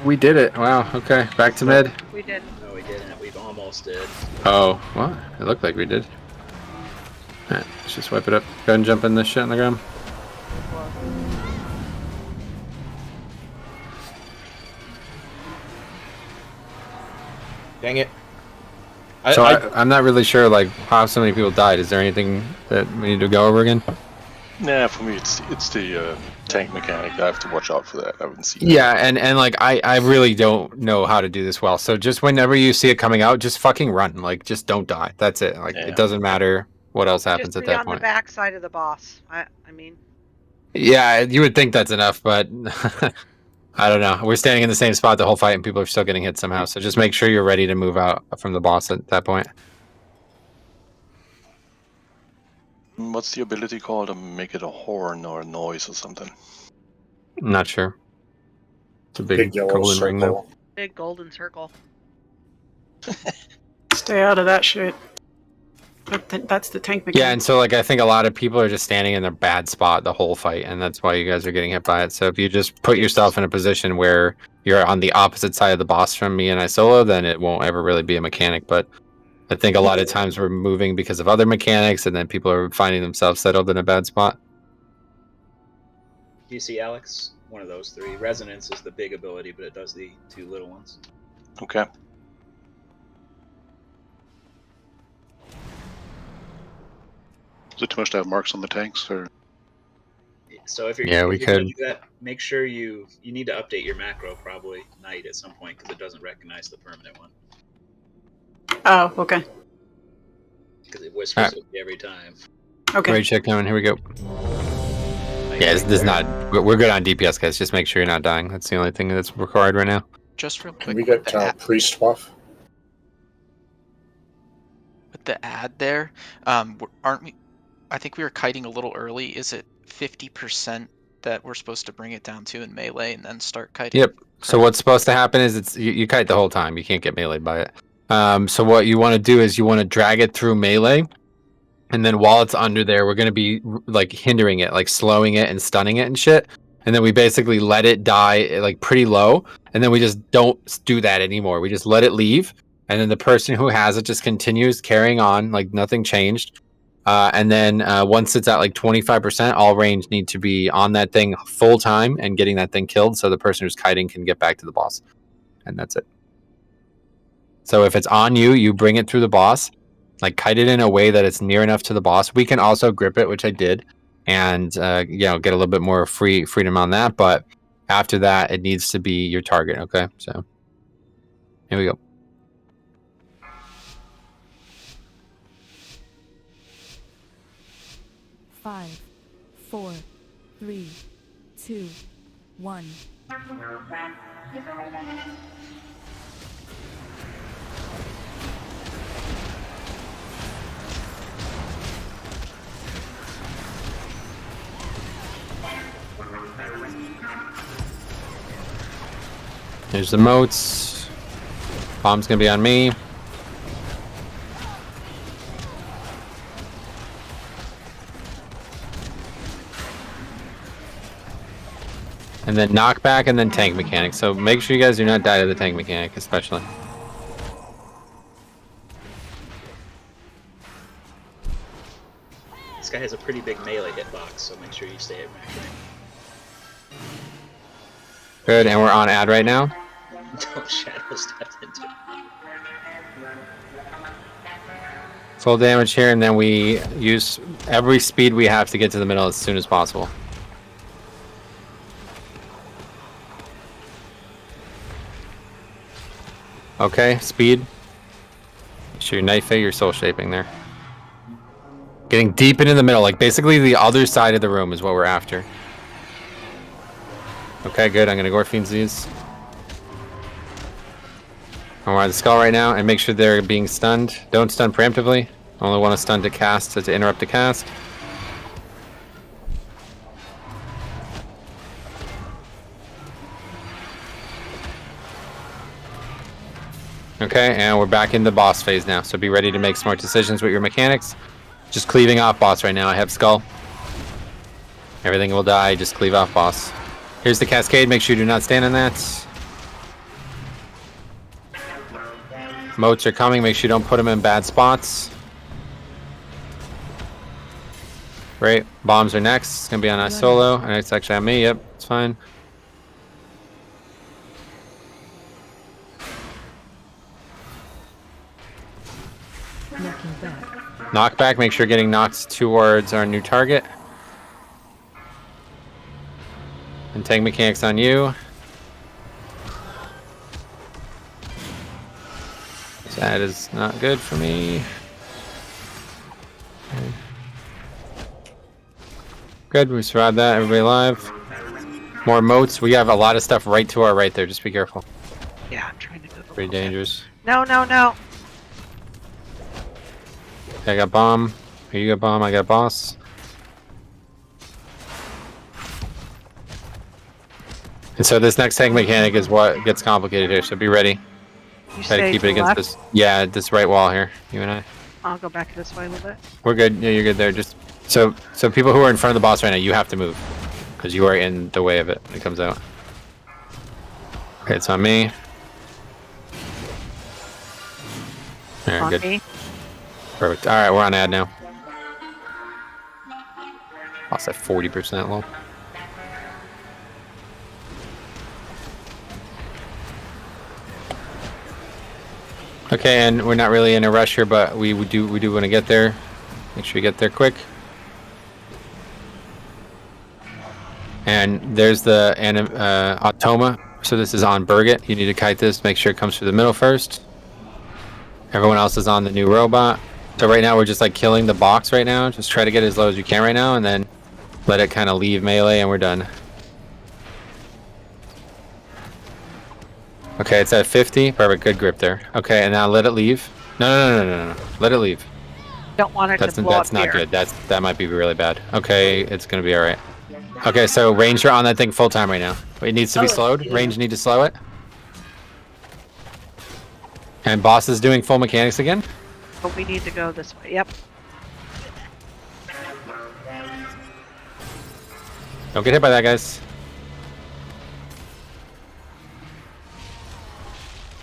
We did it. Wow, okay. Back to mid. We did. No, we didn't. We almost did. Oh, what? It looked like we did. Alright, let's just wipe it up. Go ahead and jump in this shit on the ground. Dang it. I'm not really sure like how so many people died. Is there anything that we need to go over again? Nah, for me it's the tank mechanic. I have to watch out for that. I haven't seen it. Yeah, and like I really don't know how to do this well. So just whenever you see it coming out, just fucking run. Like just don't die. That's it. Like it doesn't matter what else happens Just at be that on point. the back side of the boss. I mean. Yeah, you would think that's enough, but I don't know. We're standing in the same spot the whole fight, and people are still getting hit somehow. So just make sure you're ready to move out from the boss at that point. What's the ability called to make it a horn or a noise or something? I'm not sure. It's a big yellow golden ring though. circle. Big golden circle. Stay out of that shit. That's the tank mechanic. Yeah, and so like I think a lot of people are just standing in their bad spot the whole fight, and that's why you guys are getting hit by it. So if you just put yourself in a position where you're on the opposite side of the boss from me and I solo, then it won't ever really be a mechanic. But I think a lot of times we're moving because of other mechanics, and then people are finding themselves settled in a bad spot. Do you see, Alex? One of those three. Resonance is the big ability, but it does the two little ones. Okay. Is it too much to have marks on the tanks, or? So if you're, Yeah, we if you're gonna could. do that, make sure you need to update your macro probably night at some point because it doesn't recognize the permanent one. Oh, okay. Because it whispers at you every time. Okay. Raid check coming. Here we go. Yeah, this is not. We're good on DPS, guys. Just make sure you're not dying. That's the only thing that's required right now. Just real quick. Can we get priest buff? With the ad there, aren't we? I think we were kiting a little early. Is it 50% that we're supposed to bring it down to in melee and then start kiting? Yep. So what's supposed to happen is you kite the whole time. You can't get meleeed by it. So what you want to do is you want to drag it through melee, And then while it's under there, we're going to be like hindering it, like slowing it and stunning it and shit. And then we basically let it die like pretty low. And then we just don't do that anymore. We just let it leave. And then the person who has it just continues carrying on like nothing changed. And then once it's at like 25%, all range need to be on that thing full time and getting that thing killed so the person who's kiting can get back to the boss. And that's it. So if it's on you, you bring it through the boss, like kite it in a way that it's near enough to the boss. We can also grip it, which I did, and get a little bit more freedom on that. But after that, it needs to be your target. Okay, so here we go. Five, 4, 3, 2, 1. There's the moats. Bomb's gonna be on me. And then knockback and then tank mechanic. So make sure you guys do not die to the tank mechanic, especially. This guy has a pretty big melee hitbox, so make sure you stay at max. Good, and we're on ad right now. Don't shadow step into it. Full damage here, and then we use every speed we have to get to the middle as soon as possible. Okay, speed. Make sure your knife your soul shaping there. Getting deep into the middle, like basically the other side of the room is what we're after. Okay, good. I'm gonna Gorfine's these. I'm on the skull right now, and make sure they're being stunned. Don't stun preemptively. Only want to stun to cast, to interrupt the cast. Okay, and we're back in the boss phase now, so be ready to make smart decisions with your mechanics. Just cleaving off boss right now. I have skull. Everything will die, just cleave off boss. Here's the cascade, make sure you do not stand on that. Moats are coming, make sure you don't put them in bad spots. Great, bombs are next. It's gonna be on us solo, and it's actually on me, yep, it's fine. Knockback, make sure you're getting knocked towards our new target. And tank mechanics on you. That is not good for me. Okay. Good, we survived that. Everybody alive. More moats. We have a lot of stuff right to our right there. Just be careful. Yeah, I'm trying to go. Pretty dangerous. No, no, no. Okay, I got bomb. Here you got bomb. I got boss. And so this next tank mechanic is what gets complicated here. So be ready. Try to keep it against this. Yeah, this right wall here. You and I. I'll go back this way a little bit. We're good. Yeah, you're good there. Just so people who are in front of the boss right now, you have to move because you are in the way of it when it comes out. Okay, it's on me. All right, good. Me. Perfect. All right, we're on ad now. Lost at 40% low. Okay, and we're not really in a rush here, but we do want to get there. Make sure we get there quick. And there's the Automa. So this is on Burget. You need to kite this. Make sure it comes through the middle first. Everyone else is on the new robot. So right now we're just like killing the box right now. Just try to get as low as you can right now, and then let it kind of leave melee, and we're done. Okay, it's at 50. Perfect, good grip there. Okay, and now let it leave. No. Let it leave. Don't want it to blow That's up not here. good. That might be really bad. Okay, it's gonna be all right. Okay, so Ranger on that thing full time right now. It needs to be slowed. Range need to slow it. And boss is doing full mechanics again. But we need to go this way. Yep. Don't get hit by that, guys.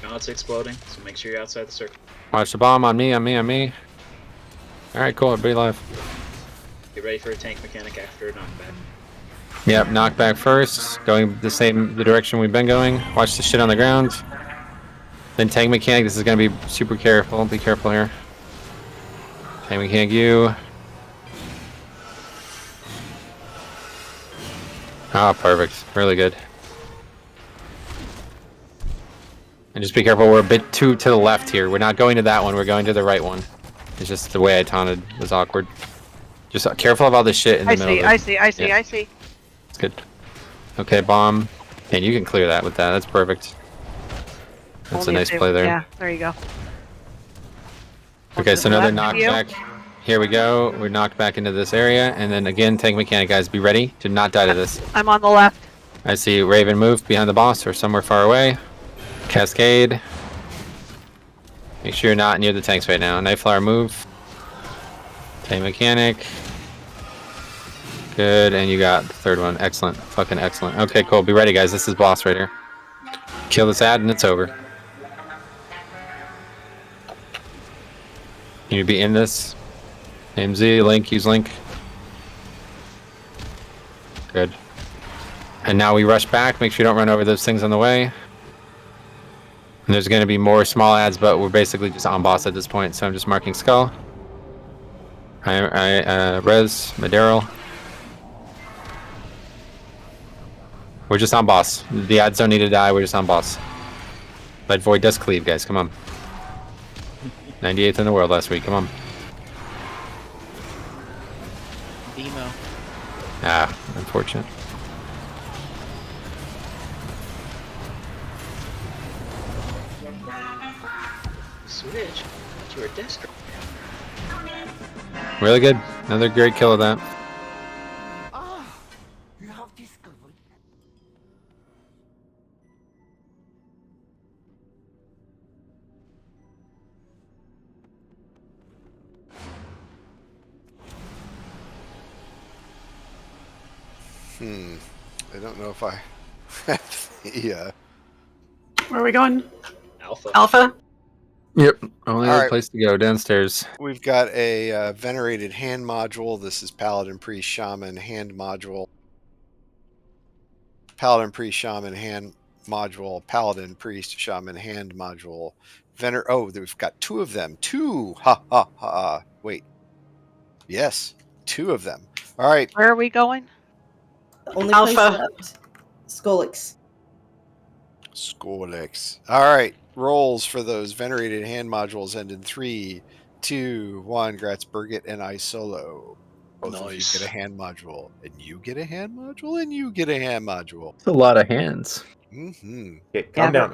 Now it's exploding, so make sure you're outside the circle. Watch the bomb on me, on me, on me. Alright, cool. Everybody alive. Get ready for a tank mechanic after a knockback. Yep, knockback first. Going the direction we've been going. Watch the shit on the ground. Then tank mechanic. This is going to be super careful. Be careful here. Tank mechanic, you. Ah, perfect. Really good. And just be careful. We're a bit too to the left here. We're not going to that one. We're going to the right one. It's just the way I taunted was awkward. Just careful of all this shit in the middle. I see. It's good. Okay, bomb. And you can clear that with that. That's perfect. That's a nice play there. Yeah, there you go. Okay, so another left of you. knockback. Here we go. We're knocked back into this area. And then again, tank mechanic, guys. Be ready to not die to this. I'm on the left. I see Raven move behind the boss or somewhere far away. Cascade. Make sure you're not near the tanks right now. Nightflower move. Tank mechanic. Good, and you got the third one. Excellent. Fucking excellent. Okay, cool. Be ready, guys. This is boss right here. Kill this ad and it's over. You need to be in this. Name Z, Link, use Link. Good. And now we rush back. Make sure you don't run over those things on the way. And there's going to be more small ads, but we're basically just on boss at this point, so I'm just marking Skull. Res, Madero. We're just on boss. The ads don't need to die, we're just on boss. But Void does cleave, guys, come on. 98th in the world last week, come on. Demo. Ah, unfortunate. Switch. You were desperate. Really good. Another great kill of that. You have discovered. I don't know if I have the, Where are we going? Alpha. Alpha? Yep. Only All other right. place to go, downstairs. We've got a venerated hand module. This is Paladin, Priest, Shaman, hand module. Paladin, Priest, Shaman, hand module. Paladin, Priest, Shaman, hand module. Oh, we've got two of them. Two! Ha ha ha. Wait. Yes, two of them. All right. Where are we going? The only Alpha. place left. Skolix. Skolix. All right. Rolls for those venerated hand modules end in 3, 2, 1. Grats Birgit and I solo. Both of you Nice. get a hand module. And you get a hand module, and you get a hand module. It's a lot of hands. Mm-hmm. Okay, calm down.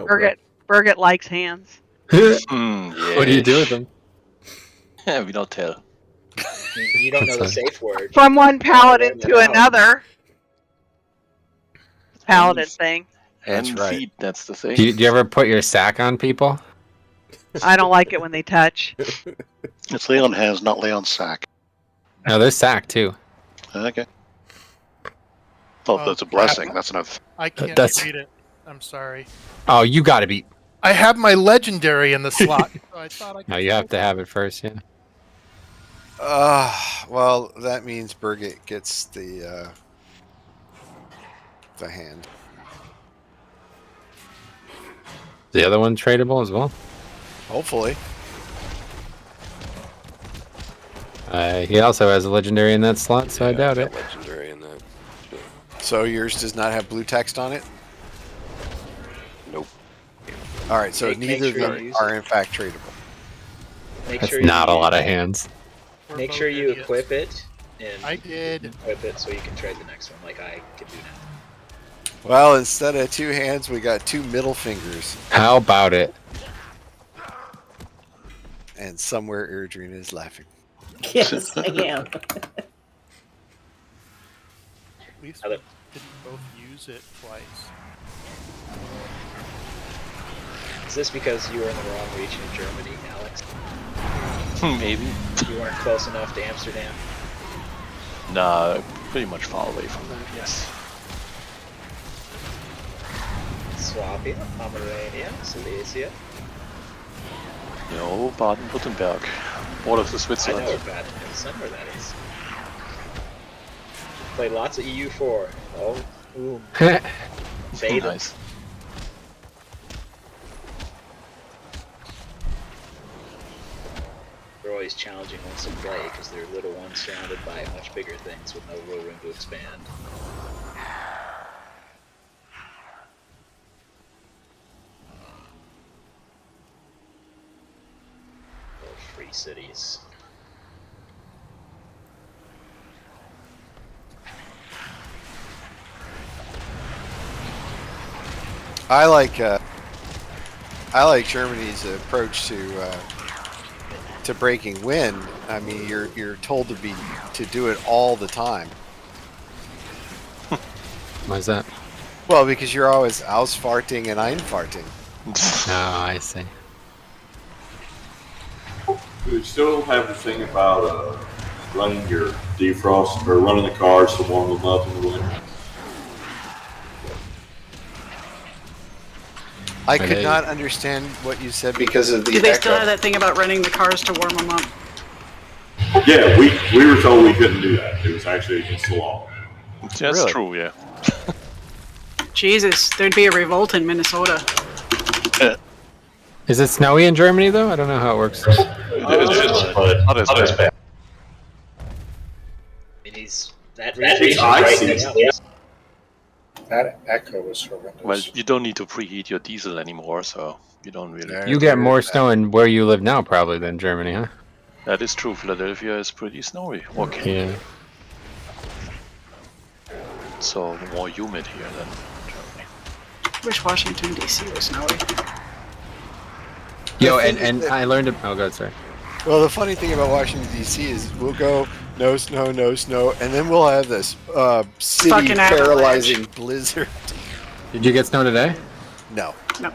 Birgit likes hands. Yeah. What do you do with them? Yeah, we don't tell. You don't know the safe word. From one paladin to Out. another. Paladin thing. That's And right. feet, that's the thing. Do you ever put your sack on people? I don't like it when they touch. It's lay on hands, not lay on sack. No, there's sack too. Okay. Well, Oh, that's a crap. blessing. That's enough. I can't That's- read it. I'm sorry. Oh, you gotta be. I have my legendary in the slot. So I thought I could No, you have to have it first, yeah. Well, that means Birgit gets the hand. The other one tradable as well? Hopefully. He also has a legendary in that slot, so I doubt it. Legendary in that. So yours does not have blue text on it? Nope. All right, so Make neither sure of you them use are it. in fact tradable. Make That's sure not a you lot of hands. We're Make both sure you idiots. equip it and I did. equip it so you can trade the next one, like I can do now. Well, instead of 2 hands, we got 2 middle fingers. How about it? And somewhere Erdrina is laughing. Yes, I am. At least we didn't both use it twice. Is this because you were in the wrong region of Germany, Alex? Maybe. You weren't close enough to Amsterdam? Nah, Pretty much far away from that, yes. Swabia, Pomerania, Silesia. No, Baden-Württemberg. Borders of I Switzerland. know where Baden-Württemberg is. I know where that is. Played lots of EU4. Oh, ooh. Fade them. Nice. They're always challenging ones to play because they're little ones surrounded by much bigger things with no real room to expand. Free cities. I like Germany's approach to breaking wind. I mean, you're told to do it all the time. Why's that? Well, because you're always ausfarting and einfarting. Oh, I see. We still have the thing about running your defrost or running the cars to warm them up in the winter. I could not understand what you said because of the Do they still have that thing about running the cars to warm them up? Yeah, we were told we couldn't do that. It was actually against the law. That's Really? true, yeah. Jesus, there'd be a revolt in Minnesota. Is it snowy in Germany though? I don't know how it works. It is, but not as bad. It is that region right now. That echo was horrendous. Well, you don't need to preheat your diesel anymore, so you don't really. You get more snow in where you live now, probably, than Germany, huh? That is true. Philadelphia is pretty snowy. Okay. Yeah. So more humid here than Germany. Wish Washington D.C. was snowy. Yo, and I learned. Oh, God, sorry. Well, the funny thing about Washington D.C. is we'll go no snow, and then we'll have this city Fucking paralyzing blizzard. Did you get snow today? No. No.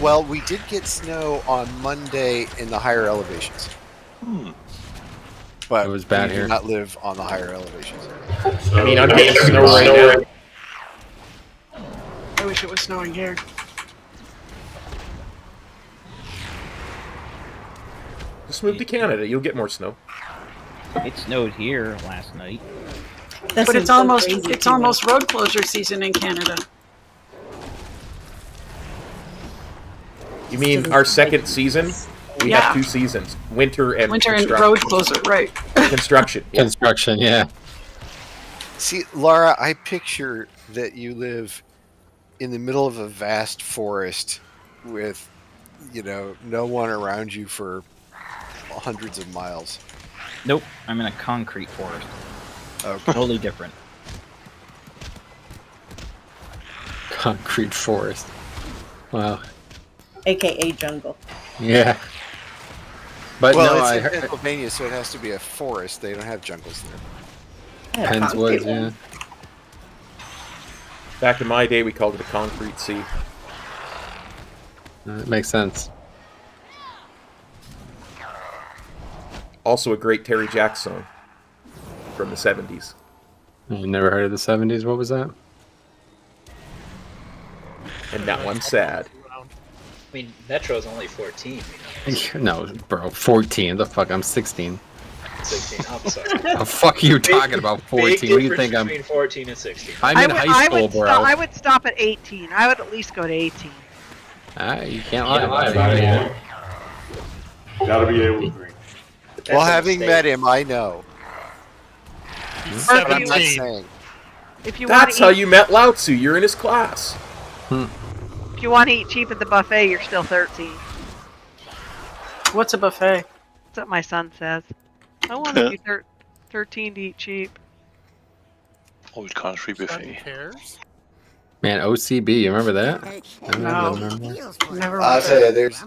Well, we did get snow on Monday in the higher elevations. But It was bad we here. do not live on the higher elevations. I mean, I'm getting snow right now. I wish it was snowing here. Just move to Canada. You'll get more snow. It snowed here last night. But it's almost road closure season in Canada. You mean our second season? We have 2 seasons: winter and Winter and construction. road closure, right? Construction. Yeah. Construction, yeah. See, Laura, I picture that you live in the middle of a vast forest with, no one around you for hundreds of miles. Nope, I'm in a concrete forest. Okay. Totally different. Concrete forest. Wow. AKA jungle. Yeah. But well, no, it's I in heard Pennsylvania, so it has to be a forest. They don't have jungles there. Yeah, Penn's Woods, concrete yeah. ones. Back in my day, we called it a concrete sea. That makes sense. Also a great Terry Jacks song from the 70s. You never heard of the 70s? What was that? And that one's sad. I mean, Metro's only 14. No, bro, 14. The fuck? I'm 16. 16. I'm sorry. The fuck are you talking about 14? Big What do you difference think I'm? between 14 and 16. I'm in high school, bro. I would stop at 18. I would at least go to 18. You can't lie about it. Gotta be able to drink. Well, having met him, I know. But I'm not saying. If you want That's how you met Lao Tzu. You're in his class. If you want to eat cheap at the buffet, you're still 13. What's a buffet? That's what my son says. I want to be 13 to eat cheap. Old country buffet. Man, OCB, you remember that? No. Never. I'll tell you, there's.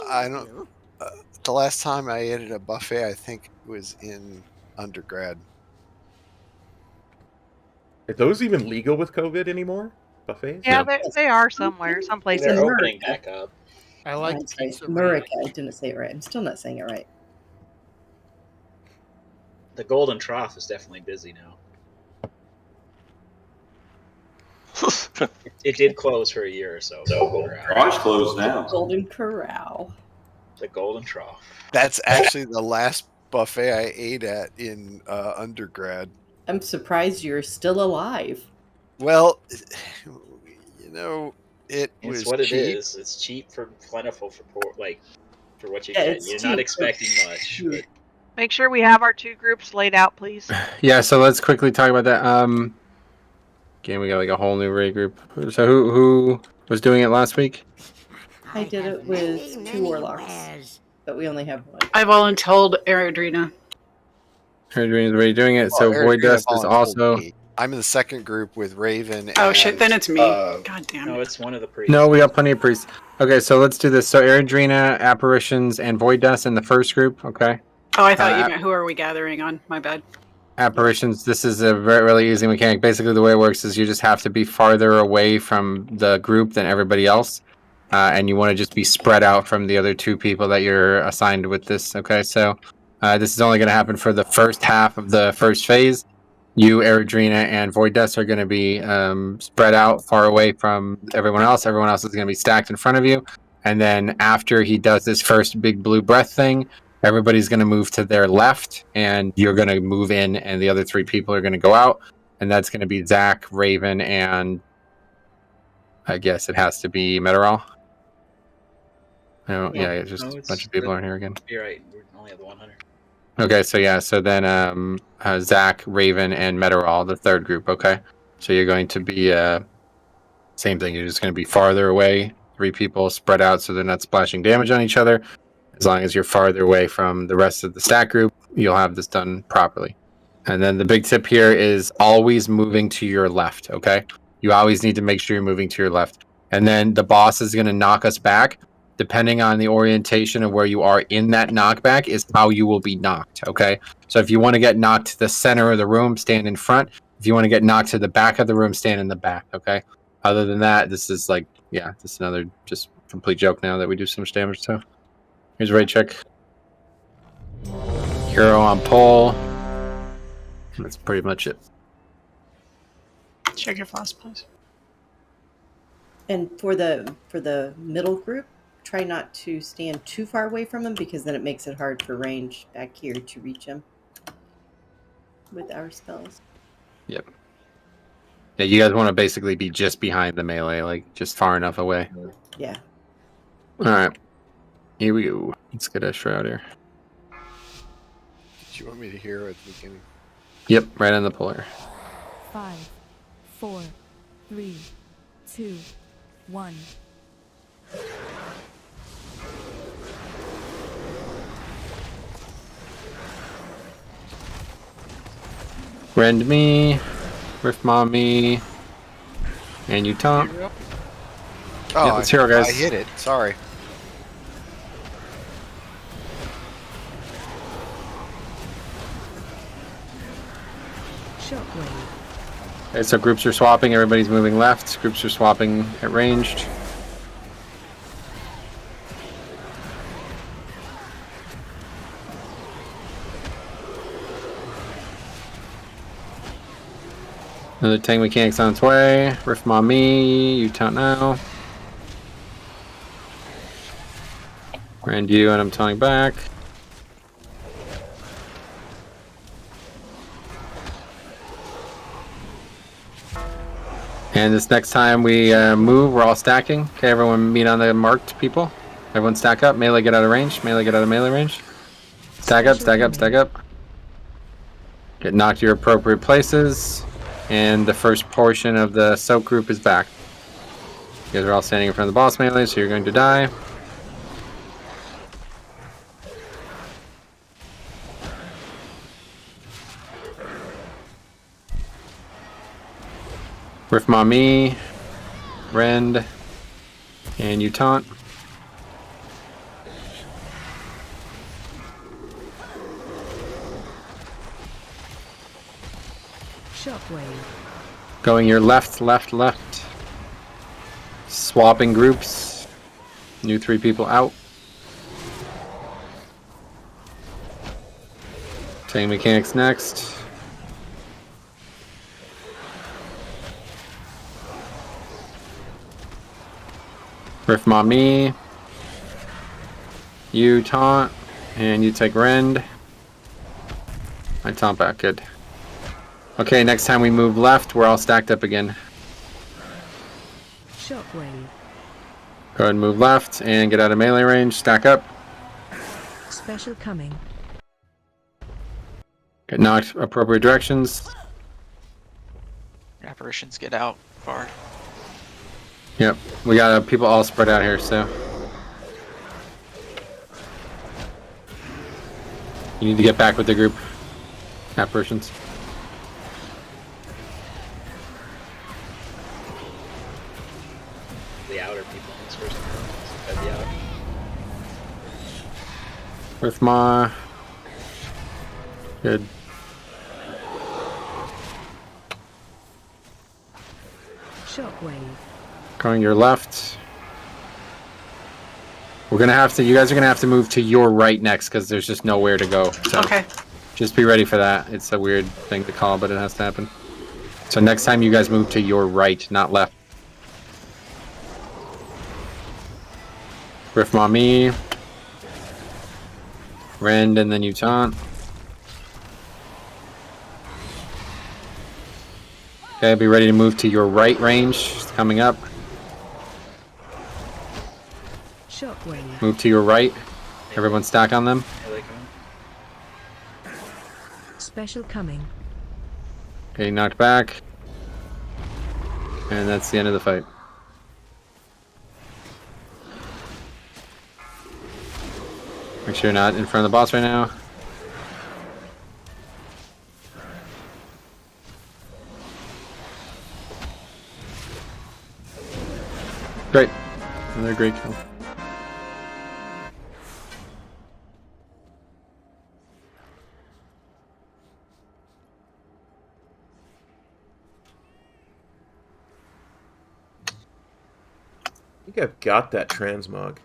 I don't. The last time I ate at a buffet, I think was in undergrad. Are those even legal with COVID anymore? Buffets? Yeah, they are somewhere, some places. They're opening back up. I like Murica. I didn't say it right. I'm still not saying it right. The Golden Trough is definitely busy now. It did close for a year or so. Prog's closed now. Golden Corral. The Golden Trough. That's actually the last buffet I ate at in undergrad. I'm surprised you're still alive. Well, you know, it was It's what cheap. it is. It's cheap for plentiful for for what you Yeah, get. it's You're cheap not for expecting much. But Make sure we have our 2 groups laid out, please. Yeah, so let's quickly talk about that. Again, we got like a whole new raid group. So who was doing it last week? I did it with 2 warlocks, but we only have 1. I voluntold Eridrina. Adrian's already doing it. So Eric Void Dust Green is also. me. I'm in the second group with Raven. Oh and, shit, then it's me. God damn no, it. it's one of the priests. No, we got plenty of priests. Okay, so let's do this. So Eridrina, Apparitions, and Void Dust in the first group. Okay. Oh, I thought you meant who are we gathering on? My bad. Apparitions, this is a really easy mechanic. Basically, the way it works is you just have to be farther away from the group than everybody else. And you want to just be spread out from the other 2 people that you're assigned with this. Okay, so this is only going to happen for the first half of the first phase. You, Eridrina, and Void Dust are going to be spread out far away from everyone else. Everyone else is going to be stacked in front of you. And then after he does this first big blue breath thing, everybody's going to move to their left, and you're going to move in, and the other 3 people are going to go out. And that's going to be Zach, Raven, and I guess it has to be Metaral. Oh, yeah, it's just a bunch of people aren't here again. You're right. We only have the 100. Okay, so yeah, so then Zach, Raven, and Metaral, the third group, okay? So you're going to be, same thing, you're just going to be farther away, 3 people spread out so they're not splashing damage on each other. As long as you're farther away from the rest of the stack group, you'll have this done properly. And then the big tip here is always moving to your left, okay? You always need to make sure you're moving to your left. And then the boss is going to knock us back. Depending on the orientation of where you are in that knockback is how you will be knocked, okay? So if you want to get knocked to the center of the room, stand in front. If you want to get knocked to the back of the room, stand in the back, okay? Other than that, this is like, yeah, this is another just complete joke now that we do so much damage to. Here's a raid check. Hero on pole. That's pretty much it. Check your floss, please. And for the middle group, try not to stand too far away from him because then it makes it hard for range back here to reach him with our spells. Yep. Yeah, you guys want to basically be just behind the melee, like just far enough away. Yeah. Alright. Here we go. Let's get a shroud here. Did you want me to hear at the beginning? Yep, right on the puller. 5, 4, 3, 2, 1. Rend me, Rift Mom me, and you Tom. Oh, Yeah, let's hear it, guys. I hit it. Sorry. Shockwave. Okay, so groups are swapping, everybody's moving left, groups are swapping at ranged. Another tank mechanic's on its way. Rift Mom me, you taunt now. Rand you, and I'm taunting back. And this next time we move, we're all stacking. Okay, everyone meet on the marked people. Everyone stack up. Melee get out of range. Melee get out of melee range. Stack up, stack up, stack up. Get knocked to your appropriate places. And the first portion of the soak group is back. You guys are all standing in front of the boss melee, so you're going to die. Rift Mami, Rend, and you taunt. Shockwave. Going your left, left, left. Swapping groups. New 3 people out. Tank mechanics next. Riff on me. You taunt, and you take rend. I taunt back, good. Okay, next time we move left, we're all stacked up again. Shockwave. Go ahead and move left and get out of melee range. Stack up. Special coming. Get knocked appropriate directions. Apparitions get out far. Yep, we got people all spread out here, so. You need to get back with the group. Apparitions. The outer people in this first round. The outer. With my. Good. Shockwave. Going your left. We're gonna have to. You guys are gonna have to move to your right next because there's just nowhere to go. So Okay. just be ready for that. It's a weird thing to call, but it has to happen. So next time you guys move to your right, not left. Riff me. Rend and then you taunt. Okay, be ready to move to your right range. It's coming up. Shockwave. Move to your right. Everyone stack on them. Special coming. Okay, knocked back. And that's the end of the fight. Make sure you're not in front of the boss right now. Great. Another great kill. I think I've got that transmog.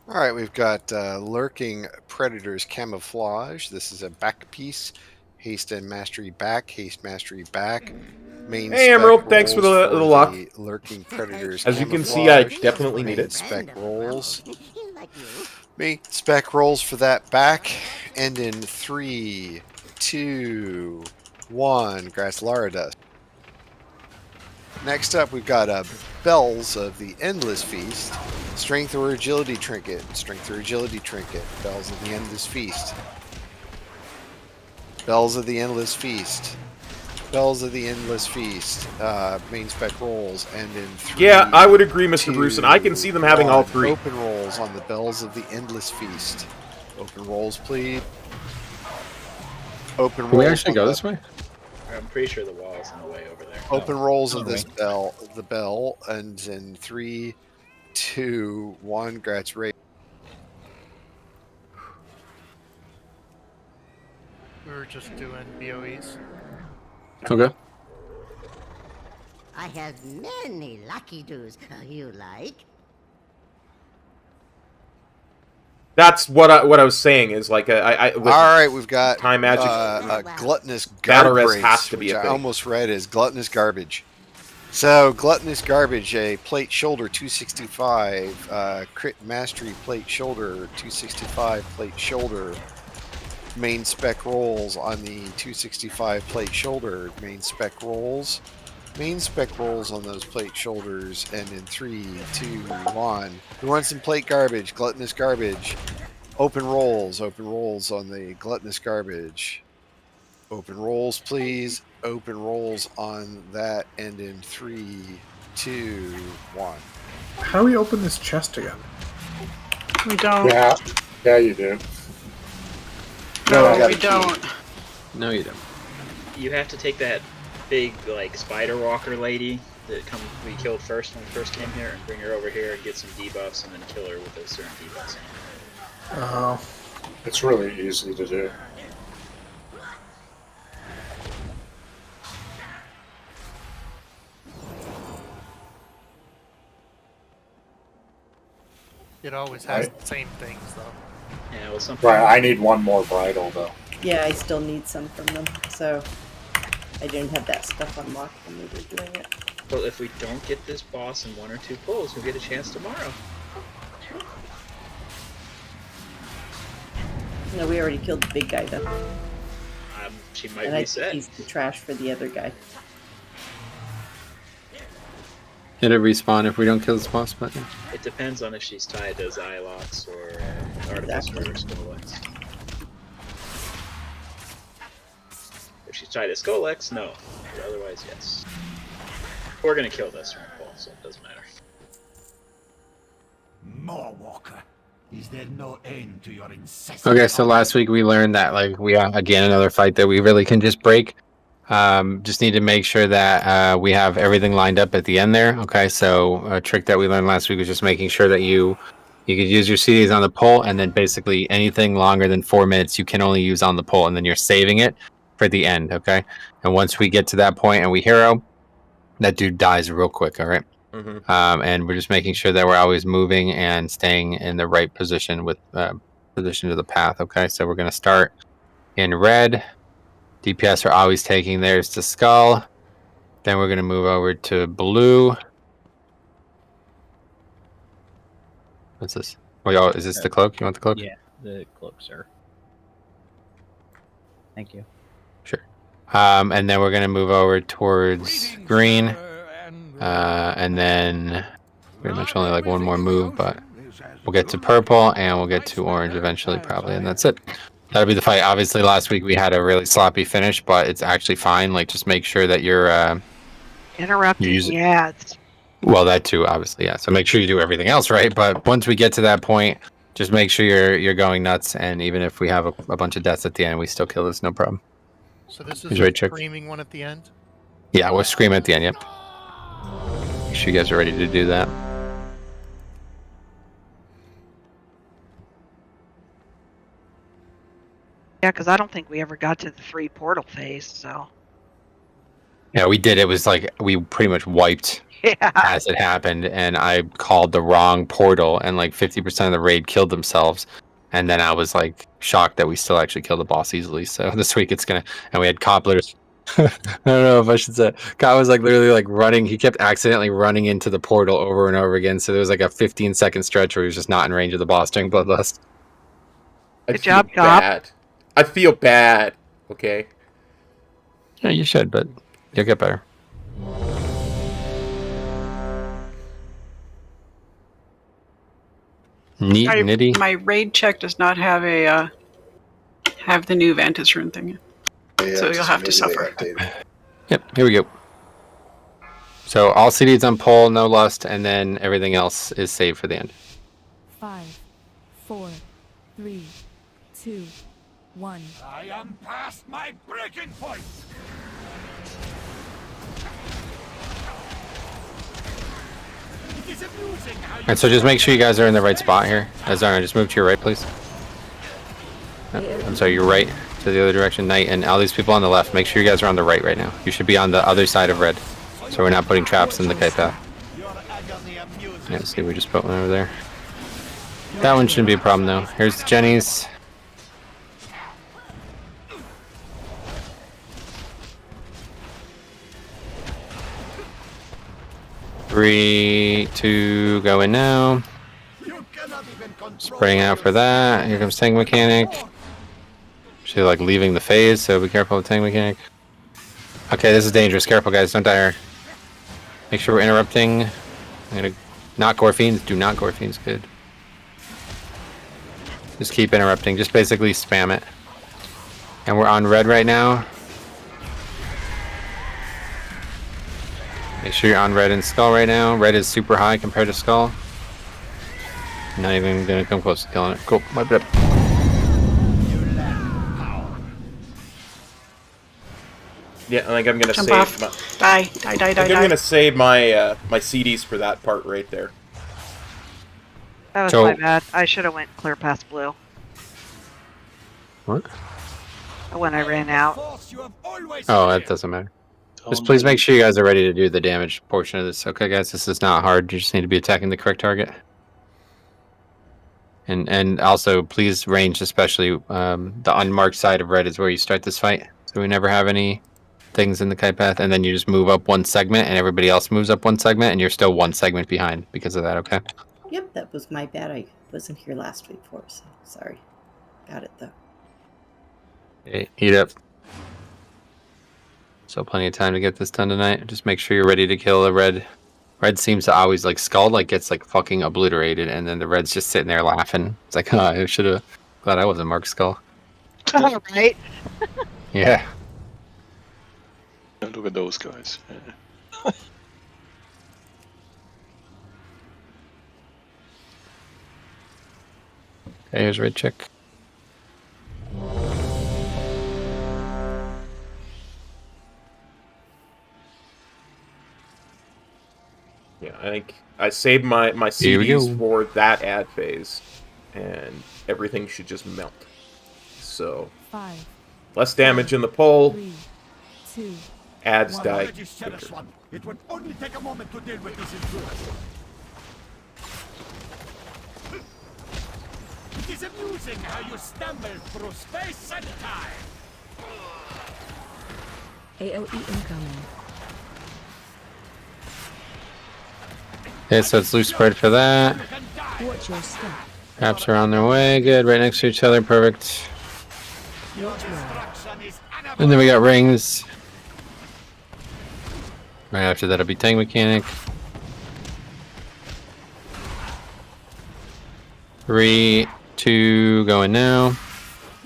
All right, we've got Lurking Predators Camouflage. This is a back piece. Haste and Mastery back. Haste Mastery back. Main Hey, spec Emerald, thanks for the rolls luck. the Lurking Predators As you can see, I Camouflage. definitely need Main it. spec rolls. Main spec rolls for that back. And in 3, 2, 1. Grass Lara Dust. Next up, we've got Bells of the Endless Feast. Strength or Agility Trinket. Strength or Agility Trinket. Bells of the Endless Feast. Bells of the Endless Feast. Bells of the Endless Feast. Main spec rolls. And in 3, Yeah, I would agree, Mr. 2, Bruce, and I can see them having all 1. three. Open rolls on the Bells of the Endless Feast. Open rolls, please. Open rolls. Can we actually go on this way? I'm pretty sure the wall's in the way over there. Open rolls of this bell. The bell ends in 3, 2, 1. Gratz rate. We were just doing BOEs. Okay. I have many lucky doos. You like? That's what I was saying is like All right, we've got time magic. gluttonous Battle garbage, Res has to be which a I thing. almost read as gluttonous garbage. So gluttonous garbage, a plate shoulder 265, crit mastery plate shoulder 265 plate shoulder. Main spec rolls on the 265 plate shoulder. Main spec rolls. Main spec rolls on those plate shoulders, and in 3, 2, 1. Who wants some plate garbage? Gluttonous garbage. Open rolls on the gluttonous garbage. Open rolls, please. Open rolls on that, and in 3, 2, 1. How do we open this chest again? We don't. Yeah, you do. No, we don't. No, you don't. You have to take that big, like, spider walker lady that we killed first when we first came here and bring her over here and get some debuffs and then kill her with those certain debuffs. Oh. It's really easy to do. It always has the same things, though. Yeah, well, some Right, I need one more bridle, though. Yeah, I still need some from them, so I didn't have that stuff unlocked when we were doing it. Well, if we don't get this boss in 1 or 2 pulls, we'll get a chance tomorrow. No, we already killed the big guy though. She might And I reset. think he's the trash for the other guy. It'll respawn if we don't kill this boss, but yeah. It depends on if she's tied to Xylox or Artificer or Skolex. If she's tied to Skolex, no. But otherwise, yes. We're gonna kill this from pull, so it doesn't matter. More Walker. Is there no end to your incessant? Okay, so last week we learned that like we have again another fight that we really can just break. Just need to make sure that we have everything lined up at the end there. Okay, so a trick that we learned last week was just making sure that you could use your CDs on the pull, and then basically anything longer than 4 minutes you can only use on the pull, and then you're saving it for the end. Okay, and once we get to that point and we hero, that dude dies real quick. All right. And we're just making sure that we're always moving and staying in the right position with position to the path. Okay, so we're going to start in red. DPS are always taking theirs to skull. Then we're going to move over to blue. What's this? Oh, is this the cloak? You want the cloak? Yeah, the cloak, sir. Thank you. Sure. And then we're going to move over towards green. And then pretty much only like one more move, but we'll get to purple and we'll get to orange eventually probably, and that's it. That'll be the fight. Obviously last week we had a really sloppy finish, but it's actually fine. Like just make sure that you're interrupting ads. Well, that too, obviously, yeah. So make sure you do everything else right, but once we get to that point, just make sure you're going nuts, and even if we have a bunch of deaths at the end, we still kill this, no problem. So this is He's the right, Chick. screaming one at the end? Yeah, we'll scream at the end, yep. Make sure you guys are ready to do that. Yeah, because I don't think we ever got to the 3 portal phase, so. Yeah, we did. It was like we pretty much wiped as it happened, and I called the wrong portal, and like 50% of the raid killed themselves. And then I was like shocked that we still actually killed the boss easily. So this week it's gonna, and we had cobblers. I don't know if I should say. Guy was like literally like running. He kept accidentally running into the portal over and over again. So there was like a 15-second stretch where he was just not in range of the boss during Bloodlust. Good job, Cop. I feel bad. Okay. Yeah, you should, but you'll get better. Neat, nitty. My raid check does not have a have the new Vantis rune thing. Yeah, So you'll have to suffer. Yep, here we go. So all CDs on pull, no lust, and then everything else is saved for the end. 5, 4, 3, 2, 1. I am past my breaking point. It is amusing how you And so just make sure you guys are in the right spot here. Azarna, just move to your right, please. I'm sorry, you're right to the other direction, Knight, and all these people on the left. Make sure you guys are on the right right now. You should be on the other side of red, so we're not putting traps in the kite path. Yeah, see, we just put one over there. That one shouldn't be a problem though. Here's Jenny's. Three, two, go in now. Spraying out for that. Here comes Tank Mechanic. She's like leaving the phase, so be careful with Tank Mechanic. Okay, this is dangerous. Careful, guys. Don't die here. Make sure we're interrupting. I'm gonna not gore fiends. Do not gore fiends. Good. Just keep interrupting. Just basically spam it. And we're on red right now. Make sure you're on red and skull right now. Red is super high compared to skull. Not even gonna come close to killing it. Cool. Wipe it up. Yeah, I think I'm gonna Jump save off. Die. I think I'm gonna save my my CDs for that part right there. That was So- my bad. I should have went clear past blue What? when I ran out. Oh, that doesn't matter. Just please make sure you guys are ready to do the damage portion of this. Okay, guys, this is not hard. You just need to be attacking the correct target. And also, please range, especially the unmarked side of red is where you start this fight. So we never have any things in the kite path, and then you just move up one segment, and everybody else moves up one segment, and you're still one segment behind because of that. Okay. Yep, that was my bad. I wasn't here last week for, so sorry. Got it though. Okay, eat up. So plenty of time to get this done tonight. Just make sure you're ready to kill the red. Red seems to always like skull like gets like fucking obliterated, and then the red's just sitting there laughing. It's like, oh, I should have. Glad I wasn't Mark Skull. All right. Yeah. Look at those guys. Okay, here's red chick. Yeah, I think I saved my CDs for that ad phase, and everything should just melt. So, 5, less damage in the pole. 3, 2, Ads You die have already said quicker. one. It would only take a moment to deal with these intruders. It is amusing how you stumble through space and time. AOE incoming. Okay, so it's loose spread for that. Watch your step. Traps are on their way. Good, right next to each other. Perfect. And then we got rings. Right after that'll be tank mechanic. 3, 2, going now.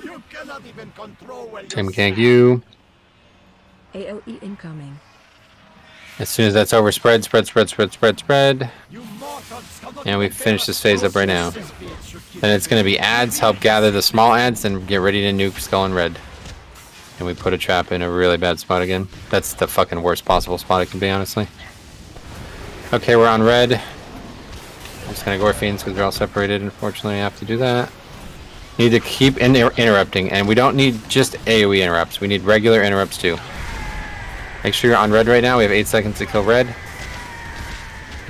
You cannot even control where Tank mechanic you. AOE incoming. As soon as that's over, spread. And we finish this phase up right now. Then it's going to be ads, help gather the small ads, and get ready to nuke Skull and Red. And we put a trap in a really bad spot again. That's the fucking worst possible spot it can be, honestly. Okay, we're on red. I'm just going to go our fiends because they're all separated. Unfortunately, I have to do that. Need to keep interrupting, and we don't need just AoE interrupts. We need regular interrupts too. Make sure you're on red right now. We have 8 seconds to kill red.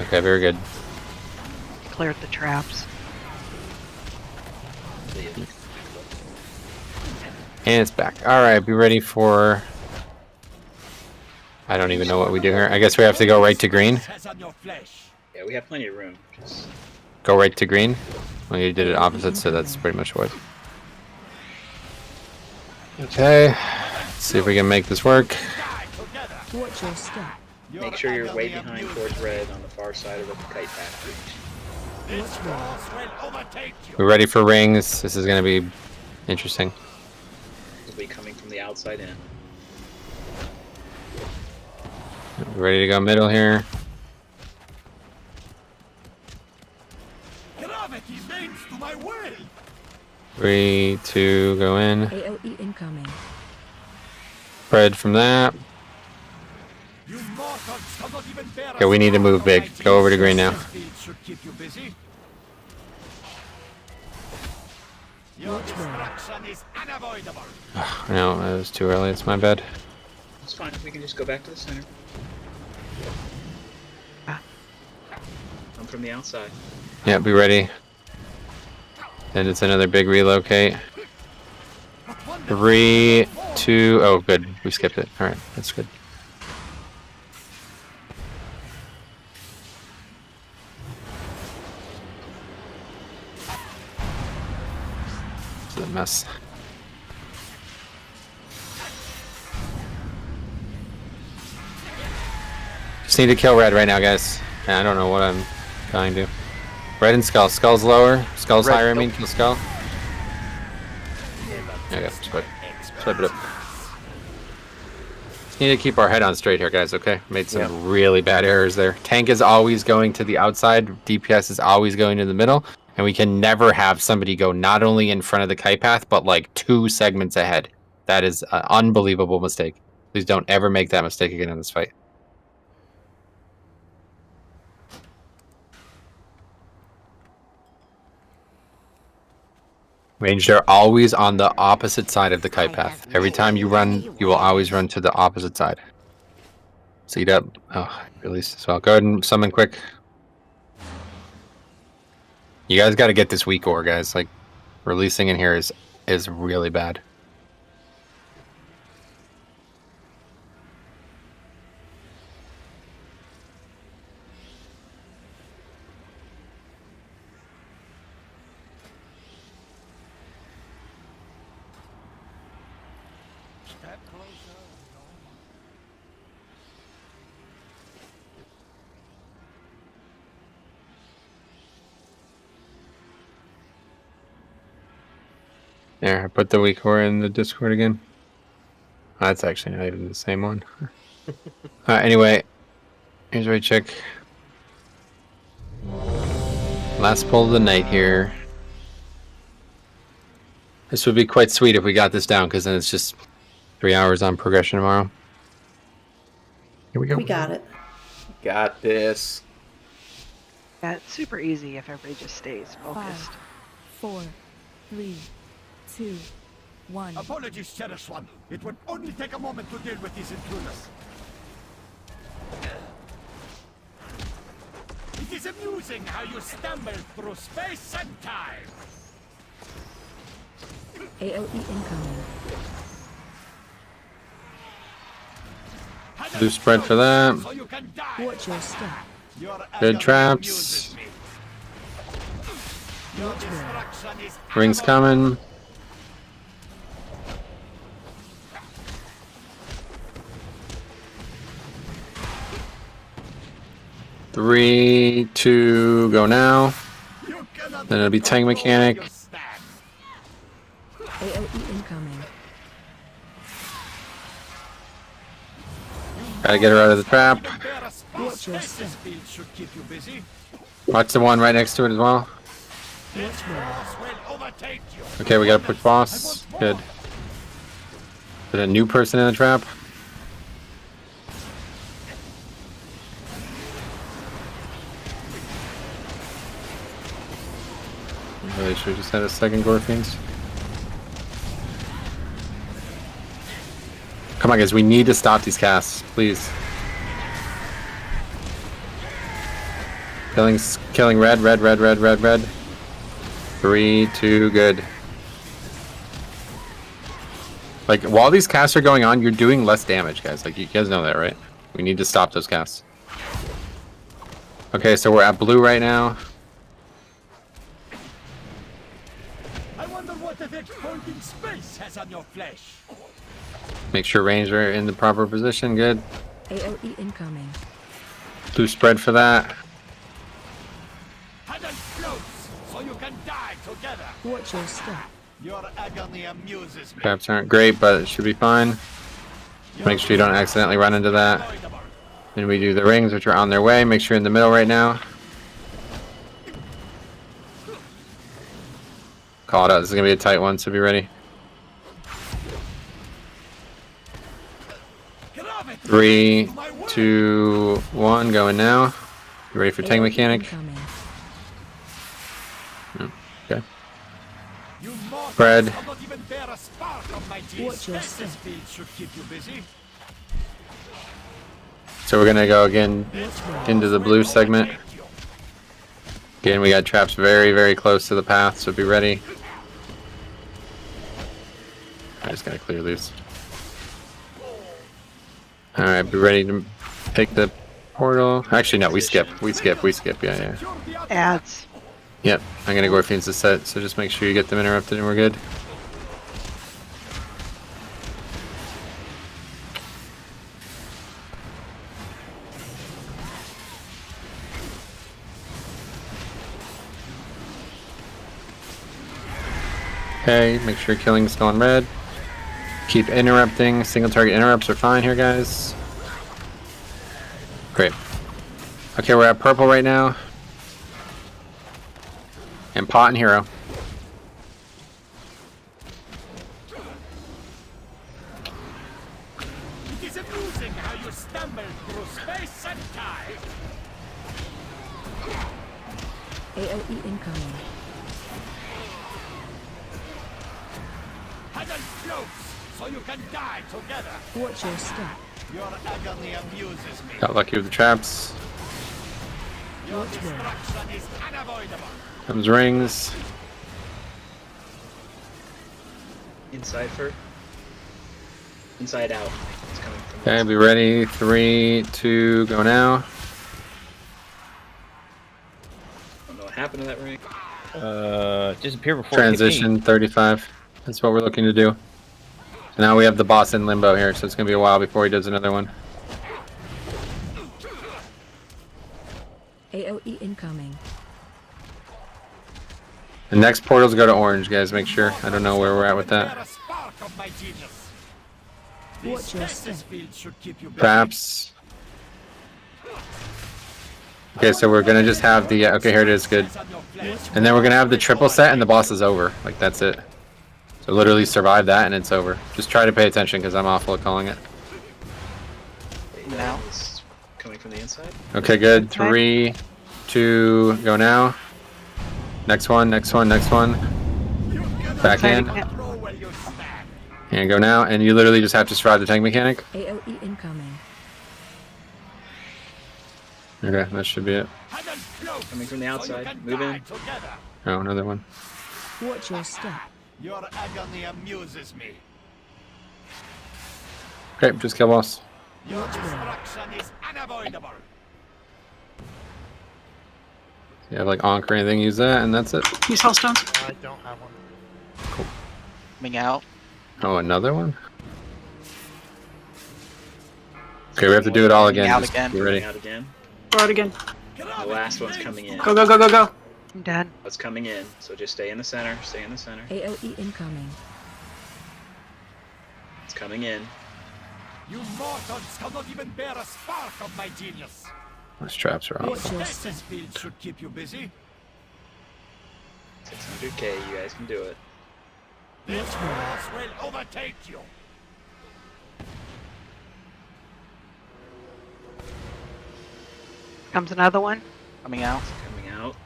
Okay, very good. Cleared the traps. And it's back. Alright, be ready for... I don't even know what we do here. I guess we have to go right to green. Yeah, we have plenty of room. Just... Go right to green. Well, you did it opposite, so that's pretty much what. Okay. Let's see if we can make this work. Watch your step. Make sure you're way behind towards red on the far side of the kite path. We're ready for rings. This is going to be interesting. It'll be coming from the outside in. We're ready to go middle here. Gravity bends to my will. 3, 2, go in. AOE incoming. Spread from that. Okay, we need to move big. Go over to green now. Should keep you busy. No, that was too early. It's my bad. It's fine. We can just go back to the center. I'm from the outside. Yeah, be ready. And it's another big relocate. 3, 2, oh good. We skipped it. Alright, that's good. It's a mess. Just need to kill red right now, guys. I don't know what I'm trying to. Red and skull. Skull's lower. Skull's Red, higher, I mean. Kill skull. Okay, swipe. Swipe it up. Just need to keep our head on straight here, guys, okay? Made some really bad errors there. Tank is always going to the outside. DPS is always going to the middle. And we can never have somebody go not only in front of the kite path, but like 2 segments ahead. That is an unbelievable mistake. Please don't ever make that mistake again in this fight. Ranged are always on the opposite side of the kite path. Every time you run, you will always run to the opposite side. Seed up. Oh, release as well. Go ahead and summon quick. You guys got to get this weak ore, guys. Like, releasing in here is really bad. There, I put the weak core in the Discord again. Oh, that's actually not even the same one. Anyway, here's where I check. Last pull of the night here. This would be quite sweet if we got this down, because then it's just 3 hours on progression tomorrow. Here we go. We got it. Got this. Yeah, it's super easy if everybody just stays focused. 5, 4, 3, 2, 1. Apologies, Cherished One. It would only take a moment to deal with these intruders. It is amusing how you stumble through space and time. AOE incoming. Blue spread for that. Watch your step. Good traps. Watch where. Rings coming. Three, two, go now. Then it'll be tank mechanic. AOE incoming. Gotta get her out of the trap. Watch your step. Watch the one right next to it as well. Watch where. Okay, we gotta push boss. Good. Is it a new person in the trap? Really should have just had a second Gorfians. Come on, guys, we need to stop these casts, please. Killing red. 3, 2, good. Like, while these casts are going on, you're doing less damage, guys. Like, you guys know that, right? We need to stop those casts. Okay, so we're at blue right now. I wonder what effect holding space has on your flesh. Make sure ranger are in the proper position. Good. AOE incoming. Blue spread for that. Heaven floats, so you can die together. Watch your step. Your agony amuses me. Traps aren't great, but it should be fine. Make sure you don't accidentally run into that. Then we do the rings, which are on their way. Make sure you're in the middle right now. Call it out. This is going to be a tight one, so be ready. 3, 2, 1, going now. You ready for tank mechanic? Okay. Spread. Watch your step. So we're gonna go again into the blue segment. Again, we got traps very, very close to the path, so be ready. I just gotta clear these. Alright, be ready to take the portal. Actually, no, we skip. Yeah. Ads. Yep, I'm gonna go Gorfians to set, so just make sure you get them interrupted and we're good. Okay, make sure killing's still on red. Keep interrupting. Single target interrupts are fine here, guys. Great. Okay, we're at purple right now. And pot and hero. It is amusing how you stumble through space and time. AOE incoming. Heaven floats, so you can die together. Watch your step. Your agony amuses me. Got lucky with the traps. Your destruction is unavoidable. Comes rings. Inside for. Inside out. It's coming from Okay, be ready. 3, 2, go now. I don't know what happened to that ring. Disappear before Transition 35. That's what we're looking to do. And now we have the boss in limbo here, so it's gonna be a while before he does another one. AOE incoming. The next portals go to orange, guys. Make sure. I don't know where we're at with that. Watch your step. Perhaps. Okay, so we're gonna just have the okay. Here it is, good. And then we're gonna have the triple set, and the boss is over. Like that's it. So literally survive that, and it's over. Just try to pay attention, because I'm awful at calling it. Now it's coming from the inside. Okay, good. 3, 2, go now. Next one, next one, next one. Back in. And go now, and you literally just have to survive the tank mechanic. AOE incoming. Okay, that should be it. Coming from the outside. Move in. Oh, another one. Watch your step. Your agony amuses me. Okay, just kill boss. Your destruction is unavoidable. You have like Ankh or anything, use that, and that's it. Use Hellstones. I don't have one. Cool. Coming out. Oh, another one? Okay, we have to do it all again. Out Just again. Get ready. Out again. Go out again. The last one's coming in. Go, go, go, go, go. I'm dead. It's coming in, so just stay in the center. Stay in the center. AOE incoming. It's coming in. You mortals cannot even bear a spark of my genius. Those traps are off. Stasis field should keep you busy. 600k, you guys can do it. This force will overtake you. Comes another one. Coming out. Coming out.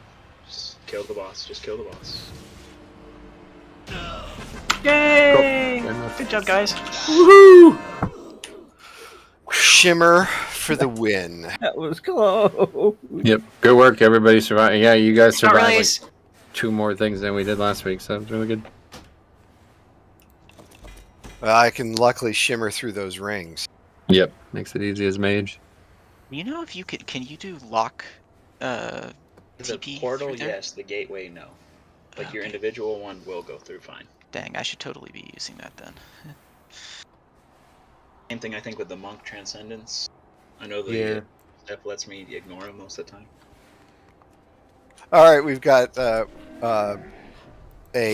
Just kill the boss. Just kill the boss. Yay! Good job, guys. Woohoo! Shimmer for the win. That was close. Yep, good work, everybody survived. Yeah, you guys Not survived really. like 2 more things than we did last week, so it's really good. Well, I can luckily shimmer through those rings. Yep, makes it easy as mage. You know if you can you do lock The TP portal, through there? yes. The gateway, no. But your individual one will go through fine. Dang, I should totally be using that then. Same thing I think with the monk transcendence. I know the Yeah. step lets me ignore him most of the time. All right, we've got a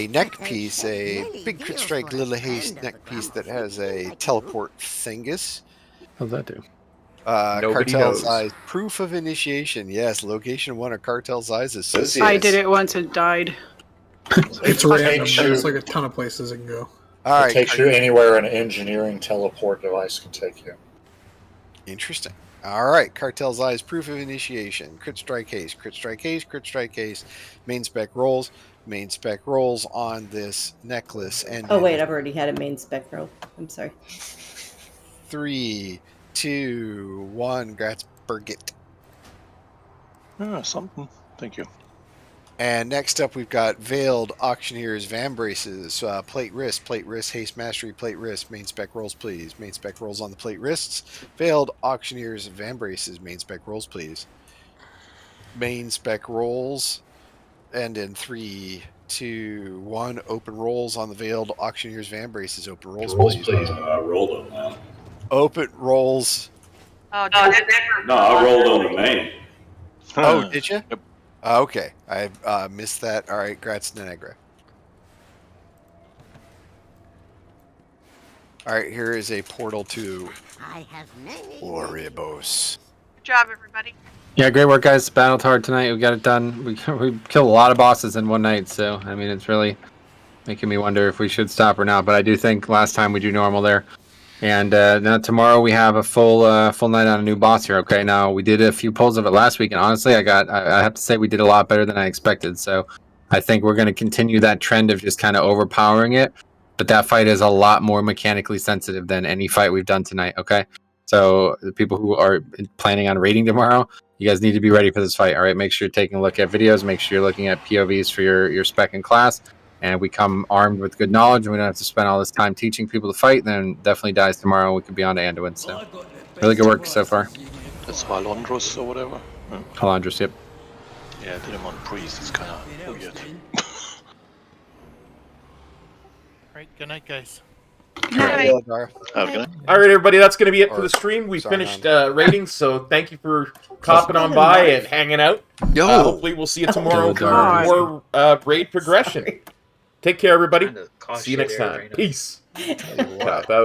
neck piece, a big crit strike little haste neck piece that has a teleport fungus. How's that do? Nobody Cartel's knows. Eyes, proof of initiation. Yes, location 1 of Cartel's Eyes is so I did it once and died. It's random. takes There's you- like a ton of places it can go. All It right, takes you anywhere an engineering teleport device can take you. interesting. All right, Cartel's Eyes, proof of initiation. Crit strike haste, crit strike haste, crit strike haste. Main spec rolls on this necklace. And Oh wait, I've already had a main spec roll. I'm sorry. 3, 2, 1. Grats Birgit. Ah, something. Thank you. And next up, we've got Veiled Auctioneer's Van Braces. Plate wrist, haste mastery, plate wrist. Main spec rolls, please. Main spec rolls on the plate wrists. Veiled Auctioneer's Van Braces. Main spec rolls, please. Main spec rolls. And in 3, 2, 1, open rolls on the Veiled Auctioneer's Van Braces. Open rolls, please. I rolled on that. Open rolls. Oh, No, I rolled on the main. Oh, did you? Okay, I missed that. All right, Grats Nenegra. All right, here is a portal to I have many. Oribos. Good job, everybody. Yeah, great work, guys. Battled hard tonight. We got it done. We killed a lot of bosses in one night, so I mean, it's really making me wonder if we should stop or not. But I do think last time we do normal there. And now tomorrow we have a full night on a new boss here. Okay, now we did a few pulls of it last week, and honestly, I have to say we did a lot better than I expected. So I think we're going to continue that trend of just kind of overpowering it. But that fight is a lot more mechanically sensitive than any fight we've done tonight. Okay, so the people who are planning on raiding tomorrow, you guys need to be ready for this fight. All right, make sure you're taking a look at videos. Make sure you're looking at POVs for your spec and class. And we come armed with good knowledge, and we don't have to spend all this time teaching people to fight, then definitely dies tomorrow, and we could be on to Anduin. So, really good work so far. That's Valondros or whatever. Halandros, yep. Yeah, I did him on priest. It's kind of weird. Right, good night, guys. night. All right, everybody, that's going to be it for Or- the stream. We sorry, finished ratings, so thank you for copping on by and hanging out. Yo. Hopefully, we'll see you tomorrow Yo, for Dark. more raid progression. Take care, everybody. Kinda cautious See you next there time. right now. Peace. Tell you what. Cop out.